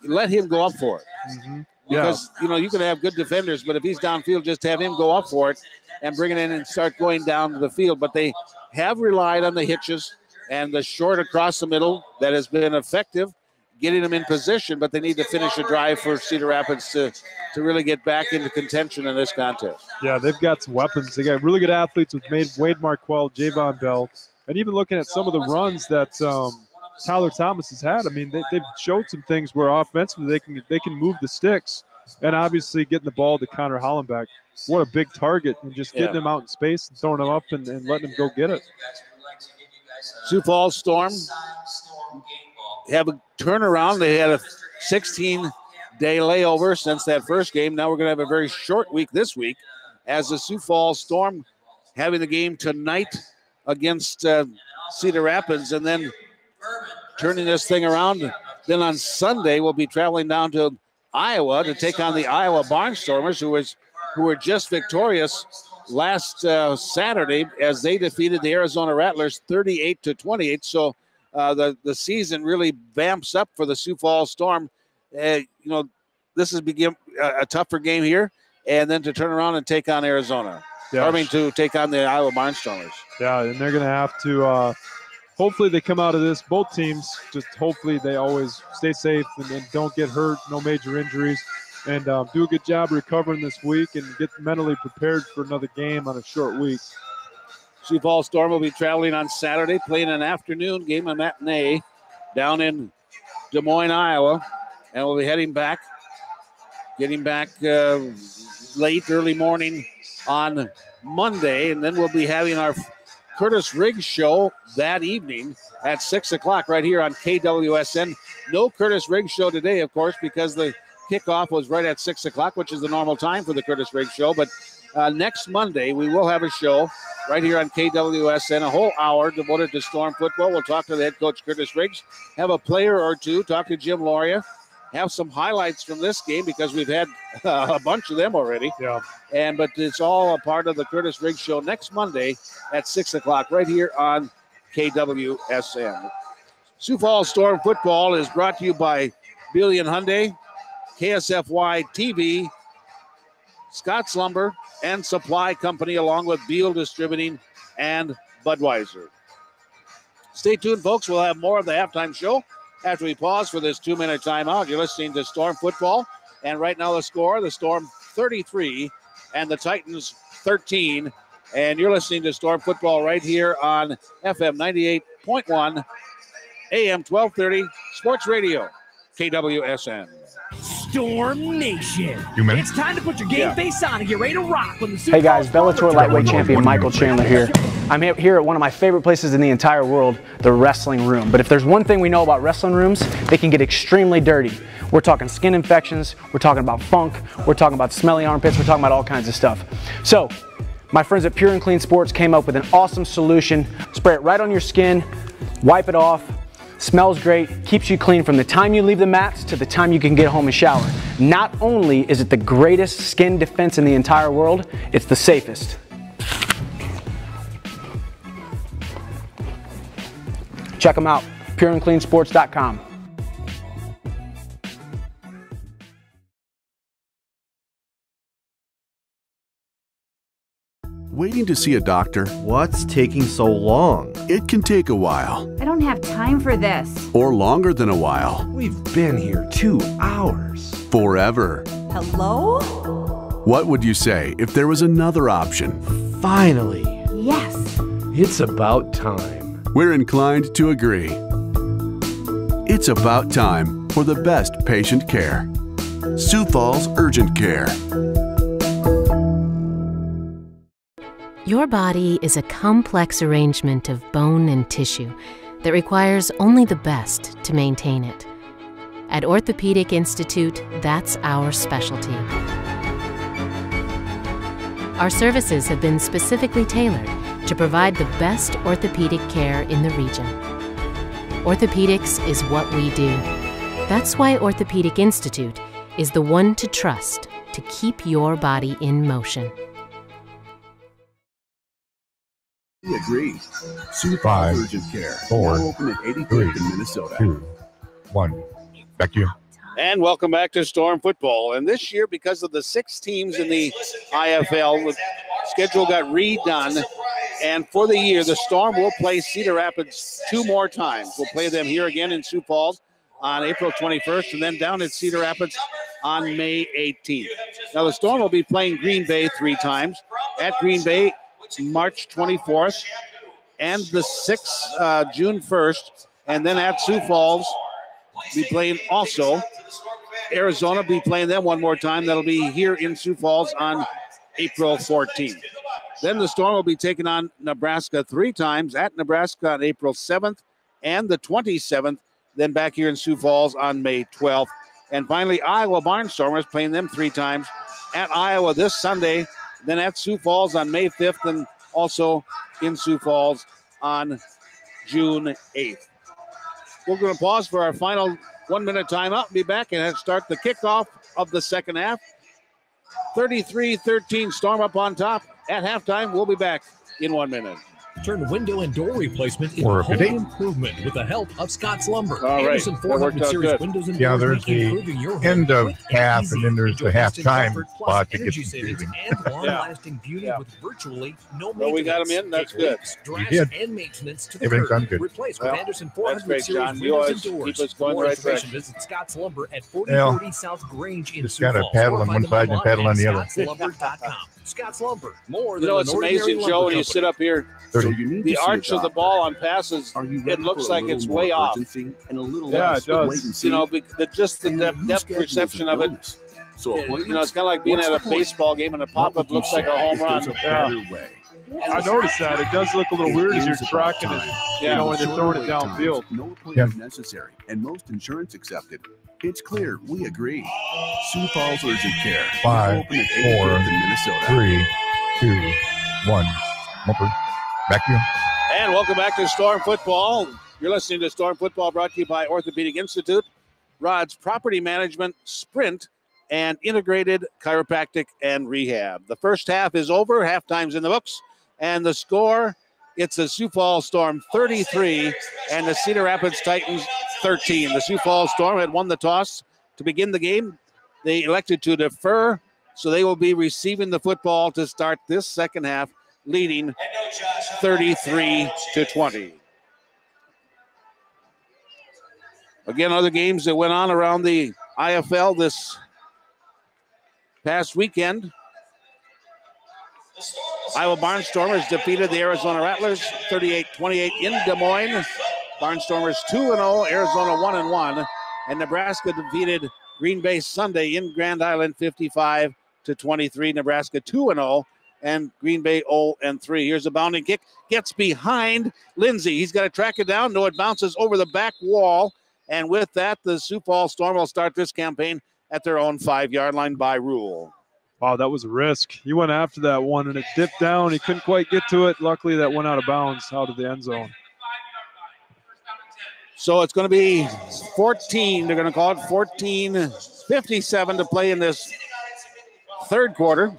Speaker 2: let him go up for it.
Speaker 1: Mm-hmm.
Speaker 2: Because, you can have good defenders, but if he's downfield, just have him go up for it and bring it in and start going down to the field. But they have relied on the hitches and the short across the middle that has been effective, getting them in position, but they need to finish a drive for Cedar Rapids to really get back into contention in this contest.
Speaker 1: Yeah, they've got some weapons. They got really good athletes with Wade Marquell, Javon Bell, and even looking at some of the runs that Tyler Thomas has had. I mean, they've showed some things where offensively they can move the sticks, and obviously getting the ball to Connor Hollenbeck. What a big target, and just getting him out in space and throwing him up and letting him go get it.
Speaker 2: Sioux Falls Storm have a turnaround. They had a 16 day layover since that first game. Now we're going to have a very short week this week as the Sioux Falls Storm having the game tonight against Cedar Rapids and then turning this thing around. Then on Sunday, we'll be traveling down to Iowa to take on the Iowa Barnstormers, who were just victorious last Saturday as they defeated the Arizona Rattlers 38-28. So the season really vamps up for the Sioux Falls Storm. This is a tougher game here, and then to turn around and take on Arizona.
Speaker 1: Yeah.
Speaker 2: To take on the Iowa Barnstormers.
Speaker 1: Yeah, and they're going to have to hopefully they come out of this, both teams, just hopefully they always stay safe and don't get hurt, no major injuries, and do a good job recovering this week and get mentally prepared for another game on a short week.
Speaker 2: Sioux Falls Storm will be traveling on Saturday, playing an afternoon game, a matinee, down in Des Moines, Iowa, and we'll be getting back early morning on Monday, and then we'll be having our Curtis Riggs show that evening at 6 o'clock right here on KWSN. No Curtis Riggs show today, of course, because the kickoff was right at 6 o'clock, which is the normal time for the Curtis Riggs show. But next Monday, we will have a show right here on KWSN, a whole hour devoted to Storm football. We'll talk to the head coach, Curtis Riggs, have a player or two, talk to Jim Loria, have some highlights from this game because we've had a bunch of them already.
Speaker 1: Yeah.
Speaker 2: But it's all a part of the Curtis Riggs show next Monday at 6 o'clock right here on KWSN. Sioux Falls Storm football is brought to you by Billion Hyundai, KSFY TV, Scott's Lumber and Supply Company, along with Beal Distributing and Budweiser. Stay tuned, folks. We'll have more of the halftime show after we pause for this 2-minute timeout. You're listening to Storm football. And right now the score, the Storm 33 and the Titans 13. And you're listening to Storm football right here on FM 98.1, AM 1230, Sports Radio, KWSN.
Speaker 6: Storm Nation.
Speaker 4: It's
Speaker 6: time to put your game face on and get ready to rock when the
Speaker 10: Hey guys, Bellator lightweight champion Michael Chandler here. I'm here at one of my favorite places in the entire world, the wrestling room. But if there's one thing we know about wrestling rooms, they can get extremely dirty. We're talking skin infections, we're talking about funk, we're talking about smelly armpits, we're talking about all kinds of stuff. So, my friends at Pure and Clean Sports came up with an awesome solution. Spray it right on your skin, wipe it off. Smells great, keeps you clean from the time you leave the mats to the time you can get home and shower. Not only is it the greatest skin defense in the entire world, it's the safest. Check them out, pureandcleansports.com.
Speaker 17: Waiting to see a doctor? What's taking so long? It can take a while.
Speaker 18: I don't have time for this.
Speaker 17: Or longer than a while.
Speaker 25: We've been here 2 hours.
Speaker 17: Forever.
Speaker 18: Hello?
Speaker 17: What would you say if there was another option?
Speaker 25: Finally.
Speaker 18: Yes.
Speaker 25: It's about time.
Speaker 17: We're inclined to agree. It's about time for the best patient care. Sioux Falls Urgent Care.
Speaker 26: Your body is a complex arrangement of bone and tissue that requires only the best to maintain it. At Orthopedic Institute, that's our specialty. Our services have been specifically tailored to provide the best orthopedic care in the region. Orthopedics is what we do. That's why Orthopedic Institute is the one to trust to keep your body in motion.
Speaker 3: We agree. Sioux
Speaker 4: 5,
Speaker 3: Urgent Care.
Speaker 4: 4,
Speaker 3: Now open at 83rd
Speaker 4: 3,
Speaker 3: in Minnesota.
Speaker 4: 2, 1. Back to you.
Speaker 2: And welcome back to Storm football. And this year, because of the 6 teams in the IFL, the schedule got redone. And for the year, the Storm will play Cedar Rapids 2 more times. We'll play them here again in Sioux Falls on April 21st, and then down at Cedar Rapids on May 18th. Now, the Storm will be playing Green Bay 3 times. At Green Bay, March 24th, and the 6th, June 1st. And then at Sioux Falls, be playing also. Arizona be playing them 1 more time. That'll be here in Sioux Falls on April 14th. Then the Storm will be taking on Nebraska 3 times at Nebraska on April 7th and the 27th. Then back here in Sioux Falls on May 12th. And finally, Iowa Barnstormers playing them 3 times at Iowa this Sunday, then at Sioux Falls on May 5th, and also in Sioux Falls on June 8th. We're going to pause for our final 1-minute timeout. Be back and start the kickoff of the second half. 33-13 Storm up on top. At halftime, we'll be back in 1 minute.
Speaker 8: Turn window and door replacement into home improvement with the help of Scott's Lumber.
Speaker 2: All right.
Speaker 8: Anderson 400 Series windows and
Speaker 4: Yeah,
Speaker 8: doors
Speaker 4: there's
Speaker 8: make
Speaker 4: the
Speaker 8: improving your home
Speaker 4: end of
Speaker 8: quick and
Speaker 4: half,
Speaker 8: easy.
Speaker 4: and then there's the
Speaker 8: Enjoy instant
Speaker 4: halftime
Speaker 8: comfort plus
Speaker 4: spot that
Speaker 8: energy
Speaker 4: gets
Speaker 8: savings
Speaker 4: confusing.
Speaker 8: and long-lasting beauty with virtually no maintenance.
Speaker 2: Well, we got them in. That's
Speaker 8: Take
Speaker 2: good.
Speaker 8: leaks, drafts,
Speaker 4: did.
Speaker 8: and maintenance to the
Speaker 4: Everything's
Speaker 8: curb.
Speaker 4: done good.
Speaker 8: Replace
Speaker 2: Well,
Speaker 8: with Anderson
Speaker 2: that's
Speaker 8: 400
Speaker 2: great,
Speaker 8: Series
Speaker 2: John. You
Speaker 8: windows
Speaker 2: always
Speaker 8: and doors.
Speaker 2: keep us
Speaker 8: For
Speaker 2: going
Speaker 8: more
Speaker 2: the right
Speaker 8: information,
Speaker 2: direction.
Speaker 8: visit Scott's Lumber at 4040 South Grange in
Speaker 4: Just
Speaker 8: Sioux
Speaker 4: got a
Speaker 8: Falls.
Speaker 4: paddle
Speaker 8: Or
Speaker 4: on
Speaker 8: find
Speaker 4: one
Speaker 8: them
Speaker 4: side and a
Speaker 8: online
Speaker 4: paddle
Speaker 8: at
Speaker 4: on the other.
Speaker 8: ScottsLumber.com. Scott's Lumber, more
Speaker 2: You
Speaker 8: than
Speaker 2: know,
Speaker 8: an
Speaker 2: it's
Speaker 8: ordinary
Speaker 2: amazing,
Speaker 8: lumber
Speaker 2: Joe, when you
Speaker 8: company.
Speaker 2: sit up here, the arch of the ball on passes, it looks like it's way off.
Speaker 1: Yeah, it does.
Speaker 2: You know, just the depth perception of it. You know, it's kind of like being at a baseball game and a pop-up looks like a home run.
Speaker 1: Yeah. I noticed that. It does look a little weird as you're tracking it, you know, when you're throwing it downfield.
Speaker 17: No appointment necessary, and most insurance accepted. It's clear, we agree. Sioux Falls Urgent Care.
Speaker 4: 5,
Speaker 17: Open at
Speaker 4: 4,
Speaker 17: 85th in Minnesota.
Speaker 4: 3, 2, 1. Bumper. Back to you.
Speaker 2: And welcome back to Storm Football. You're listening to Storm Football, brought to you by Orthopedic Institute, Rod's Property Management, Sprint, and Integrated Chiropractic and Rehab. The first half is over. Halftime's in the books. And the score, it's the Sioux Falls Storm 33 and the Cedar Rapids Titans 13. The Sioux Falls Storm had won the toss to begin the game. They elected to defer, so they will be receiving the football to start this second half, leading 33-20. Again, other games that went on around the IFL this past weekend. Iowa Barnstormers defeated the Arizona Rattlers 38-28 in Des Moines. Barnstormers 2-0, Arizona 1-1. And Nebraska defeated Green Bay Sunday in Grand Island 55-23. Nebraska 2-0 and Green Bay 0-3. Here's a bounding kick. Gets behind Lindsay. He's got to track it down. No, it bounces over the back wall. And with that, the Sioux Falls Storm will start this campaign at their own 5-yard line by rule.
Speaker 1: Wow, that was a risk. He went after that one, and it dipped down. He couldn't quite get to it. Luckily, that went out of bounds, out of the end zone.
Speaker 2: So it's going to be 14. They're going to call it 14:57 to play in this third quarter.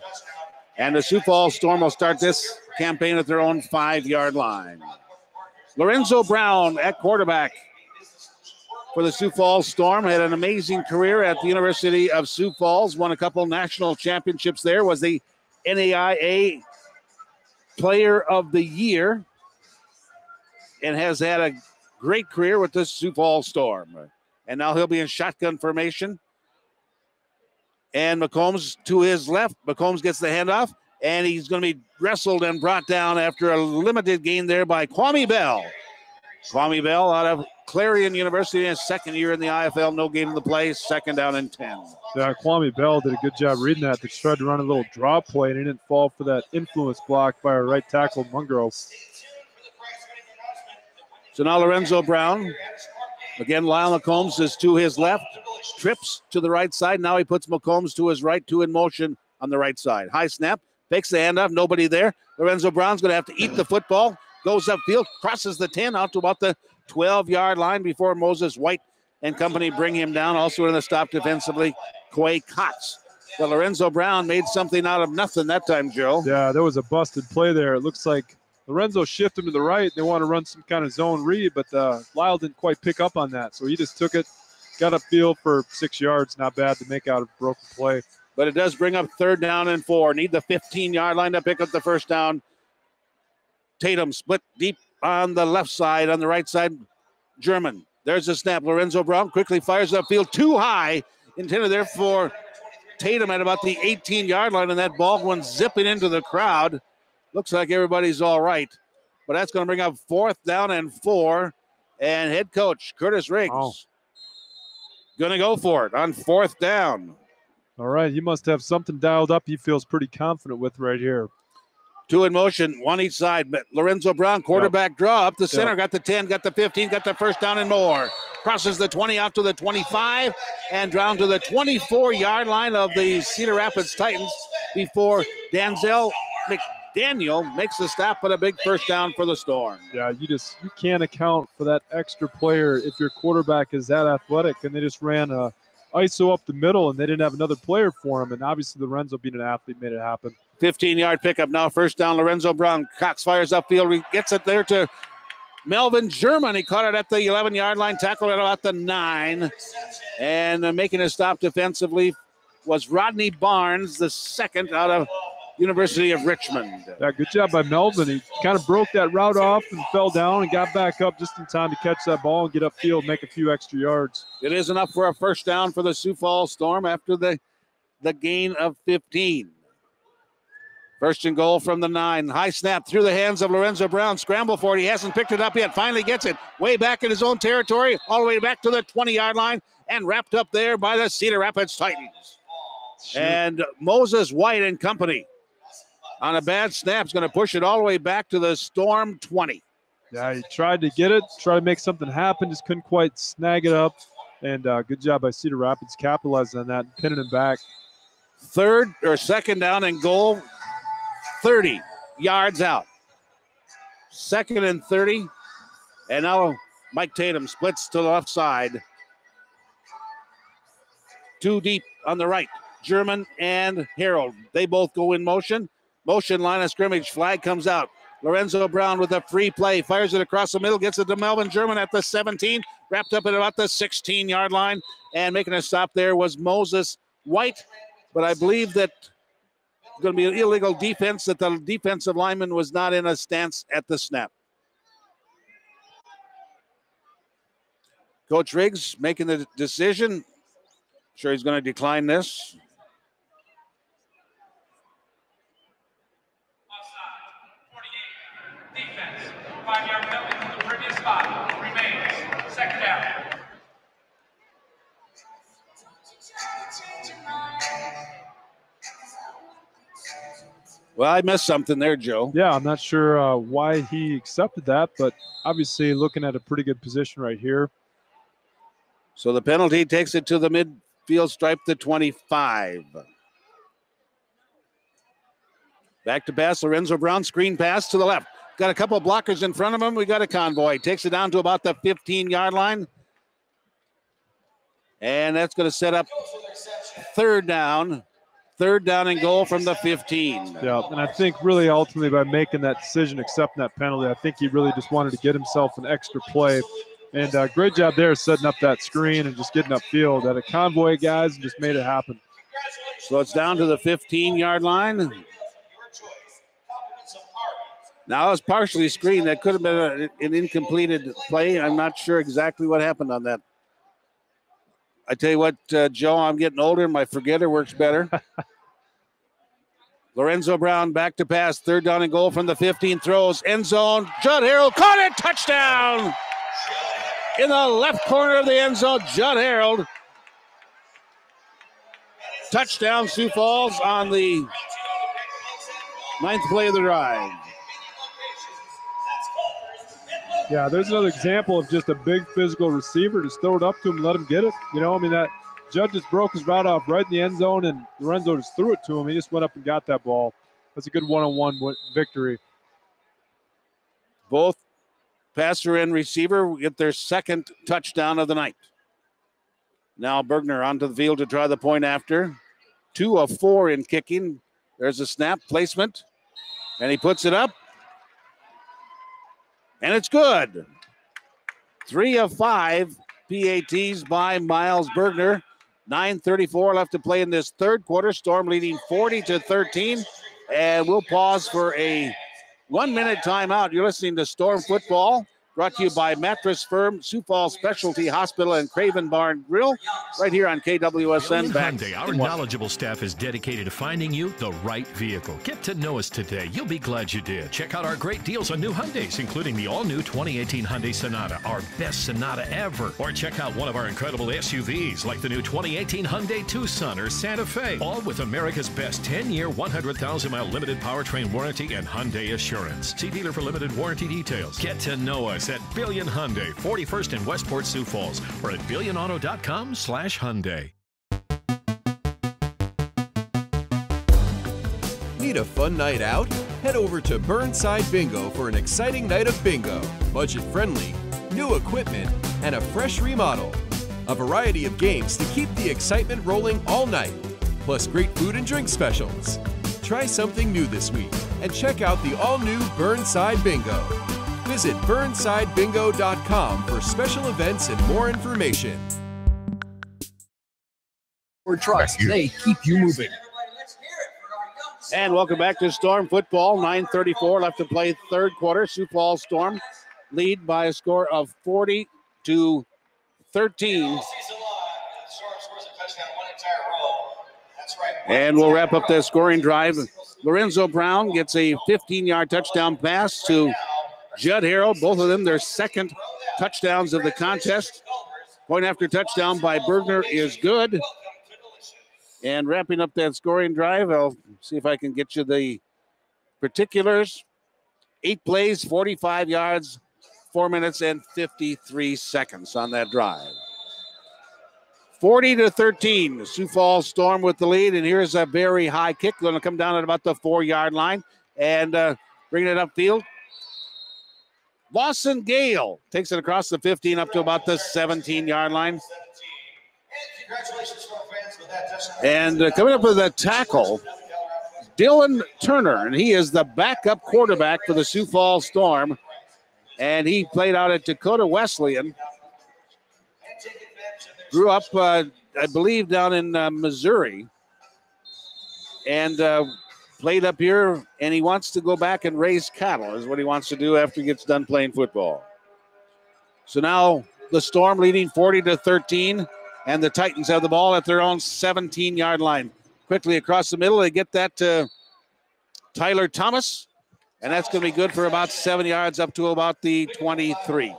Speaker 2: And the Sioux Falls Storm will start this campaign at their own 5-yard line. Lorenzo Brown at quarterback for the Sioux Falls Storm. Had an amazing career at the University of Sioux Falls. Won a couple national championships there. Was the NAIA Player of the Year. And has had a great career with the Sioux Falls Storm. And now he'll be in shotgun formation. And McCombs to his left. McCombs gets the handoff. And he's going to be wrestled and brought down after a limited gain there by Kwame Bell. Kwame Bell out of Clarion University in his second year in the IFL. No gain in the play. Second down and 10.
Speaker 1: Yeah, Kwame Bell did a good job reading that. They tried to run a little draw play, and he didn't fall for that influence block by our right tackle, Mungrove.
Speaker 2: So now Lorenzo Brown. Again, Lyle McCombs is to his left. Trips to the right side. Now he puts McCombs to his right, 2 in motion on the right side. High snap. Takes the handoff. Nobody there. Lorenzo Brown's going to have to eat the football. Goes upfield. Crosses the 10 out to about the 12-yard line before Moses White and company bring him down. Also in the stop defensively, Quay Kotz. But Lorenzo Brown made something out of nothing that time, Joe.
Speaker 1: Yeah, there was a busted play there. It looks like Lorenzo shifted him to the right. They want to run some kind of zone read, but Lyle didn't quite pick up on that. So he just took it, got upfield for 6 yards. Not bad to make out of a broken play.
Speaker 2: But it does bring up 3rd down and 4. Need the 15-yard line to pick up the first down. Tatum split deep on the left side. On the right side, German. There's the snap. Lorenzo Brown quickly fires upfield too high. Intended there for Tatum at about the 18-yard line, and that ball went zipping into the crowd. Looks like everybody's all right. But that's going to bring up 4th down and 4. And head coach Curtis Riggs going to go for it on 4th down.
Speaker 1: All right, he must have something dialed up he feels pretty confident with right here.
Speaker 2: Two in motion, one each side. But Lorenzo Brown, quarterback draw up the center, got the 10, got the 15, got the first down and more. Crosses the 20 out to the 25 and down to the 24-yard line of the Cedar Rapids Titans before Danzel McDaniel makes the stop, but a big first down for the Storm.
Speaker 1: Yeah, you can't account for that extra player if your quarterback is that athletic, and they just ran a ISO up the middle, and they didn't have another player for him, and obviously Lorenzo being an athlete made it happen.
Speaker 2: 15-yard pickup now, first down, Lorenzo Brown. Cox fires upfield, gets it there to Melvin German. He caught it at the 11-yard line, tackled it about the 9, and making a stop defensively was Rodney Barnes, the second out of University of Richmond.
Speaker 1: Yeah, good job by Melvin. He kind of broke that route off and fell down and got back up just in time to catch that ball and get upfield, make a few extra yards.
Speaker 2: It is enough for a first down for the Sioux Falls Storm after the gain of 15. First and goal from the 9. High snap through the hands of Lorenzo Brown. Scramble for it. He hasn't picked it up yet. Finally gets it way back in his own territory, all the way back to the 20-yard line, and wrapped up there by the Cedar Rapids Titans. Shoot. And Moses White and company on a bad snap is going to push it all the way back to the Storm 20.
Speaker 1: Yeah, he tried to get it, tried to make something happen, just couldn't quite snag it up. And good job by Cedar Rapids capitalizing on that and pinning him back. Second down and goal, 30 yards out. Second and 30. And now Mike Tatum splits to the left side. Two deep on the right. German and Harold. They both go in motion. Motion line of scrimmage. Flag comes out. Lorenzo Brown with a free play. Fires it across the middle. Gets it to Melvin German at the 17. Wrapped up at about the 16-yard line. And making a stop there was Moses White. But I believe that it's going to be an illegal defense, that the defensive lineman was not in a stance at the snap. Coach Riggs making the decision. Sure he's going to decline this.
Speaker 9: Defense, 5-yard penalty from the previous spot. Remains. Second down.
Speaker 2: Well, I missed something there, Joe.
Speaker 1: Yeah, I'm not sure why he accepted that, but obviously looking at a pretty good position right here.
Speaker 2: So the penalty takes it to the midfield stripe, the 25. Back to pass, Lorenzo Brown, screen pass to the left. Got a couple of blockers in front of him. We got a convoy. Takes it down to about the 15-yard line. And that's going to set up third down. Third down and goal from the 15.
Speaker 1: Yeah, and I think really ultimately by making that decision, accepting that penalty, I think he really just wanted to get himself an extra play. And great job there setting up that screen and just getting upfield. Had a convoy of guys and just made it happen.
Speaker 2: So it's down to the 15-yard line. Now it's partially screened. That could have been an incompleted play. I'm not sure exactly what happened on that. I tell you what, Joe, I'm getting older. My forgetter works better. Lorenzo Brown back to pass. Third down and goal from the 15. Throws. End zone. Judd Harold caught it. Touchdown. In the left corner of the end zone, Judd Harold. Touchdown, Sioux Falls on the 9th play of the drive.
Speaker 1: Yeah, there's another example of just a big physical receiver. Just throw it up to him and let him get it. You know, I mean, that Judd just broke his route off right in the end zone, and Lorenzo just threw it to him. He just went up and got that ball. That's a good one-on-one victory.
Speaker 2: Both passer and receiver get their second touchdown of the night. Now Bergner onto the field to try the point after. 2 of 4 in kicking. There's a snap placement, and he puts it up. And it's good. 3 of 5 PATs by Miles Bergner. 9:34 left to play in this third quarter. Storm leading 40-13. And we'll pause for a 1-minute timeout. You're listening to Storm Football, brought to you by Mattress Firm, Sioux Falls Specialty Hospital, and Craven Barn Grill, right here on KWSN.
Speaker 11: Hyundai, our knowledgeable staff is dedicated to finding you the right vehicle. Get to know us today. You'll be glad you did. Check out our great deals on new Hyundais, including the all-new 2018 Hyundai Sonata, our best Sonata ever. Or check out one of our incredible SUVs, like the new 2018 Hyundai Tucson or Santa Fe, all with America's best 10-year, 100,000-mile limited powertrain warranty and Hyundai Assurance. See dealer for limited warranty details. Get to know us at Billion Hyundai, 41st in Westport, Sioux Falls, or at billionauto.com/Hyundai.
Speaker 13: Need a fun night out? Head over to Burnside Bingo for an exciting night of bingo. Budget-friendly, new equipment, and a fresh remodel. A variety of games to keep the excitement rolling all night, plus great food and drink specials. Try something new this week and check out the all-new Burnside Bingo. Visit burnsidebingo.com for special events and more information.
Speaker 24: Ford trucks, they keep you moving.
Speaker 2: And welcome back to Storm football. 9:34 left to play third quarter. Sioux Falls Storm lead by a score of 40-13. And we'll wrap up the scoring drive. Lorenzo Brown gets a 15-yard touchdown pass to Judd Harrell. Both of them their second touchdowns of the contest. Point after touchdown by Bergner is good. And wrapping up that scoring drive, I'll see if I can get you the particulars. 8 plays, 45 yards, 4 minutes and 53 seconds on that drive. 40-13, Sioux Falls Storm with the lead, and here's a very high kick. Going to come down at about the 4-yard line and bringing it upfield. Lawson Gale takes it across the 15 up to about the 17-yard line. And coming up with a tackle, Dylan Turner, and he is the backup quarterback for the Sioux Falls Storm, and he played out at Dakota Wesleyan. Grew up, I believe, down in Missouri, and played up here, and he wants to go back and raise cattle is what he wants to do after he gets done playing football. So now the Storm leading 40-13, and the Titans have the ball at their own 17-yard line. Quickly across the middle, they get that to Tyler Thomas, and that's going to be good for about 7 yards up to about the 23.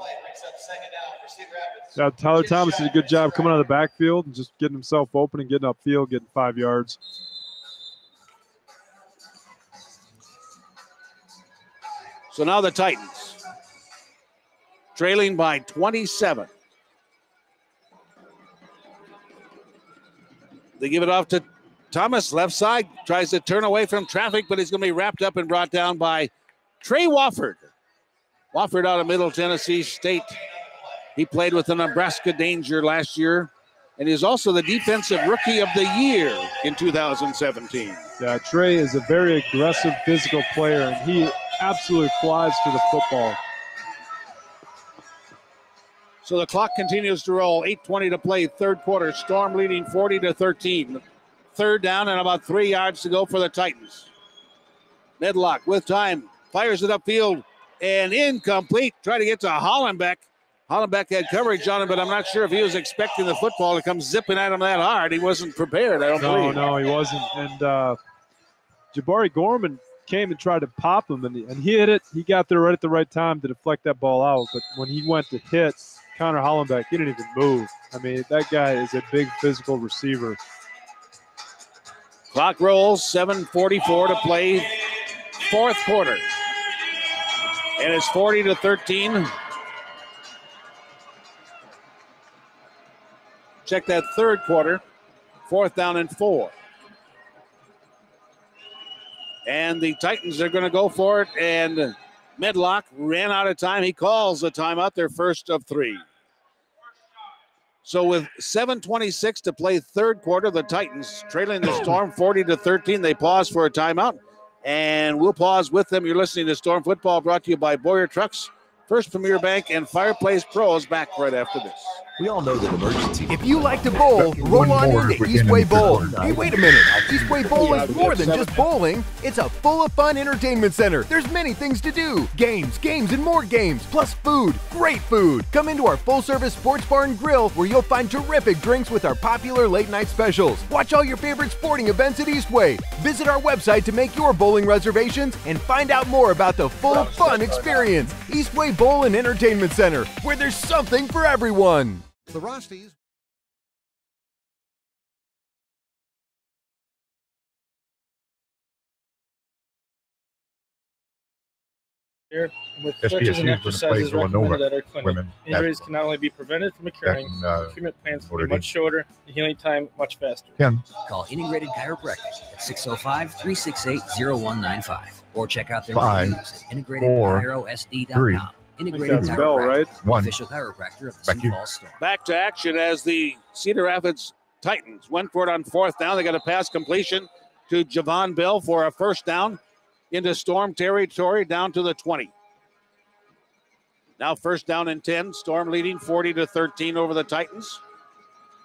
Speaker 1: Yeah, Tyler Thomas did a good job coming out of the backfield and just getting himself open and getting upfield, getting 5 yards.
Speaker 2: So now the Titans trailing by 27. They give it off to Thomas, left side, tries to turn away from traffic, but he's going to be wrapped up and brought down by Trey Wofford. Wofford out of Middle Tennessee State. He played with the Nebraska Danger last year, and he's also the Defensive Rookie of the Year in 2017.
Speaker 1: Yeah, Trey is a very aggressive physical player, and he absolutely flies to the football.
Speaker 2: So the clock continues to roll. 8:20 to play, third quarter. Storm leading 40-13. Third down and about 3 yards to go for the Titans. Medlock with time, fires it upfield, and incomplete. Try to get to Hollenbeck. Hollenbeck had coverage on him, but I'm not sure if he was expecting the football to come zipping at him that hard. He wasn't prepared, I don't believe.
Speaker 1: No, he wasn't. And Jabari Gorman came and tried to pop him, and he hit it. He got there right at the right time to deflect that ball out. But when he went to hit Connor Hollenbeck, he didn't even move. I mean, that guy is a big physical receiver.
Speaker 2: Clock rolls, 7:44 to play, fourth quarter. And it's 40-13. Check that third quarter, 4th down and 4. And the Titans are going to go for it, and Medlock ran out of time. He calls the timeout, their first of 3. So with 7:26 to play third quarter, the Titans trailing the Storm 40-13. They pause for a timeout, and we'll pause with them. You're listening to Storm Football, brought to you by Boyer Trucks, First Premier Bank and Fireplace Pros back right after this.
Speaker 24: We all know that emergency.
Speaker 12: If you like to bowl, roll on into Eastway Bowl. Hey, wait a minute. Eastway Bowl is more than just bowling. It's a full of fun entertainment center. There's many things to do. Games, and more games, plus food. Great food. Come into our full-service sports bar and grill where you'll find terrific drinks with our popular late-night specials. Watch all your favorite sporting events at Eastway. Visit our website to make your bowling reservations and find out more about the full fun experience. Eastway Bowl and Entertainment Center, where there's something for everyone.
Speaker 14: The Rosties.
Speaker 23: With stretches and exercises recommended at our clinic. Injuries can not only be prevented from occurring, treatment plans can be much shorter, and healing time much faster.
Speaker 24: Call Integrated Chiropractic at 605-368-0195 or check out their reviews at integratedchirosd.com. Integrated Chiropractic, right? Official chiropractor of the Sioux Falls Storm.
Speaker 2: Back to action as the Cedar Rapids Titans went for it on fourth down. They got a pass completion to Javon Bell for a first down into Storm territory down to the 20. Now first down and 10. Storm leading 40-13 over the Titans.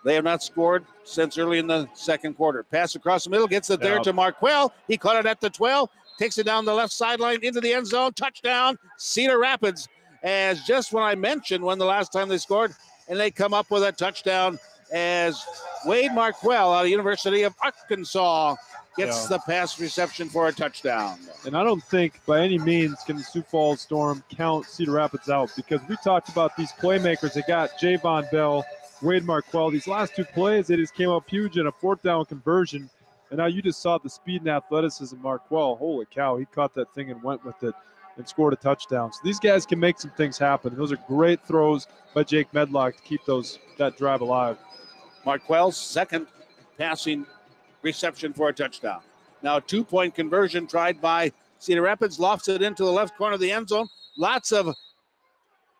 Speaker 2: They have not scored since early in the second quarter. Pass across the middle, gets it there to Marquell. He caught it at the 12, takes it down the left sideline into the end zone. Touchdown, Cedar Rapids. As just when I mentioned when the last time they scored, and they come up with a touchdown as Wade Marquell out of University of Arkansas gets the pass reception for a touchdown.
Speaker 1: And I don't think by any means can the Sioux Falls Storm count Cedar Rapids out, because we talked about these playmakers. They got Javon Bell, Wade Marquell. These last two plays, they just came up huge in a fourth down conversion. And now you just saw the speed and athleticism of Marquell. Holy cow, he caught that thing and went with it and scored a touchdown. So these guys can make some things happen. Those are great throws by Jake Medlock to keep that drive alive.
Speaker 2: Marquell's second passing reception for a touchdown. Now a 2-point conversion tried by Cedar Rapids, lofts it into the left corner of the end zone. Lots of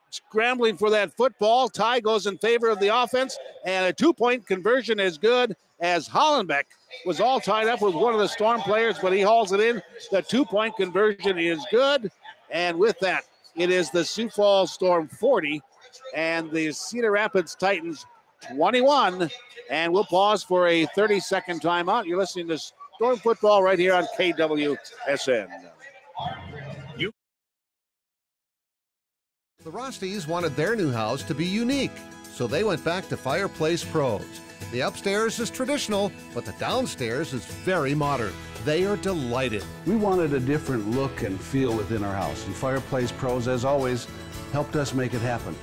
Speaker 2: scrambling for that football. Tie goes in favor of the offense, and a 2-point conversion is good as Hollenbeck was all tied up with one of the Storm players, but he hauls it in. The 2-point conversion is good, and with that, it is the Sioux Falls Storm 40 and the Cedar Rapids Titans 21, and we'll pause for a 30-second timeout. You're listening to Storm Football right here on KWSN.
Speaker 14: The Rosties wanted their new house to be unique, so they went back to Fireplace Pros. The upstairs is traditional, but the downstairs is very modern. They are delighted.
Speaker 15: We wanted a different look and feel within our house, and Fireplace Pros, as always, helped us make it happen.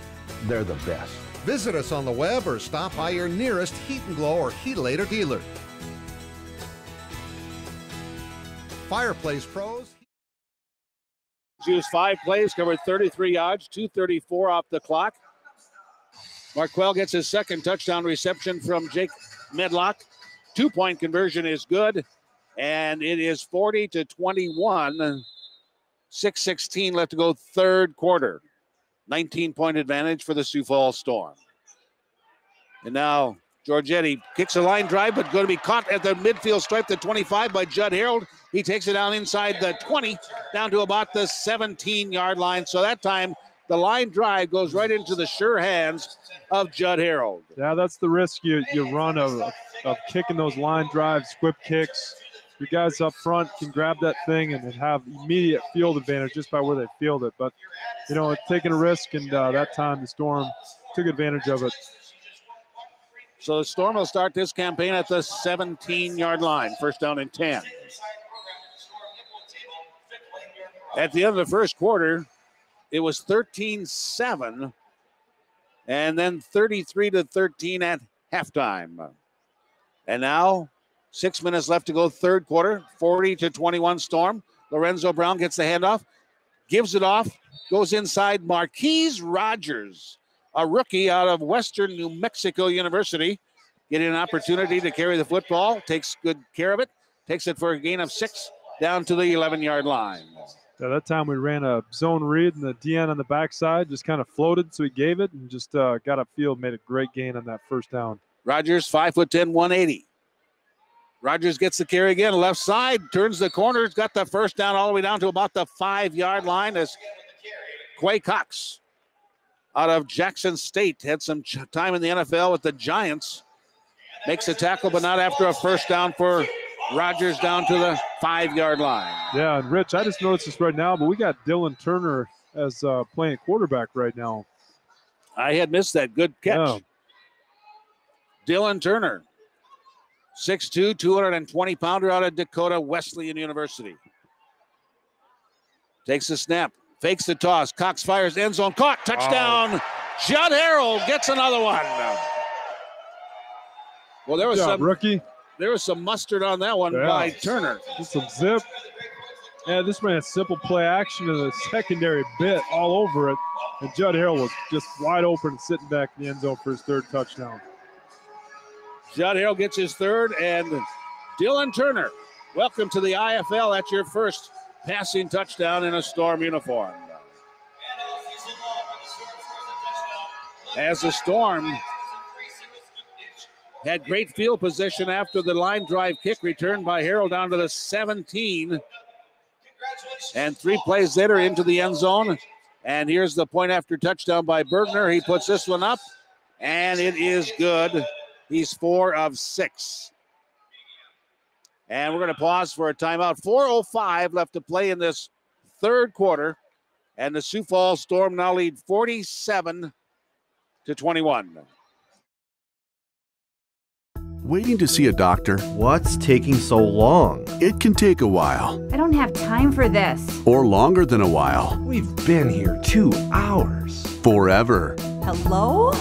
Speaker 15: They're the best.
Speaker 14: Visit us on the web or stop by your nearest Heat and Glow or Heatlator dealer. Fireplace Pros.
Speaker 2: Used 5 plays, covered 33 yards, 2:34 off the clock. Marquell gets his second touchdown reception from Jake Medlock. 2-point conversion is good, and it is 40-21. 6:16 left to go, third quarter. 19-point advantage for the Sioux Falls Storm. And now Giorgetti kicks a line drive, but going to be caught at the midfield stripe, the 25 by Judd Harold. He takes it down inside the 20, down to about the 17-yard line. So that time, the line drive goes right into the sure hands of Judd Harold.
Speaker 1: Yeah, that's the risk you run of kicking those line drives, squib kicks. Your guys up front can grab that thing and have immediate field advantage just by where they field it. But, you know, it's taking a risk, and that time the Storm took advantage of it.
Speaker 2: So the Storm will start this campaign at the 17-yard line, first down and 10. At the end of the first quarter, it was 13-7, and then 33-13 at halftime. And now 6 minutes left to go, third quarter, 40-21 Storm. Lorenzo Brown gets the handoff, gives it off, goes inside Marquise Rogers, a rookie out of Western New Mexico University, getting an opportunity to carry the football, takes good care of it, takes it for a gain of 6 down to the 11-yard line.
Speaker 1: Yeah, that time we ran a zone read, and the DN on the backside just kind of floated, so he gave it and just got upfield, made a great gain on that first down.
Speaker 2: Rogers, 5'10", 180. Rogers gets the carry again, left side, turns the corner, got the first down all the way down to about the 5-yard line as Quay Cox out of Jackson State. Had some time in the NFL with the Giants. Makes a tackle, but not after a first down for Rogers down to the 5-yard line.
Speaker 1: Yeah, and Rich, I just noticed this right now, but we got Dylan Turner as playing quarterback right now.
Speaker 2: I had missed that. Good catch.
Speaker 1: Yeah.
Speaker 2: Dylan Turner, 6'2", 220-pounder out of Dakota Wesleyan University. Takes the snap, fakes the toss. Cox fires, end zone, caught, touchdown. Judd Harrell gets another one. Well, there was some mustard on that one by Turner.
Speaker 1: Just some zip. Yeah, this man had simple play action and the secondary bit all over it. And Judd Harrell was just wide open and sitting back in the end zone for his third touchdown.
Speaker 2: Judd Harrell gets his third, and Dylan Turner, welcome to the IFL. That's your first passing touchdown in a Storm uniform. As the Storm had great field position after the line drive kick returned by Harrell down to the 17. And 3 plays later into the end zone. And here's the point after touchdown by Bergner. He puts this one up, and it is good. He's 4 of 6. And we're going to pause for a timeout. 4:05 left to play in this third quarter. And the Sioux Falls Storm now lead 47-21.
Speaker 17: Waiting to see a doctor?
Speaker 25: What's taking so long?
Speaker 17: It can take a while.
Speaker 18: I don't have time for this.
Speaker 17: Or longer than a while.
Speaker 25: We've been here 2 hours.
Speaker 17: Forever.
Speaker 18: Hello?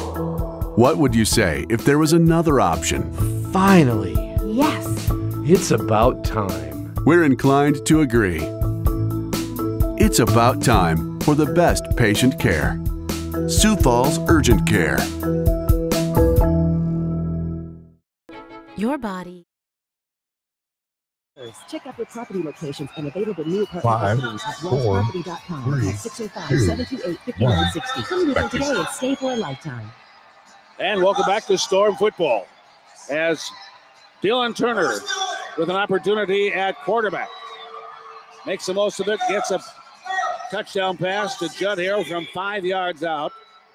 Speaker 17: What would you say if there was another option?
Speaker 25: Finally.
Speaker 18: Yes.
Speaker 25: It's about time.
Speaker 17: We're inclined to agree. It's about time for the best patient care. Sioux Falls Urgent Care.
Speaker 26: Your body.
Speaker 5: Check out the property locations and available new apartment
Speaker 4: 5,
Speaker 5: properties at
Speaker 4: 4,
Speaker 5: wellsproperty.com
Speaker 4: 3,
Speaker 5: at 605-728-5960. Come visit today and stay for a lifetime.
Speaker 2: And welcome back to Storm football as Dylan Turner with an opportunity at quarterback. Makes the most of it, gets a touchdown pass to Judd Harrell from 5 yards out.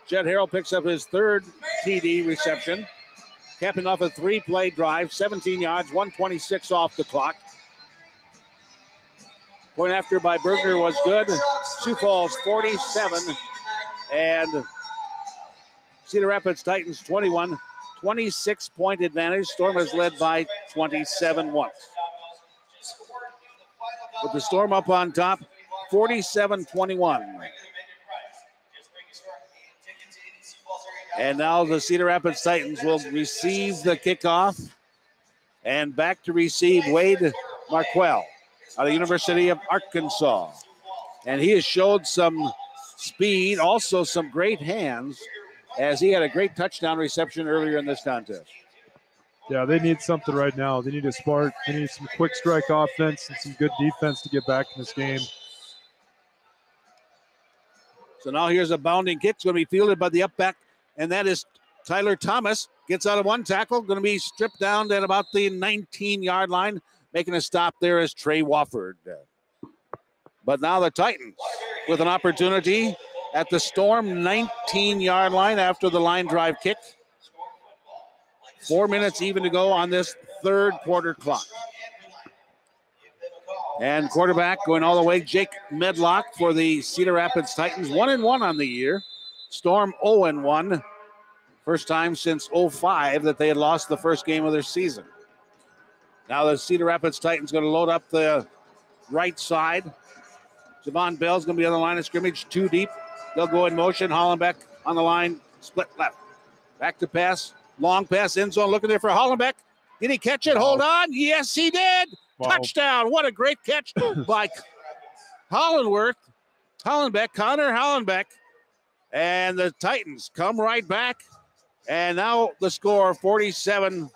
Speaker 2: Judd Harrell picks up his third TD reception, capping off a 3-play drive, 17 yards, 1:26 off the clock. Point after by Bergner was good. Sioux Falls 47 and Cedar Rapids Titans 21. 26-point advantage. Storm is led by 27-1. With the Storm up on top, 47-21. And now the Cedar Rapids Titans will receive the kickoff. And back to receive Wade Marquell out of the University of Arkansas. And he has showed some speed, also some great hands, as he had a great touchdown reception earlier in this contest.
Speaker 1: Yeah, they need something right now. They need a spark. They need some quick strike offense and some good defense to get back in this game.
Speaker 2: So now here's a bounding kick. It's going to be fielded by the up back, and that is Tyler Thomas. Gets out of one tackle, going to be stripped down at about the 19-yard line. Making a stop there is Trey Wofford. But now the Titans with an opportunity at the Storm 19-yard line after the line drive kick. 4 minutes even to go on this third quarter clock. And quarterback going all the way, Jake Medlock for the Cedar Rapids Titans. 1-1 on the year. Storm 0-1. First time since 05 that they had lost the first game of their season. Now the Cedar Rapids Titans going to load up the right side. Javon Bell's going to be on the line of scrimmage, 2 deep. They'll go in motion. Hollenbeck on the line, split left. Back to pass, long pass, end zone, looking there for Hollenbeck. Did he catch it? Hold on. Yes, he did. Wow. Touchdown. What a great catch by Hollenbeck, Connor Hollenbeck. And the Titans come right back. And now the score, 47-26.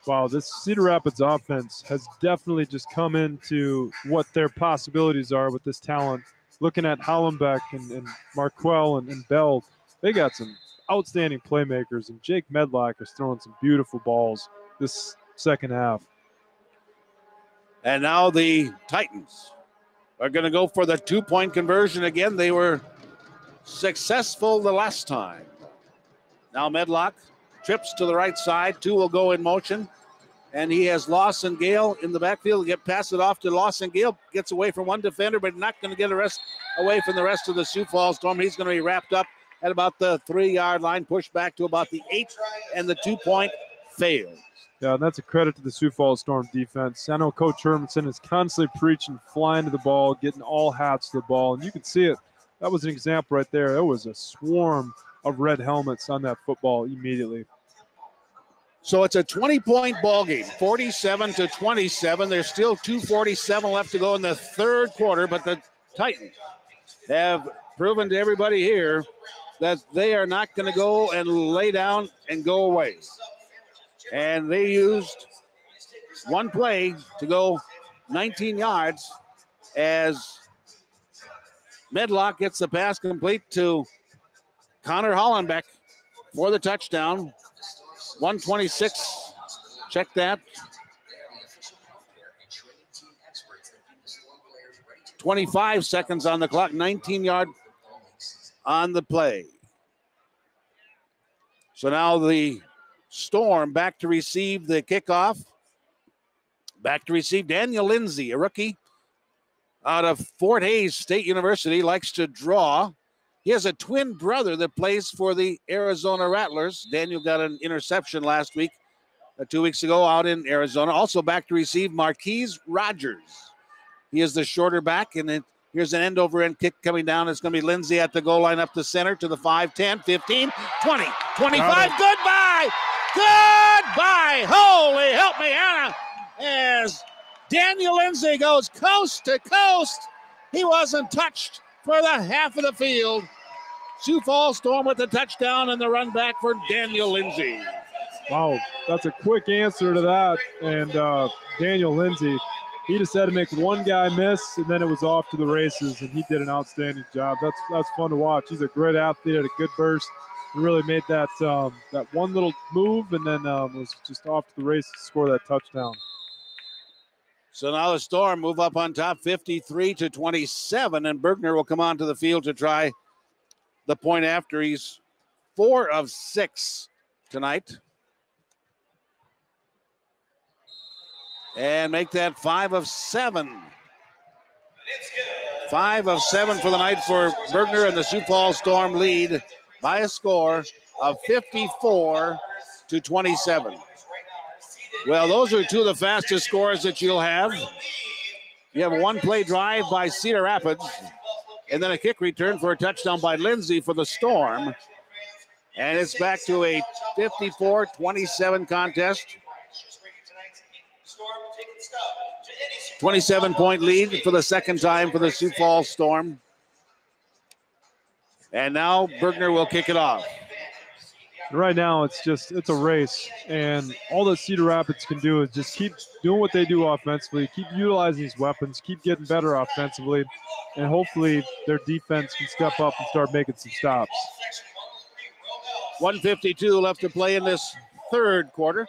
Speaker 1: Wow, this Cedar Rapids offense has definitely just come into what their possibilities are with this talent. Looking at Hollenbeck and Marquell and Bell, they got some outstanding playmakers, and Jake Medlock is throwing some beautiful balls this second half.
Speaker 2: And now the Titans are going to go for the 2-point conversion again. They were successful the last time. Now Medlock trips to the right side. 2 will go in motion. And he has Lawson Gale in the backfield. Get pass it off to Lawson Gale. Gets away from one defender, but not going to get away from the rest of the Sioux Falls Storm. He's going to be wrapped up at about the 3-yard line, pushed back to about the 8, and the 2-point fails.
Speaker 1: Yeah, and that's a credit to the Sioux Falls Storm defense. I know Coach Hermanson is constantly preaching, flying to the ball, getting all hats to the ball, and you can see it. That was an example right there. There was a swarm of red helmets on that football immediately.
Speaker 2: So it's a 20-point ball game, 47-27. There's still 2:47 left to go in the third quarter, but the Titans have proven to everybody here that they are not going to go and lay down and go away. And they used one play to go 19 yards as Medlock gets the pass complete to Connor Hollenbeck for the touchdown. 126. Check that. 25 seconds on the clock. 19-yard on the play. So now the Storm back to receive the kickoff. Back to receive Daniel Lindsay, a rookie out of Fort Hays State University, likes to draw. He has a twin brother that plays for the Arizona Rattlers. Daniel got an interception last week, 2 weeks ago out in Arizona. Also back to receive Marquise Rogers. He is the shorter back, and then here's an end-over-end kick coming down. It's going to be Lindsay at the goal line up the center to the 5, 10, 15, 20, 25. Goodbye! Goodbye! Holy help me, Anna! As Daniel Lindsay goes coast to coast. He wasn't touched for the half of the field. Sioux Falls Storm with the touchdown and the run back for Daniel Lindsay.
Speaker 1: Wow, that's a quick answer to that. And Daniel Lindsay, he just had to make one guy miss, and then it was off to the races, and he did an outstanding job. That's fun to watch. He's a great athlete, had a good burst. He really made that that one little move, and then was just off to the races to score that touchdown.
Speaker 2: So now the Storm move up on top, 53-27, and Bergner will come onto the field to try the point after. He's 4 of 6 tonight. And make that 5 of 7. 5 of 7 for the night for Bergner, and the Sioux Falls Storm lead by a score of 54-27. Well, those are 2 of the fastest scores that you'll have. You have a one-play drive by Cedar Rapids, and then a kick return for a touchdown by Lindsay for the Storm. And it's back to a 54-27 contest. 27-point lead for the second time for the Sioux Falls Storm. And now Bergner will kick it off.
Speaker 1: Right now, it's a race, and all that Cedar Rapids can do is just keep doing what they do offensively, keep utilizing these weapons, keep getting better offensively, and hopefully their defense can step up and start making some stops.
Speaker 2: 1:52 left to play in this third quarter.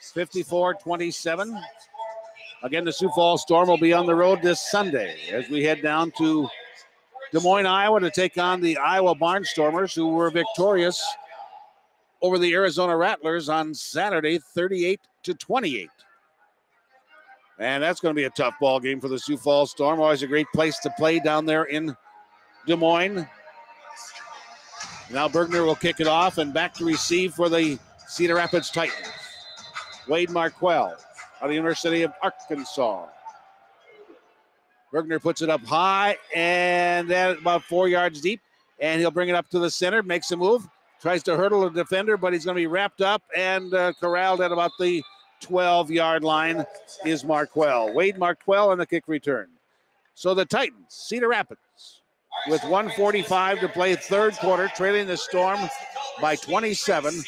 Speaker 2: 54-27. Again, the Sioux Falls Storm will be on the road this Sunday as we head down to Des Moines, Iowa to take on the Iowa Barnstormers, who were victorious over the Arizona Rattlers on Saturday, 38-28. And that's going to be a tough ball game for the Sioux Falls Storm. Always a great place to play down there in Des Moines. Now Bergner will kick it off, and back to receive for the Cedar Rapids Titans. Wade Marquell out of the University of Arkansas. Bergner puts it up high, and then about 4 yards deep, and he'll bring it up to the center, makes a move. Tries to hurdle a defender, but he's going to be wrapped up and corralled at about the 12-yard line is Marquell. Wade Marquell on the kick return. So the Titans, Cedar Rapids, with 1:45 to play third quarter, trailing the Storm by 27.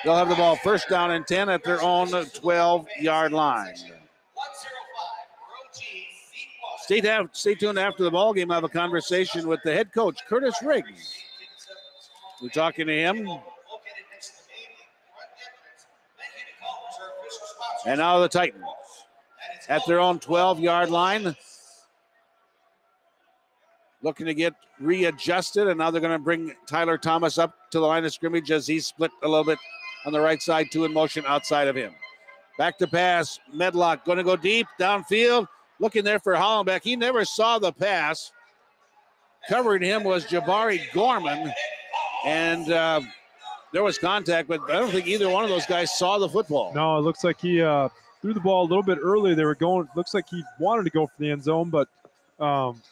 Speaker 2: They'll have the ball first down and 10 at their own 12-yard line. Stay tuned after the ball game. I have a conversation with the head coach, Curtis Riggs. We're talking to him. And now the Titans at their own 12-yard line. looking to get readjusted, and now they're going to bring Tyler Thomas up to the line of scrimmage as he's split a little bit on the right side, 2 in motion outside of him. Back to pass, Medlock going to go deep, downfield, looking there for Hollenbeck. He never saw the pass. Covering him was Jabari Gorman, and there was contact, but I don't think either one of those guys saw the football.
Speaker 1: No, it looks like he threw the ball a little bit early. They were going, looks like he wanted to go for the end zone, but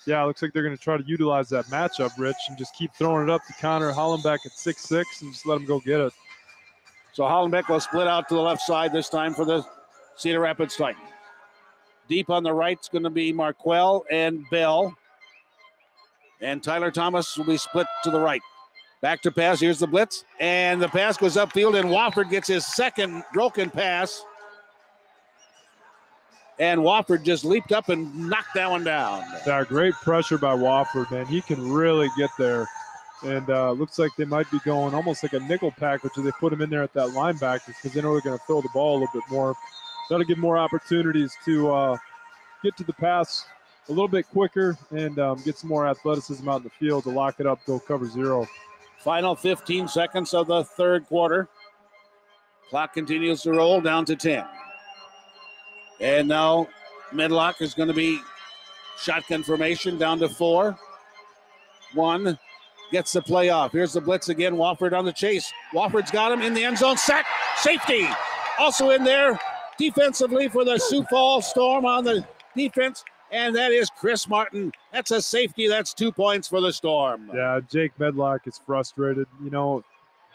Speaker 1: yeah, it looks like they're going to try to utilize that matchup, Rich, and just keep throwing it up to Connor Hollenbeck at 6'6" and just let him go get it.
Speaker 2: So Hollenbeck will split out to the left side this time for the Cedar Rapids Titans. Deep on the right is going to be Marquell and Bell. And Tyler Thomas will be split to the right. Back to pass. Here's the blitz. And the pass goes upfield, and Wofford gets his second broken pass. And Wofford just leaped up and knocked that one down.
Speaker 1: Yeah, great pressure by Wofford, man. He can really get there. And looks like they might be going almost like a nickel package where they put him in there at that linebacker because they know they're going to throw the ball a little bit more. That'll give more opportunities to get to the pass a little bit quicker and get some more athleticism out in the field to lock it up, go cover 0.
Speaker 2: Final 15 seconds of the third quarter. Clock continues to roll down to 10. And now Medlock is going to be shotgun formation down to 4. 1 gets the play off. Here's the blitz again. Wofford on the chase. Wofford's got him in the end zone. Sack. Safety. Also in there defensively for the Sioux Falls Storm on the defense. And that is Chris Martin. That's a safety. That's 2 points for the Storm.
Speaker 1: Yeah, Jake Medlock is frustrated. You know,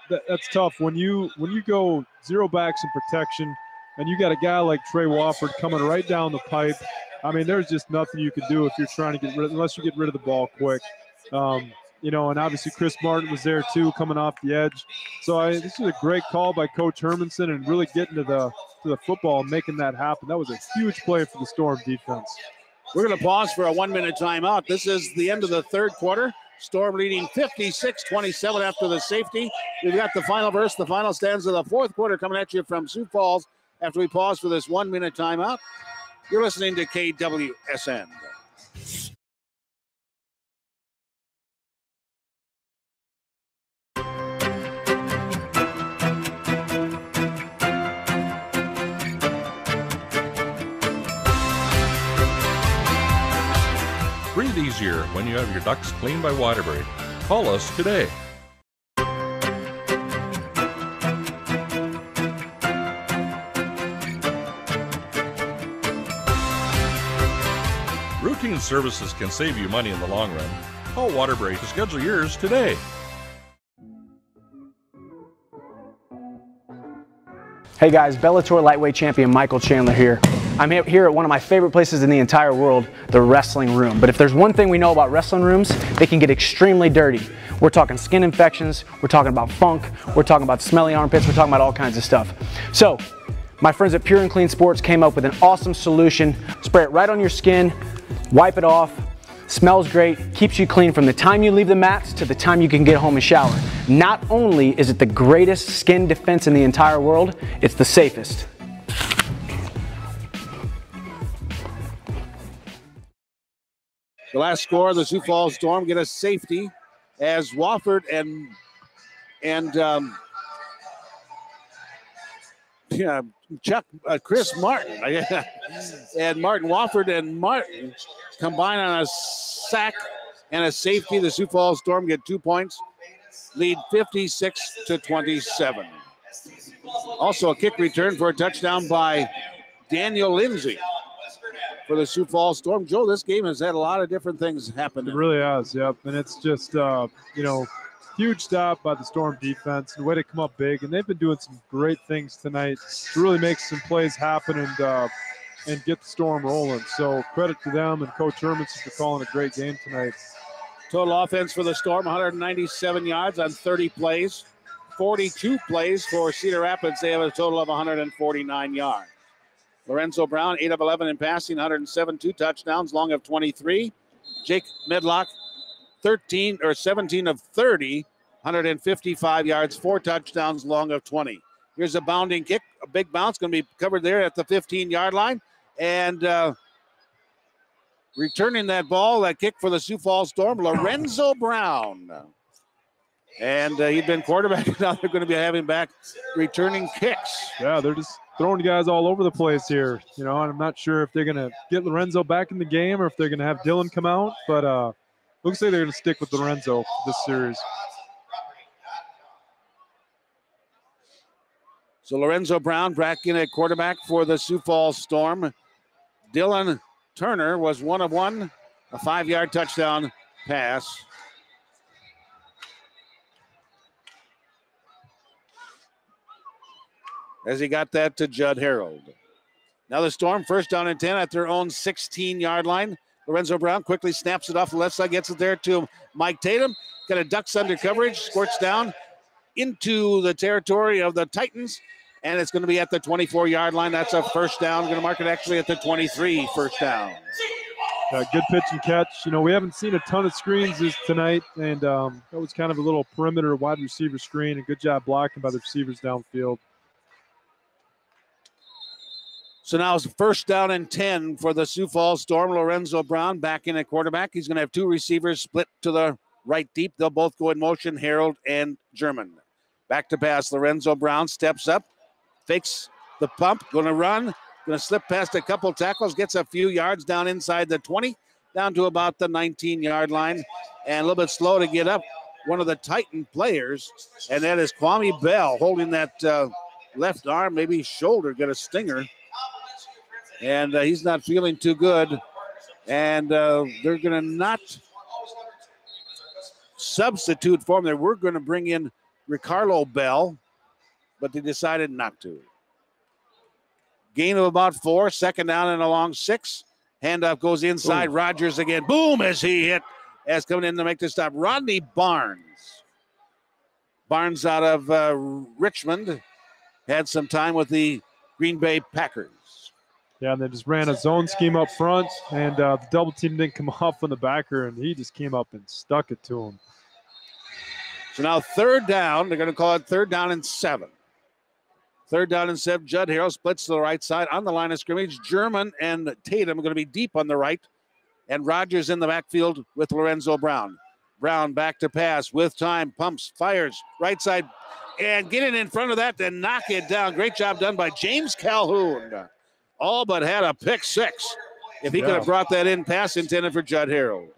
Speaker 1: that's tough. When you go 0 backs in protection and you got a guy like Trey Wofford coming right down the pipe, I mean, there's just nothing you can do if you're trying to get rid, unless you get rid of the ball quick. You know, and obviously Chris Martin was there too, coming off the edge. So this is a great call by Coach Hermanson and really getting to the football and making that happen. That was a huge play for the Storm defense.
Speaker 2: We're going to pause for a 1-minute timeout. This is the end of the third quarter. Storm leading 56-27 after the safety. We've got the final verse, the final stanza of the fourth quarter coming at you from Sioux Falls after we pause for this 1-minute timeout. You're listening to KWSN.
Speaker 7: Breathe easier when you have your ducts cleaned by Waterbury. Call us today. Routine services can save you money in the long run. Call Waterbury to schedule yours today.
Speaker 10: Hey guys, Bellator lightweight champion Michael Chandler here. I'm here at one of my favorite places in the entire world, the wrestling room. But if there's one thing we know about wrestling rooms, they can get extremely dirty. We're talking skin infections, we're talking about funk, we're talking about smelly armpits, we're talking about all kinds of stuff. So, my friends at Pure and Clean Sports came up with an awesome solution. Spray it right on your skin, wipe it off, smells great, keeps you clean from the time you leave the mats to the time you can get home and shower. Not only is it the greatest skin defense in the entire world, it's the safest.
Speaker 2: The last score, the Sioux Falls Storm get a safety as Wofford and Chris Martin and Martin Wofford and Martin combine on a sack and a safety. The Sioux Falls Storm get 2 points, lead 56-27. Also a kick return for a touchdown by Daniel Lindsay for the Sioux Falls Storm. Joe, this game has had a lot of different things happen.
Speaker 1: It really has, yep. And it's just, you know, huge stop by the Storm defense and the way to come up big. And they've been doing some great things tonight to really make some plays happen and get the Storm rolling. So credit to them and Coach Hermanson for calling a great game tonight.
Speaker 2: Total offense for the Storm, 197 yards on 30 plays. 42 plays for Cedar Rapids. They have a total of 149 yards. Lorenzo Brown, 8 of 11 in passing, 107, 2 touchdowns, long of 23. Jake Medlock, 17 of 30, 155 yards, 4 touchdowns, long of 20. Here's a bounding kick, a big bounce, going to be covered there at the 15-yard line. And returning that ball, that kick for the Sioux Falls Storm, Lorenzo Brown. And he'd been quarterback. Now they're going to be having back returning kicks.
Speaker 1: Yeah, they're just throwing guys all over the place here. You know, and I'm not sure if they're going to get Lorenzo back in the game or if they're going to have Dylan come out. But looks like they're going to stick with Lorenzo this series.
Speaker 2: So Lorenzo Brown back in at quarterback for the Sioux Falls Storm. Dylan Turner was 1 of 1, a 5-yard touchdown pass. As he got that to Judd Harold. Now the Storm, first down and 10 at their own 16-yard line. Lorenzo Brown quickly snaps it off the left side, gets it there to Mike Tatum. Kind of ducks under coverage, squirts down into the territory of the Titans, and it's going to be at the 24-yard line. That's a first down. Going to mark it actually at the 23, first down.
Speaker 1: Good pitch and catch. You know, we haven't seen a ton of screens tonight, and that was kind of a little perimeter wide receiver screen. A good job blocking by the receivers downfield.
Speaker 2: So now it's first down and 10 for the Sioux Falls Storm. Lorenzo Brown back in at quarterback. He's going to have 2 receivers split to the right deep. They'll both go in motion, Harold and German. Back to pass. Lorenzo Brown steps up, fakes the pump, going to run, going to slip past a couple tackles, gets a few yards down inside the 20, down to about the 19-yard line, and a little bit slow to get up. One of the Titan players, and that is Kwame Bell holding that left arm, maybe shoulder, got a stinger. And he's not feeling too good. And they're going to not substitute for him. They were going to bring in Ricardo Bell, but they decided not to. Gain of about 4, second down and a long 6. Handoff goes inside. Ooh. Rogers again. Boom, as he hit. As coming in to make the stop. Rodney Barnes. Barnes out of Richmond. Had some time with the Green Bay Packers.
Speaker 1: Yeah, and they just ran a zone scheme up front, and the double team didn't come off on the backer, and he just came up and stuck it to him.
Speaker 2: So now third down. They're going to call it third down and 7. Third down and 7. Judd Harrell splits to the right side on the line of scrimmage. German and Tatum are going to be deep on the right, and Rogers in the backfield with Lorenzo Brown. Brown back to pass with time, pumps, fires, right side, and getting in front of that, then knock it down. Great job done by James Calhoun. All but had a pick 6. If he could have brought that in, pass intended for Judd Harold.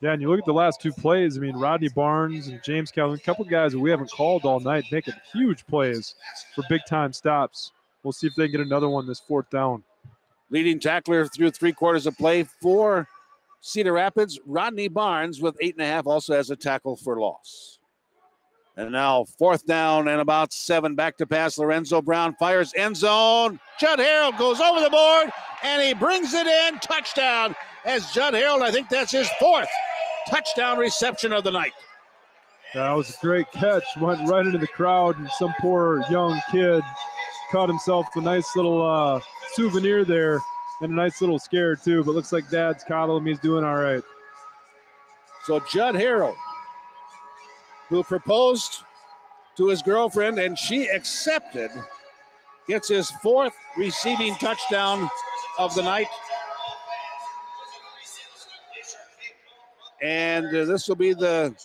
Speaker 1: Yeah, and you look at the last 2 plays. I mean, Rodney Barnes and James Calhoun, a couple guys that we haven't called all night, making huge plays for big-time stops. We'll see if they get another one this 4th down.
Speaker 2: Leading tackler through 3 quarters of play for Cedar Rapids, Rodney Barnes with 8.5 also has a tackle for loss. And now 4th down and about 7. Back to pass. Lorenzo Brown fires end zone. Judd Harold goes over the board, and he brings it in. Touchdown. As Judd Harold, I think that's his 4th touchdown reception of the night.
Speaker 1: That was a great catch. Went right into the crowd, and some poor young kid caught himself a nice little souvenir there and a nice little scare, too. But looks like Dad's coddled him. He's doing all right.
Speaker 2: So Judd Harold, who proposed to his girlfriend, and she accepted, gets his 4th receiving touchdown of the night. And this will be the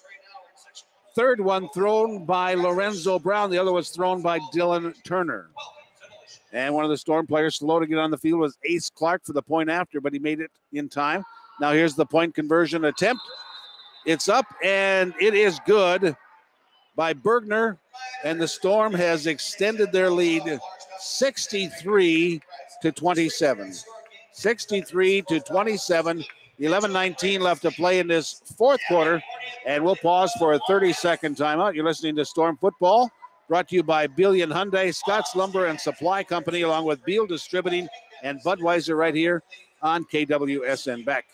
Speaker 2: 3rd one thrown by Lorenzo Brown. The other was thrown by Dylan Turner. And one of the Storm players slow to get on the field was Ace Clark for the point after, but he made it in time. Now here's the point conversion attempt. It's up, and it is good by Bergner, and the Storm has extended their lead 63-27. 63-27. 11:19 left to play in this 4th quarter, and we'll pause for a 30-second timeout. You're listening to Storm Football, brought to you by Beale and Hyundai, Scott's Lumber and Supply Company, along with Beale Distributing and Budweiser right here on KWSN. Back.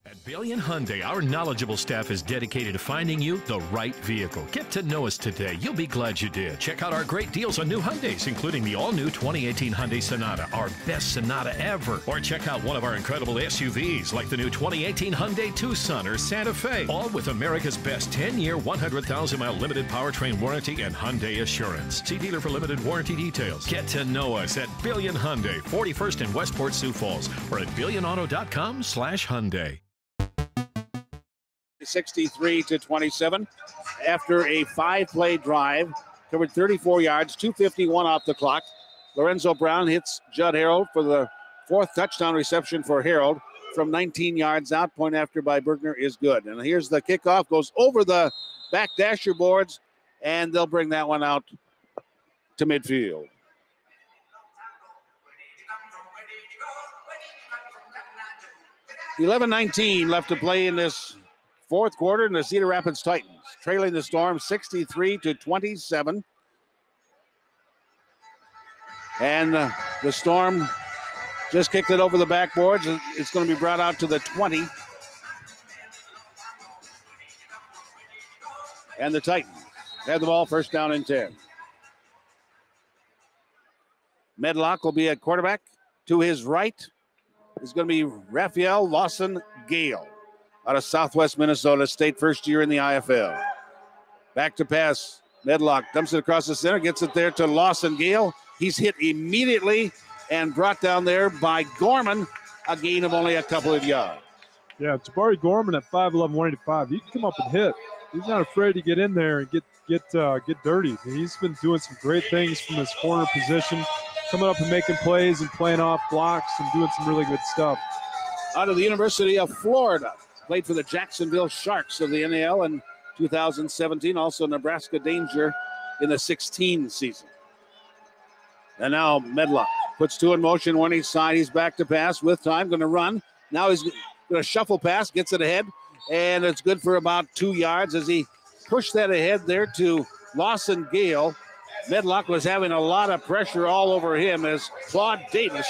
Speaker 11: At Billion Hyundai, our knowledgeable staff is dedicated to finding you the right vehicle. Get to know us today. You'll be glad you did. Check out our great deals on new Hyundais, including the all-new 2018 Hyundai Sonata, our best Sonata ever. Or check out one of our incredible SUVs, like the new 2018 Hyundai Tucson or Santa Fe, all with America's best 10-year, 100,000-mile limited powertrain warranty and Hyundai Assurance. See dealer for limited warranty details. Get to know us at Billion Hyundai, 41st and Westport, Sioux Falls, or at billionauto.com/Hyundai.
Speaker 2: 63-27 after a 5-play drive, covered 34 yards, 2:51 off the clock. Lorenzo Brown hits Judd Harold for the 4th touchdown reception for Harold from 19 yards out. Point after by Bergner is good. And here's the kickoff, goes over the back dasher boards, and they'll bring that one out to midfield. $11:19 left to play in this fourth quarter, and the Cedar Rapids Titans trailing the Storm 63-27. And the Storm just kicked it over the backboards. It's going to be brought out to the 20. And the Titans have the ball, first down and 10. Medlock will be at quarterback. To his right is going to be Raphael Lawson Gale out of Southwest Minnesota State, first year in the IFL. Back to pass. Medlock dumps it across the center, gets it there to Lawson Gale. He's hit immediately and brought down there by Gorman, a gain of only a couple of yards.
Speaker 1: Yeah, Jabari Gorman at 5'11", 185. He can come up and hit. He's not afraid to get in there and get dirty. He's been doing some great things from his corner position, coming up and making plays and playing off blocks and doing some really good stuff.
Speaker 2: Out of the University of Florida. Played for the Jacksonville Sharks of the NAL in 2017. Also Nebraska Danger in the 16 season. And now Medlock puts 2 in motion, one each side. He's back to pass with time, going to run. Now he's going to shuffle pass, gets it ahead, and it's good for about 2 yards as he pushed that ahead there to Lawson Gale. Medlock was having a lot of pressure all over him as Claude Davis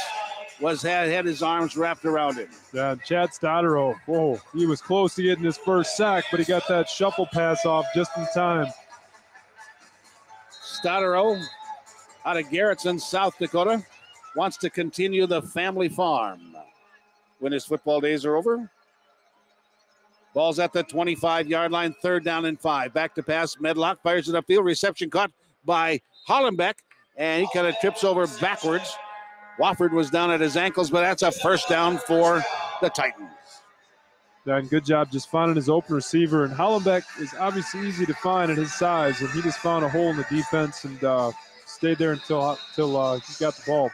Speaker 2: had his arms wrapped around him.
Speaker 1: Yeah, Chad Stoddero, whoa, he was close to getting his first sack, but he got that shuffle pass off just in time.
Speaker 2: Stoddero out of Garrettson, South Dakota, wants to continue the family farm when his football days are over. Ball's at the 25-yard line, 3rd down and 5. Back to pass, Medlock fires it upfield, reception caught by Hollenbeck, and he kind of trips over backwards. Wofford was down at his ankles, but that's a first down for the Titans.
Speaker 1: Yeah, and good job just finding his open receiver. And Hollenbeck is obviously easy to find at his size, and he just found a hole in the defense and stayed there until he got the ball.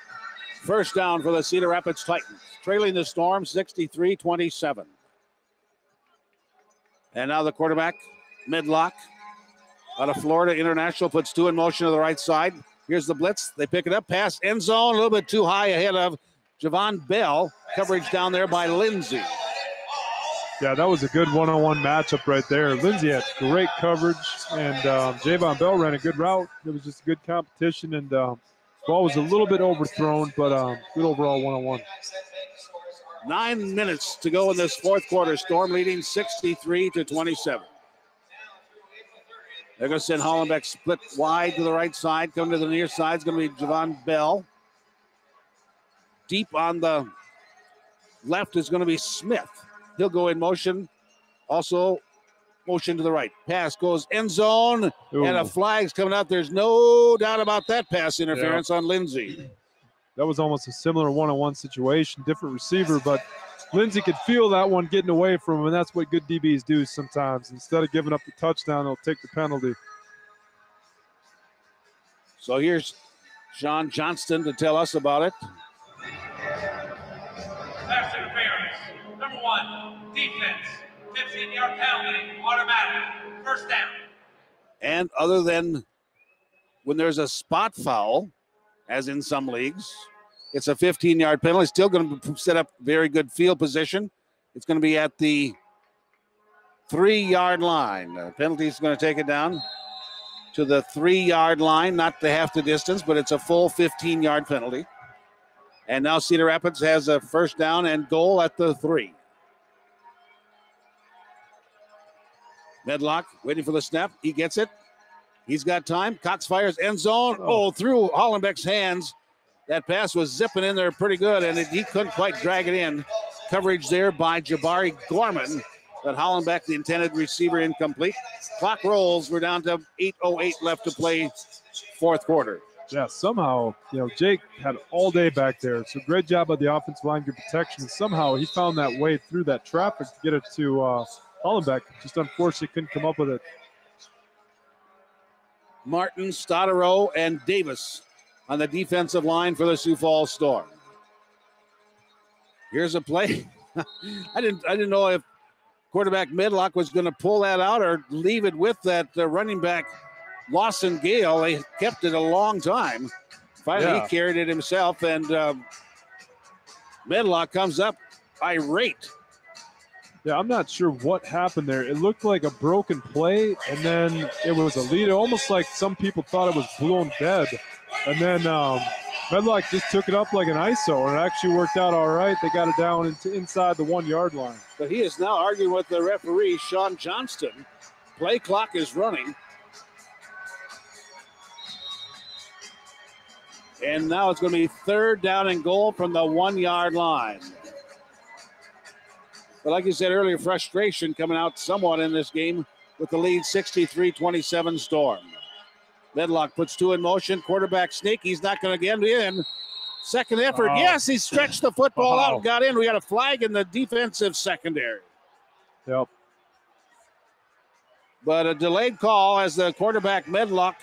Speaker 2: First down for the Cedar Rapids Titans, trailing the Storm 63-27. And now the quarterback, Medlock, out of Florida International, puts 2 in motion to the right side. Here's the blitz. They pick it up. Pass end zone. A little bit too high ahead of Javon Bell. Coverage down there by Lindsay.
Speaker 1: Yeah, that was a good one-on-one matchup right there. Lindsay had great coverage, and Javon Bell ran a good route. It was just a good competition, and ball was a little bit overthrown, but good overall one-on-one.
Speaker 2: 9 minutes to go in this fourth quarter. Storm leading 63-27. They're going to send Hollenbeck split wide to the right side. Coming to the near side is going to be Javon Bell. Deep on the left is going to be Smith. He'll go in motion. Also, motion to the right. Pass goes end zone, and a flag's coming out. There's no doubt about that pass interference on Lindsay.
Speaker 1: That was almost a similar one-on-one situation, different receiver, but Lindsay could feel that one getting away from him, and that's what good DBs do sometimes. Instead of giving up the touchdown, they'll take the penalty.
Speaker 2: So here's Sean Johnston to tell us about it.
Speaker 9: Pass interference. Number 1, defense. 15-yard penalty, automatic. First down.
Speaker 2: And other than when there's a spot foul, as in some leagues, it's a 15-yard penalty. Still going to set up very good field position. It's going to be at the 3-yard line. The penalty is going to take it down to the 3-yard line, not the half the distance, but it's a full 15-yard penalty. And now Cedar Rapids has a first down and goal at the 3. Medlock waiting for the snap. He gets it. He's got time. Cox fires end zone. Oh, through Hollenbeck's hands. That pass was zipping in there pretty good, and he couldn't quite drag it in. Coverage there by Jabari Gorman. But Hollenbeck, the intended receiver, incomplete. Clock rolls. We're down to 8:08 left to play, fourth quarter.
Speaker 1: Yeah, somehow, Jake had all day back there. So great job by the offensive line, good protection. And somehow he found that way through that traffic to get it to Hollenbeck. Just unfortunately couldn't come up with it.
Speaker 2: Martin, Stottero, and Davis on the defensive line for the Sioux Falls Storm. Here's a play. I didn't know if quarterback Medlock was going to pull that out or leave it with that running back Lawson Gale. They kept it a long time. Finally, he carried it himself, and Medlock comes up irate.
Speaker 1: Yeah, I'm not sure what happened there. It looked like a broken play, and then it was a lead. Almost like some people thought it was blown dead. And then Medlock just took it up like an ISO, and it actually worked out all right. They got it down inside the 1 yard line.
Speaker 2: But he is now arguing with the referee, Sean Johnston. Play clock is running. And now it's going to be third down and goal from the 1 yard line. But like you said earlier, frustration coming out somewhat in this game with the lead 63-27 Storm. Medlock puts two in motion. Quarterback sneak. He's not going to get in. Second effort. Yes, he stretched the football out and got in. We got a flag in the defensive secondary.
Speaker 1: Yep.
Speaker 2: But a delayed call as the quarterback Medlock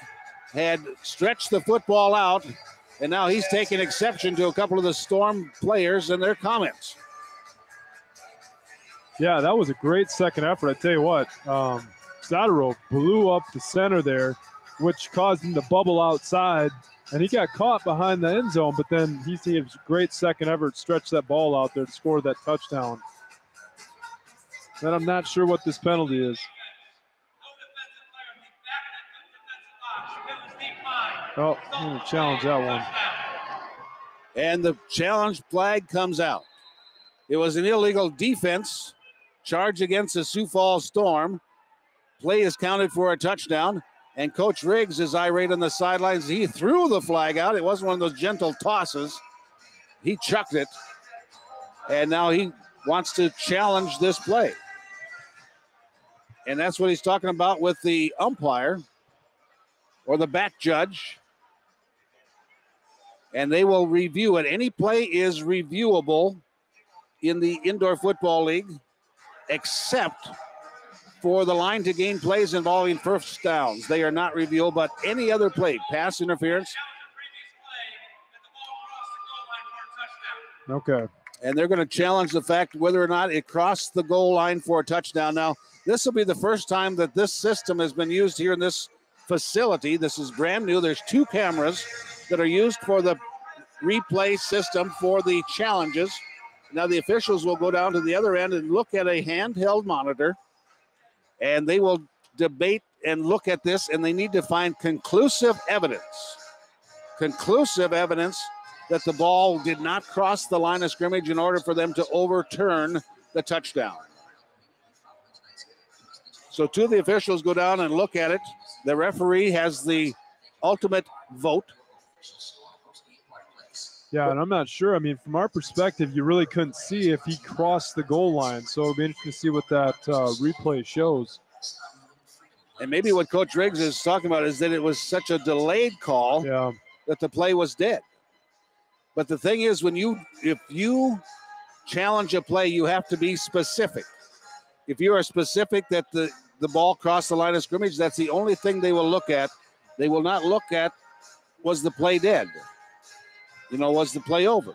Speaker 2: had stretched the football out. And now he's taking exception to a couple of the Storm players and their comments.
Speaker 1: Yeah, that was a great second effort. I tell you what, Cedar blew up the center there, which caused him to bubble outside, and he got caught behind the end zone, but then he had a great second effort, stretched that ball out there to score that touchdown. And I'm not sure what this penalty is. Oh, I'm going to challenge that one.
Speaker 2: And the challenge flag comes out. It was an illegal defense charge against the Sioux Falls Storm. Play is counted for a touchdown. And Coach Riggs is irate on the sidelines. He threw the flag out. It wasn't one of those gentle tosses. He chucked it. And now he wants to challenge this play. And that's what he's talking about with the umpire or the back judge. And they will review it. Any play is reviewable in the Indoor Football League, except for the line to gain plays involving first downs. They are not reviewable, but any other play, pass interference.
Speaker 1: Okay.
Speaker 2: And they're going to challenge the fact whether or not it crossed the goal line for a touchdown. Now, this will be the first time that this system has been used here in this facility. This is brand new. There's two cameras that are used for the replay system for the challenges. Now the officials will go down to the other end and look at a handheld monitor, and they will debate and look at this, and they need to find conclusive evidence that the ball did not cross the line of scrimmage in order for them to overturn the touchdown. So two of the officials go down and look at it. The referee has the ultimate vote.
Speaker 1: Yeah, and I'm not sure. I mean, from our perspective, you really couldn't see if he crossed the goal line. So it'll be interesting to see what that replay shows.
Speaker 2: And maybe what Coach Riggs is talking about is that it was such a delayed call that the play was dead. But the thing is, if you challenge a play, you have to be specific. If you are specific that the ball crossed the line of scrimmage, that's the only thing they will look at. They will not look at, was the play dead? Was the play over?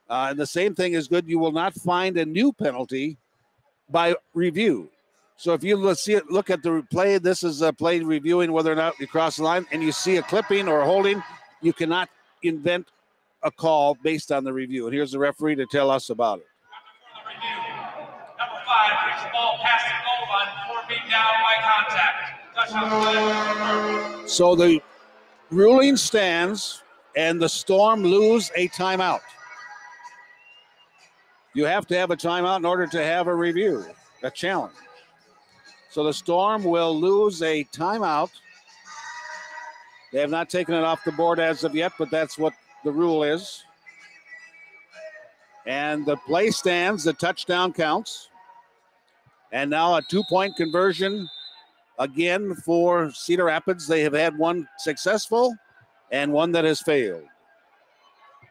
Speaker 2: And the same thing is good. You will not find a new penalty by review. So if you look at the play, this is a play reviewing whether or not you cross the line, and you see a clipping or a holding, you cannot invent a call based on the review. And here's the referee to tell us about it.
Speaker 9: Number 5 kicks the ball past the goal line before being down by contact.
Speaker 2: So the ruling stands, and the Storm lose a timeout. You have to have a timeout in order to have a review, a challenge. So the Storm will lose a timeout. They have not taken it off the board as of yet, but that's what the rule is. And the play stands, the touchdown counts. And now a 2-point conversion again for Cedar Rapids. They have had one successful and one that has failed.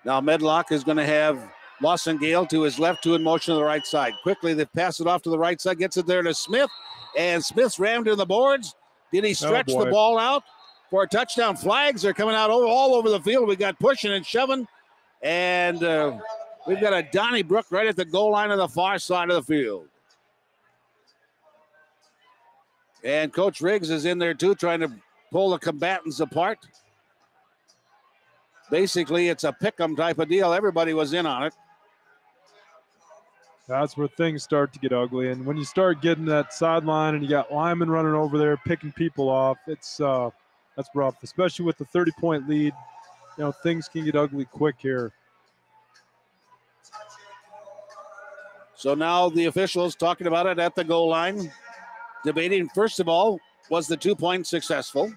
Speaker 2: Now Medlock is going to have Lawson Gale to his left, two in motion to the right side. Quickly, they pass it off to the right side, gets it there to Smith, and Smith's rammed in the boards. Did he stretch the ball out for a touchdown? Flags are coming out all over the field. We got pushing and shoving, and we've got a Donnybrook right at the goal line on the far side of the field. And Coach Riggs is in there too, trying to pull the combatants apart. Basically, it's a pick-em type of deal. Everybody was in on it.
Speaker 1: That's where things start to get ugly. And when you start getting that sideline and you got linemen running over there picking people off, it's that's rough, especially with the 30-point lead. You know, things can get ugly quick here.
Speaker 2: So now the officials talking about it at the goal line, debating, first of all, was the 2-point successful?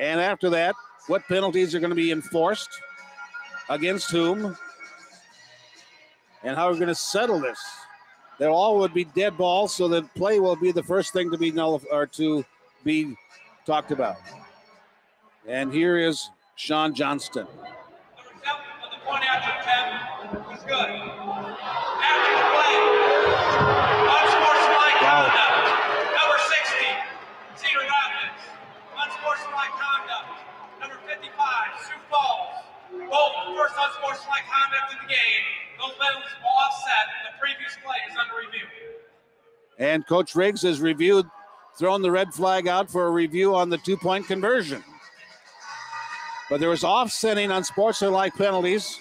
Speaker 2: And after that, what penalties are going to be enforced, against whom, and how we're going to settle this. They all would be dead balls, so the play will be the first thing to be to be talked about. And here is Sean Johnston.
Speaker 9: The point after 10 was good. After the play, unsportsmanlike conduct. Number 60, Cedar Rapids. Unsportsmanlike conduct. Number 55, Sioux Falls. Both first unsportsmanlike conduct in the game. Those penalties will offset. The previous play is under review.
Speaker 2: And Coach Riggs has thrown the red flag out for a review on the 2-point conversion. But there was offsetting unsportsmanlike penalties.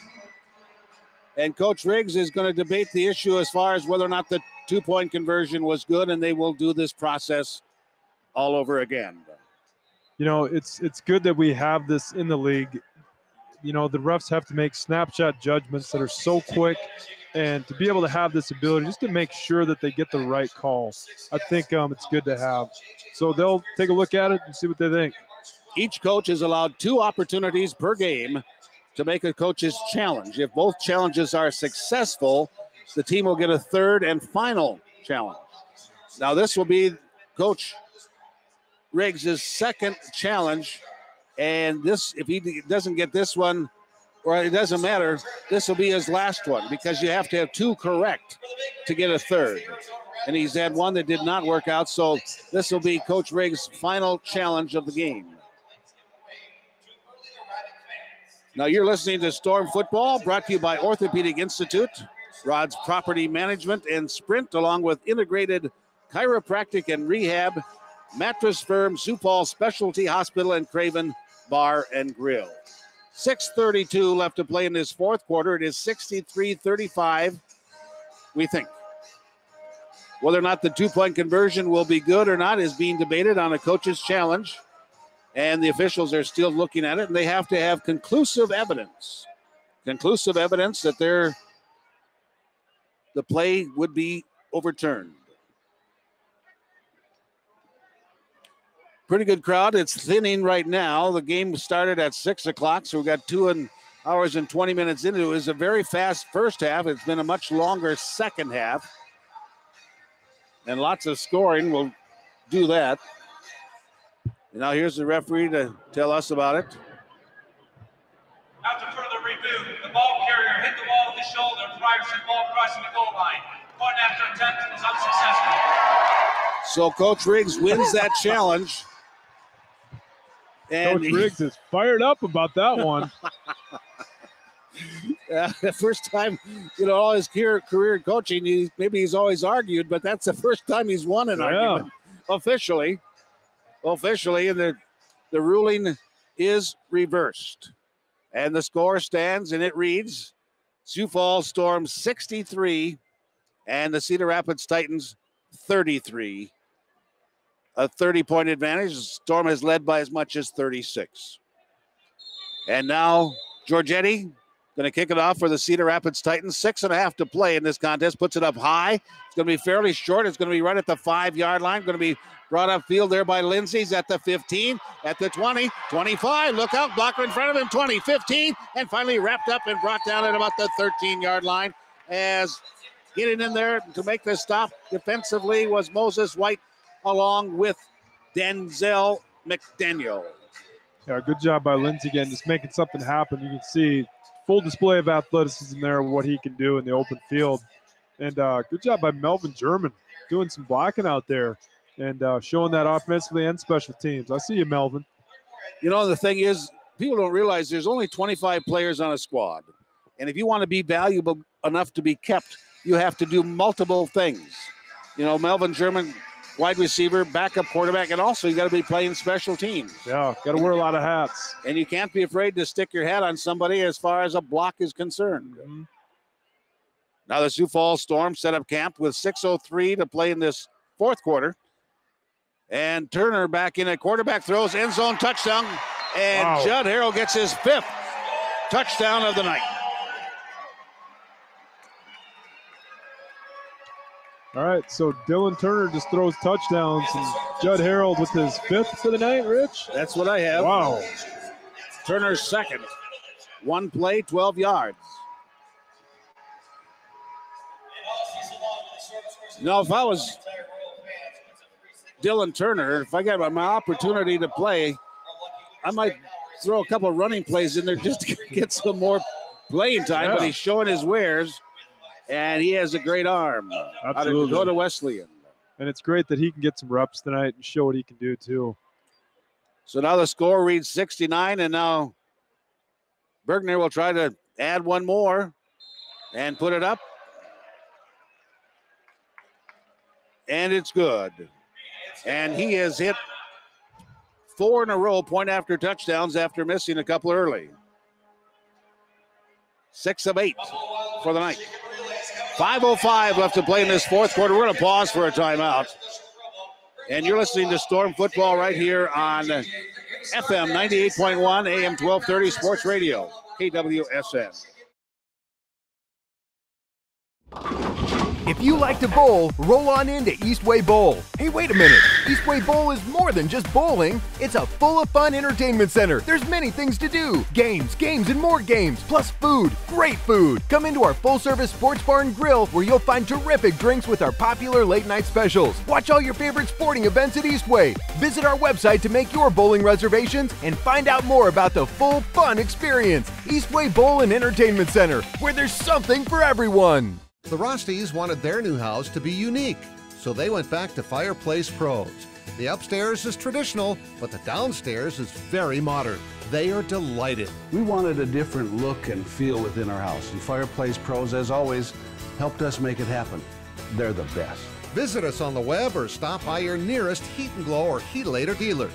Speaker 2: And Coach Riggs is going to debate the issue as far as whether or not the 2-point conversion was good, and they will do this process all over again.
Speaker 1: You know, it's good that we have this in the league. You know, the refs have to make snapshot judgments that are so quick, and to be able to have this ability just to make sure that they get the right call, I think it's good to have. So they'll take a look at it and see what they think.
Speaker 2: Each coach is allowed 2 opportunities per game to make a coach's challenge. If both challenges are successful, the team will get a third and final challenge. Now this will be Coach Riggs' second challenge. And this, if he doesn't get this one, or it doesn't matter, this will be his last one because you have to have 2 correct to get a third. And he's had one that did not work out, so this will be Coach Riggs' final challenge of the game. Now you're listening to Storm Football, brought to you by Orthopedic Institute, Rod's Property Management, and Sprint, along with Integrated Chiropractic and Rehab, Mattress Firm, Sioux Falls Specialty Hospital, and Craven Bar and Grill. 6:32 left to play in this fourth quarter. It is 63-35, we think. Whether or not the 2-point conversion will be good or not is being debated on a coach's challenge, and the officials are still looking at it, and they have to have conclusive evidence that the play would be overturned. Pretty good crowd. It's thinning right now. The game started at 6 o'clock, so we've got 2 hours and 20 minutes into it. It was a very fast first half. It's been a much longer second half. And lots of scoring will do that. And now here's the referee to tell us about it.
Speaker 9: After further review, the ball carrier hit the ball with the shoulder prior to the ball crossing the goal line. Point after attempt was unsuccessful.
Speaker 2: So Coach Riggs wins that challenge.
Speaker 1: And Coach Riggs is fired up about that one.
Speaker 2: The first time, all his career coaching, he's always argued, but that's the first time he's won an argument officially. And the ruling is reversed. And the score stands, and it reads, Sioux Falls Storm 63 and the Cedar Rapids Titans 33. A 30-point advantage. The Storm has led by as much as 36. And now Giorgetti Going to kick it off for the Cedar Rapids Titans. 6.5 to play in this contest. Puts it up high. It's going to be fairly short. It's going to be right at the 5-yard line. Going to be brought upfield there by Lindsay's at the 15, at the 20, 25. Look out, blocker in front of him, 20, 15, and finally wrapped up and brought down at about the 13-yard line. As getting in there to make the stop defensively was Moses White along with Denzel McDaniel.
Speaker 1: Yeah, good job by Lindsay again, just making something happen. You can see full display of athleticism there, what he can do in the open field. And good job by Melvin German doing some blocking out there and showing that offensively and special teams. I see you, Melvin.
Speaker 2: You know, the thing is, people don't realize there's only 25 players on a squad. And if you want to be valuable enough to be kept, you have to do multiple things. You know, Melvin German, wide receiver, backup quarterback, and also you got to be playing special teams.
Speaker 1: Yeah, got to wear a lot of hats.
Speaker 2: And you can't be afraid to stick your hat on somebody as far as a block is concerned.
Speaker 1: Mm-hmm.
Speaker 2: Now the Sioux Falls Storm set up camp with 6:03 to play in this fourth quarter. And Turner back in at quarterback, throws end zone touchdown. And
Speaker 1: wow.
Speaker 2: Judd Harrell gets his 5th touchdown of the night.
Speaker 1: All right, so Dylan Turner just throws touchdowns, and Judd Harrell with his 5th for the night, Rich?
Speaker 2: That's what I have.
Speaker 1: Wow.
Speaker 2: Turner's 2nd. 1 play, 12 yards. Now, if I was Dylan Turner, if I got my opportunity to play, I might throw a couple of running plays in there just to get some more playing time, but he's showing his wares. And he has a great arm.
Speaker 1: Absolutely.
Speaker 2: Go to Wesleyan.
Speaker 1: And it's great that he can get some reps tonight and show what he can do, too.
Speaker 2: So now the score reads 69, and now Bergner will try to add one more and put it up. And it's good. And he has hit 4 in a row point after touchdowns after missing a couple early. 6 of 8 for the night. 5:05 left to play in this fourth quarter. We're going to pause for a timeout. And you're listening to Storm Football right here on FM 98.1, AM 1230 Sports Radio, KWSN.
Speaker 12: If you like to bowl, roll on into Eastway Bowl. Hey, wait a minute. Eastway Bowl is more than just bowling. It's a full of fun entertainment center. There's many things to do. Games, and more games, plus food. Great food. Come into our full-service sports bar and grill where you'll find terrific drinks with our popular late-night specials. Watch all your favorite sporting events at Eastway. Visit our website to make your bowling reservations and find out more about the full fun experience. Eastway Bowl and Entertainment Center, where there's something for everyone.
Speaker 14: The Rosties wanted their new house to be unique, so they went back to Fireplace Pros. The upstairs is traditional, but the downstairs is very modern. They are delighted.
Speaker 15: We wanted a different look and feel within our house, and Fireplace Pros, as always, helped us make it happen. They're the best.
Speaker 14: Visit us on the web or stop by your nearest Heat & Glow or Heatalator dealer.